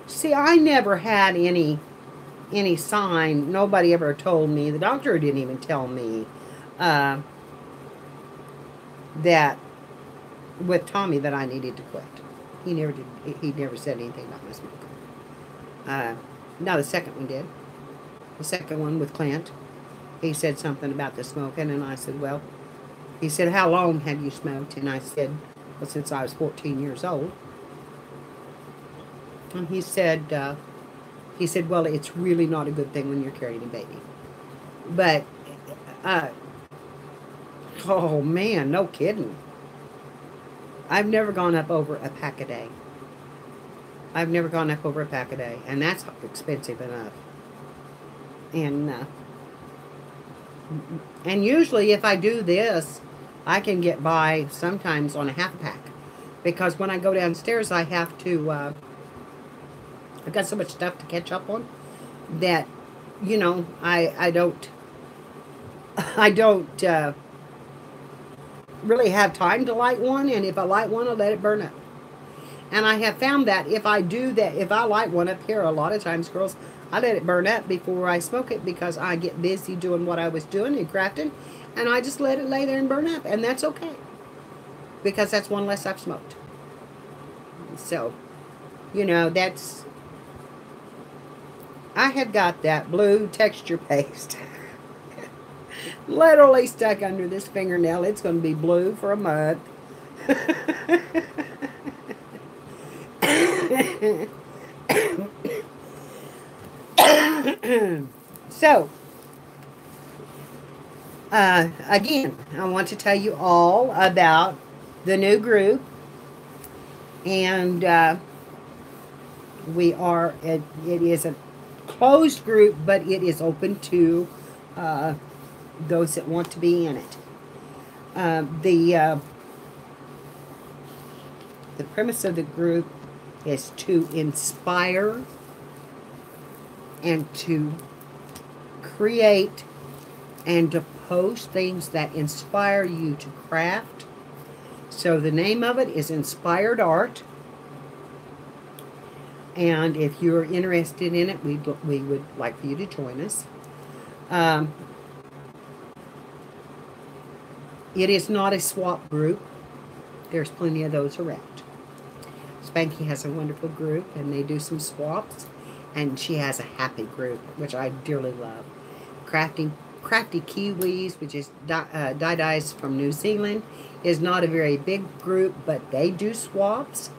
See, I never had any sign. Nobody ever told me. The doctor didn't even tell me uh, that with Tommy that I needed to quit. He never did. He never said anything about my smoking. Now the second one did. The second one with Clint, he said something about the smoking, and I said, well, he said, how long have you smoked? And I said, well, since I was 14 years old. And he said, well, it's really not a good thing when you're carrying a baby. But, oh man, no kidding. I've never gone up over a pack a day. I've never gone up over a pack a day, and that's expensive enough. And usually if I do this, I can get by sometimes on a half pack. Because when I go downstairs, I have to, I've got so much stuff to catch up on that, you know, I don't really have time to light one. And if I light one, I'll let it burn up. And I have found that if I do that, if I light one up here, a lot of times, girls, I let it burn up before I smoke it because I get busy doing what I was doing and crafting. And I just let it lay there and burn up. And that's okay. Because that's one less I've smoked. So, you know, that's... I have got that blue texture paste. Literally stuck under this fingernail. It's going to be blue for a month. So, again, I want to tell you all about the new group. And we are, it is a closed group, but it is open to those that want to be in it. The premise of the group is to inspire and to create and to post things that inspire you to craft. So the name of it is Inspired Art. And if you're interested in it, we would like for you to join us. It is not a swap group. There's plenty of those around. Spanky has a wonderful group, and they do some swaps. And she has a happy group, which I dearly love. Crafty Kiwis, which is dyes from New Zealand, is not a very big group, but they do swaps.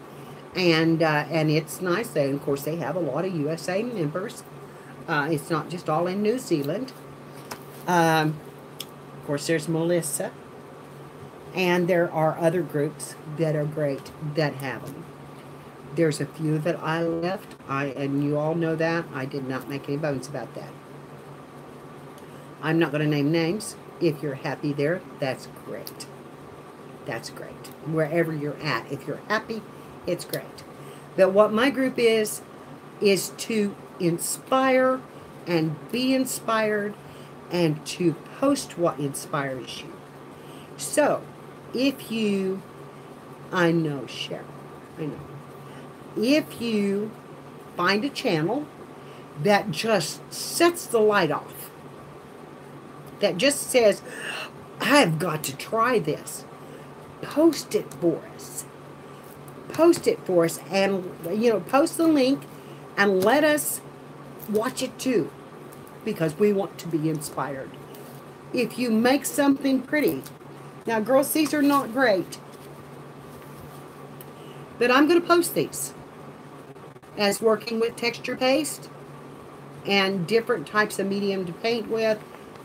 And it's nice. They, of course, they have a lot of USA members. It's not just all in New Zealand. Of course, there's Melissa. And there are other groups that are great that have them. There's a few that I left. And you all know that. I did not make any bones about that. I'm not going to name names. If you're happy there, that's great. That's great. Wherever you're at. If you're happy, it's great. But what my group is to inspire and be inspired and to post what inspires you. So, if you, I know, Cheryl, I know. If you find a channel that just sets the light off, that just says, I've got to try this, post it for us. Post it for us and, you know, post the link and let us watch it too, because we want to be inspired. If you make something pretty, now girls, these are not great, but I'm going to post these as working with texture paste and different types of medium to paint with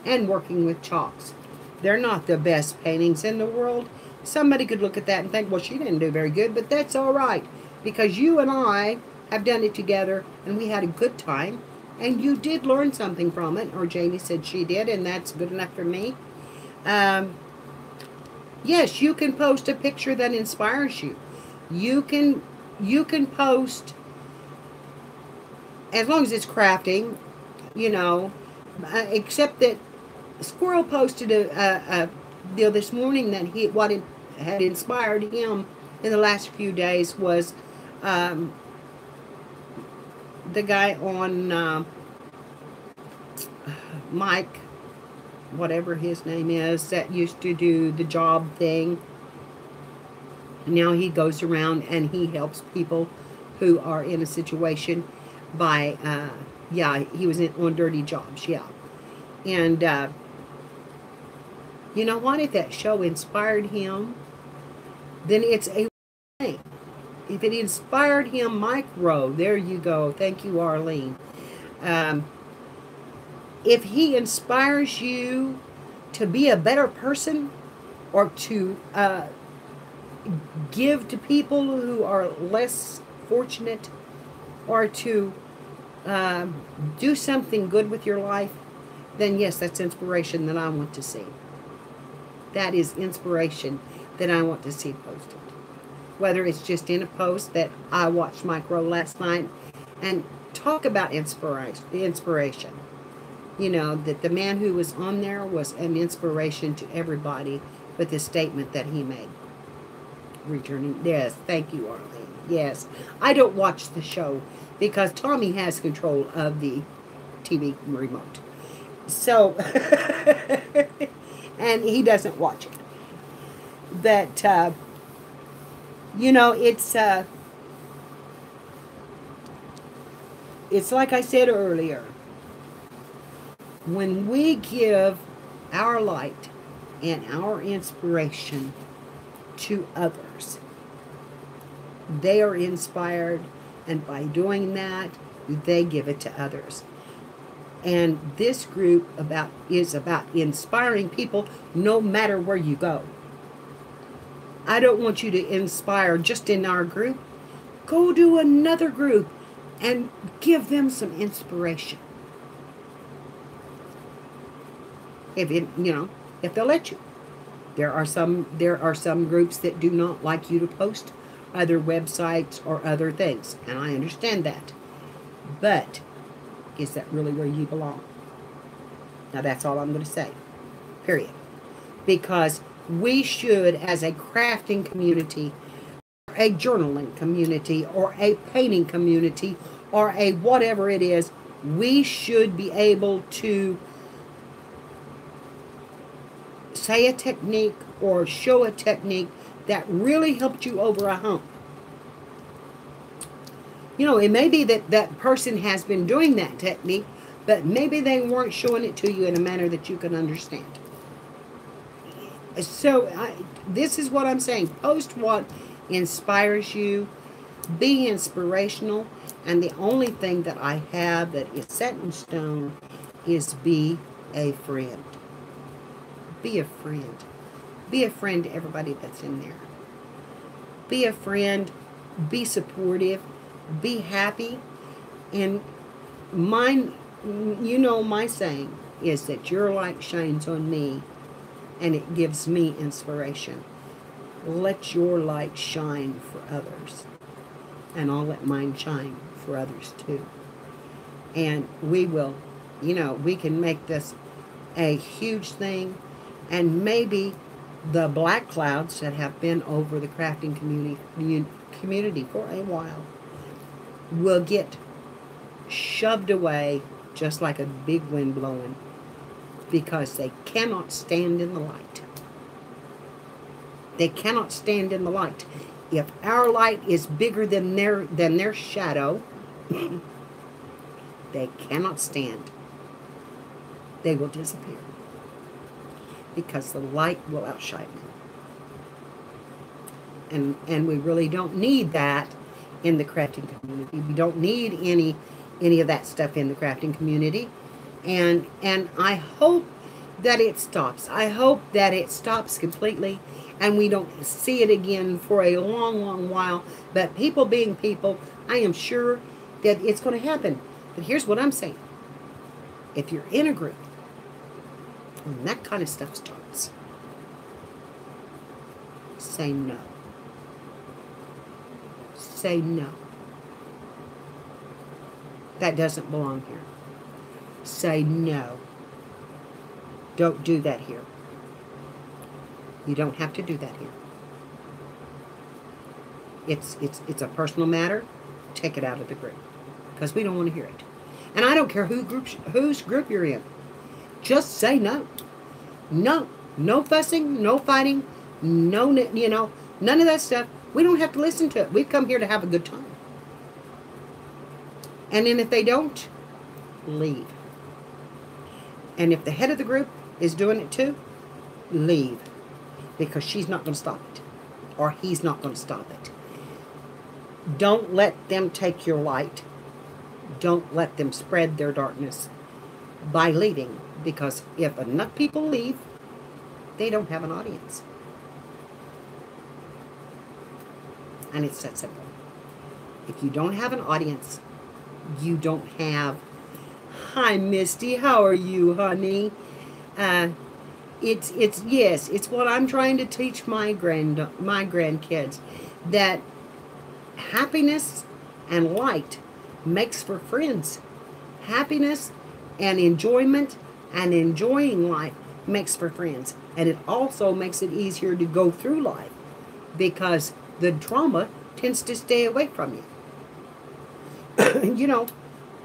and working with chalks. They're not the best paintings in the world. Somebody could look at that and think, well, she didn't do very good, but that's all right, because you and I have done it together and we had a good time, and you did learn something from it, or Jamie said she did, and that's good enough for me. Yes, you can post a picture that inspires you. You can post, as long as it's crafting, you know, except that Squirrel posted a deal this morning that what had inspired him in the last few days was Um, the guy on Mike, whatever his name is, that used to do the job thing. Now he goes around and he helps people who are in a situation by, yeah, he was on Dirty Jobs, yeah. And you know what? If that show inspired him, then it's a thing. If it inspired him, Mike Rowe, there you go. Thank you, Arlene. If he inspires you to be a better person or to give to people who are less fortunate or to do something good with your life, then yes, that's inspiration that I want to see. That is inspiration that I want to see posted. Whether it's just in a post that I watched Mike Rowe last night and talk about inspiration. You know, that the man who was on there was an inspiration to everybody with the statement that he made. Returning, yes, thank you, Arlene. Yes, I don't watch the show because Tommy has control of the TV remote. So, and he doesn't watch it. That, you know, it's like I said earlier, when we give our light and our inspiration to others, they are inspired, and by doing that, they give it to others. And this group is about inspiring people no matter where you go. I don't want you to inspire just in our group. Go to another group and give them some inspiration. If it, you know, if they'll let you. There are some groups that do not like you to post other websites or other things, and I understand that. But is that really where you belong? Now that's all I'm going to say. Period. Because we should, as a crafting community, a journaling community, or a painting community, or a whatever it is, we should be able to say a technique or show a technique that really helped you over a hump. You know, it may be that that person has been doing that technique, but maybe they weren't showing it to you in a manner that you can understand. So this is what I'm saying. Post what inspires you. Be inspirational. And the only thing that I have that is set in stone is be a friend. Be a friend. Be a friend to everybody that's in there. Be a friend. Be supportive. Be happy. And mine, you know, my saying is that your light shines on me and it gives me inspiration. Let your light shine for others. And I'll let mine shine for others too. And we will, you know, we can make this a huge thing. And maybe the black clouds that have been over the crafting community for a while will get shoved away just like a big wind blowing, because they cannot stand in the light. They cannot stand in the light. If our light is bigger than their shadow, they cannot stand. They will disappear, because the light will outshine them. And we really don't need that in the crafting community. We don't need any of that stuff in the crafting community. And I hope that it stops. I hope that it stops completely and we don't see it again for a long, long while. But people being people, I am sure that it's going to happen. But here's what I'm saying. If you're in a group and that kind of stuff starts, say no. Say no. That doesn't belong here. Say no. Don't do that here. You don't have to do that here. it's a personal matter, take it out of the group because we don't want to hear it. And I don't care whose group you're in. Just say no. No. No fussing, no fighting, no, none of that stuff. We don't have to listen to it. We've come here to have a good time. And then if they don't, leave. And if the head of the group is doing it too, leave. Because she's not going to stop it. Or he's not going to stop it. Don't let them take your light. Don't let them spread their darkness by leaving. Because if enough people leave, they don't have an audience. And it's that simple. If you don't have an audience, you don't have... Hi, Misty. How are you, honey? It's what I'm trying to teach my grandkids, that happiness and light makes for friends. Happiness and enjoyment and enjoying life makes for friends. And it also makes it easier to go through life because the drama tends to stay away from you.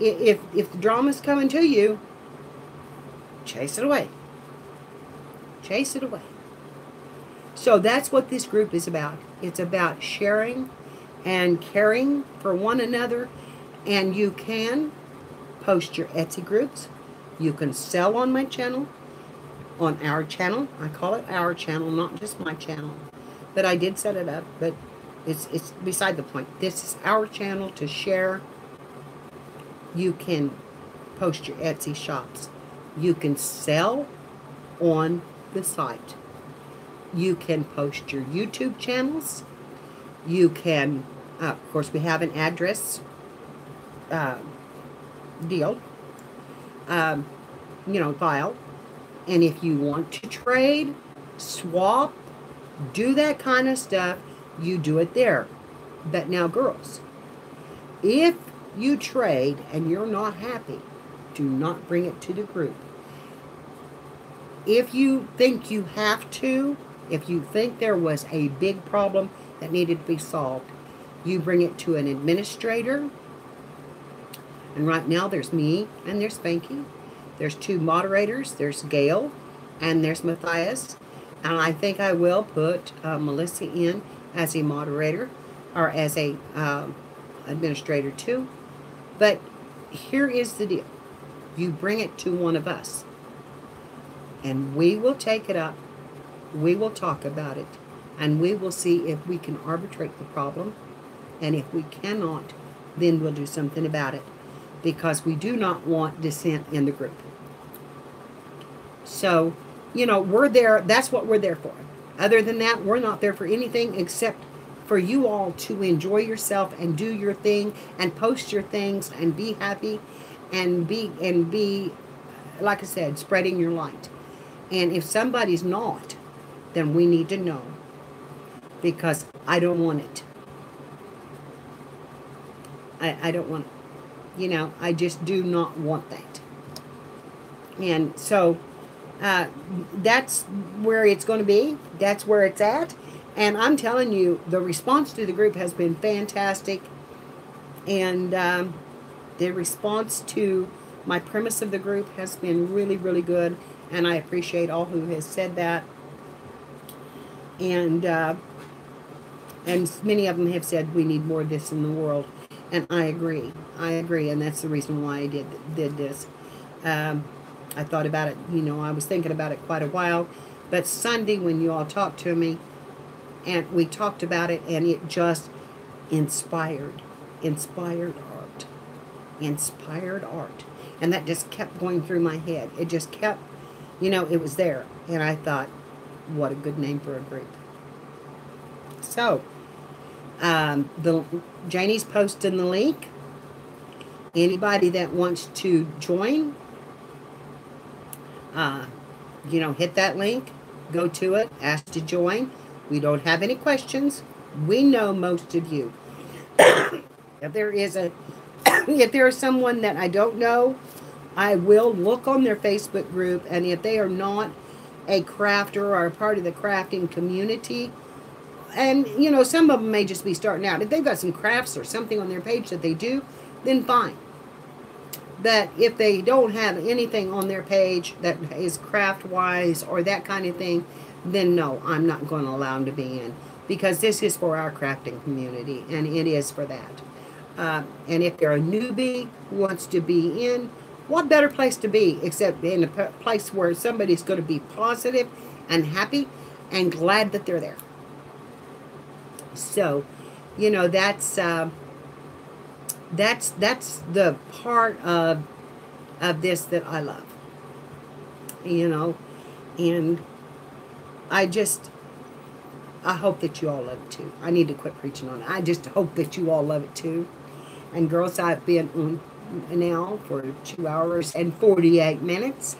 If the drama's coming to you, chase it away. Chase it away. So that's what this group is about. It's about sharing and caring for one another. And you can post your Etsy groups. You can sell on my channel. On our channel. I call it our channel, not just my channel. But I did set it up, but it's beside the point. This is our channel to share. You can post your Etsy shops. You can sell on the site. You can post your YouTube channels. You can, of course, we have an address deal, file. And if you want to trade, swap, do that kind of stuff, you do it there. But now, girls, if you trade and you're not happy, do not bring it to the group. If you think you have to, if you think there was a big problem that needed to be solved, you bring it to an administrator. And right now there's me and there's Spanky. There's 2 moderators. There's Gail and there's Matthias. And I think I will put Melissa in as a moderator or as a administrator too. But here is the deal. You bring it to one of us. And we will take it up. We will talk about it. And we will see if we can arbitrate the problem. And if we cannot, then we'll do something about it. Because we do not want dissent in the group. So, we're there. That's what we're there for. Other than that, we're not there for anything except for you all to enjoy yourself and do your thing and post your things and be happy and be, like I said, spreading your light. And if somebody's not, then we need to know. Because I don't want it. I don't want it. I just do not want that. And so that's where it's going to be. That's where it's at. And I'm telling you, the response to the group has been fantastic. And the response to my premise of the group has been really, really good. And I appreciate all who has said that. And many of them have said we need more of this in the world. And I agree. And that's the reason why I did this. I thought about it, I was thinking about it quite a while. But Sunday, when you all talked to me, and we talked about it, and it just inspired art. Inspired art. And that just kept going through my head. It just kept, it was there. And I thought, what a good name for a group. So, Janie's posting the link. Anybody that wants to join, hit that link, go to it, ask to join. We don't have any questions. We know most of you. If there is someone that I don't know, I will look on their Facebook group, and if they are not a crafter or a part of the crafting community, and you know, some of them may just be starting out. If they've got some crafts or something on their page that they do, then fine. But if they don't have anything on their page that is craft-wise or that kind of thing, then no, I'm not going to allow them to be in. Because this is for our crafting community, and it is for that. And if they're a newbie who wants to be in, what better place to be except in a place where somebody's going to be positive and happy and glad that they're there. So, you know, that's the part of this that I love. You know, and I hope that you all love it too. I need to quit preaching on it. I just hope that you all love it too. And girls, I've been on now for 2 hours and 48 minutes.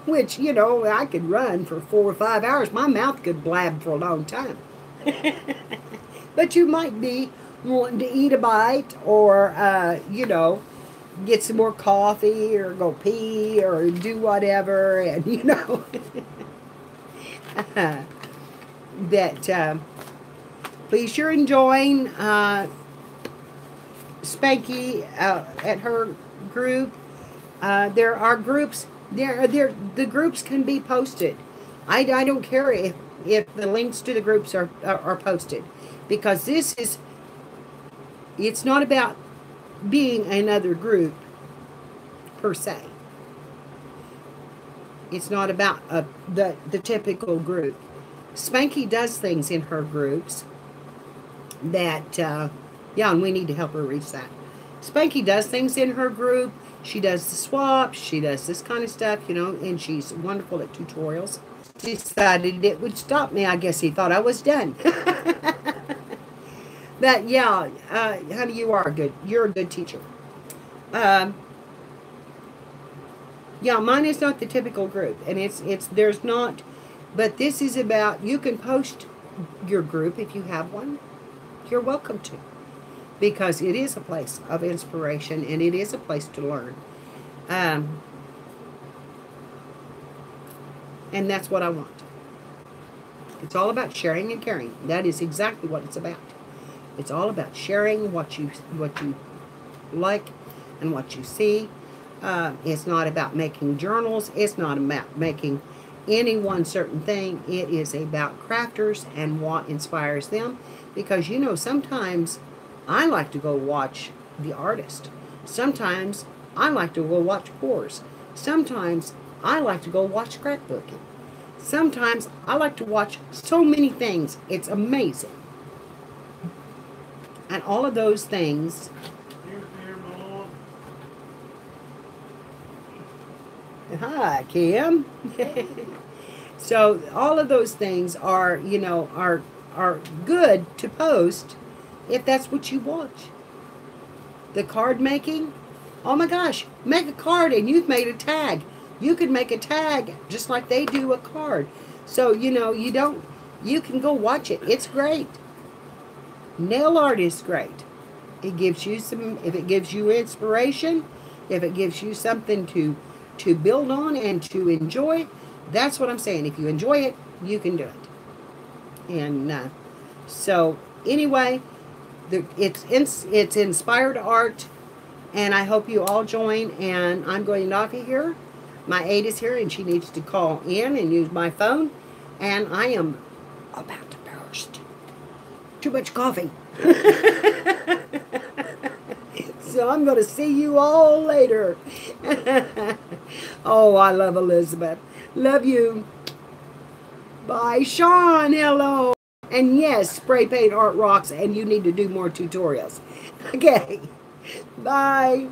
Which, you know, I could run for 4 or 5 hours. My mouth could blab for a long time. But you might be wanting to eat a bite or, you know, get some more coffee or go pee or do whatever. And, you know, that please, you're enjoying Spanky at her group. There are groups. The groups can be posted. I don't care if the links to the groups are posted, because it's not about being another group per se. It's not about the typical group. Spanky does things in her groups that, yeah, and we need to help her reach that. Spanky does things in her group. She does the swaps. She does this kind of stuff, you know, and she's wonderful at tutorials. She decided it would stop me. I guess he thought I was done. But, yeah, honey, you're a good teacher. Yeah, mine is not the typical group, and there's not, but this is about, you can post your group if you have one. You're welcome to, because it is a place of inspiration, and it is a place to learn. And that's what I want. It's all about sharing and caring. That is exactly what it's about. It's all about sharing what you like and what you see. It's not about making journals. It's not about making any one certain thing. It is about crafters and what inspires them. Because, you know, sometimes I like to go watch the artist. Sometimes I like to go watch pours. Sometimes I like to go watch scrapbooking. Sometimes I like to watch so many things. It's amazing. And all of those things. Hi, Kim. So all of those things are, you know, are good to post if that's what you watch. The card making, oh my gosh, make a card and you've made a tag. You can make a tag just like they do a card. So, you know, you can go watch it. It's great. Nail art is great. It gives you if it gives you inspiration, if it gives you something to build on and to enjoy, that's what I'm saying. If you enjoy it, you can do it. And so anyway, it's inspired art, and I hope you all join. And I'm going to knock it here. My aide is here, and she needs to call in and use my phone, and I am about to burst. Too much coffee. So I'm going to see you all later. Oh, I love Elizabeth. Love you. Bye. Sean, hello. And yes, spray paint art rocks, and you need to do more tutorials. Okay. Bye.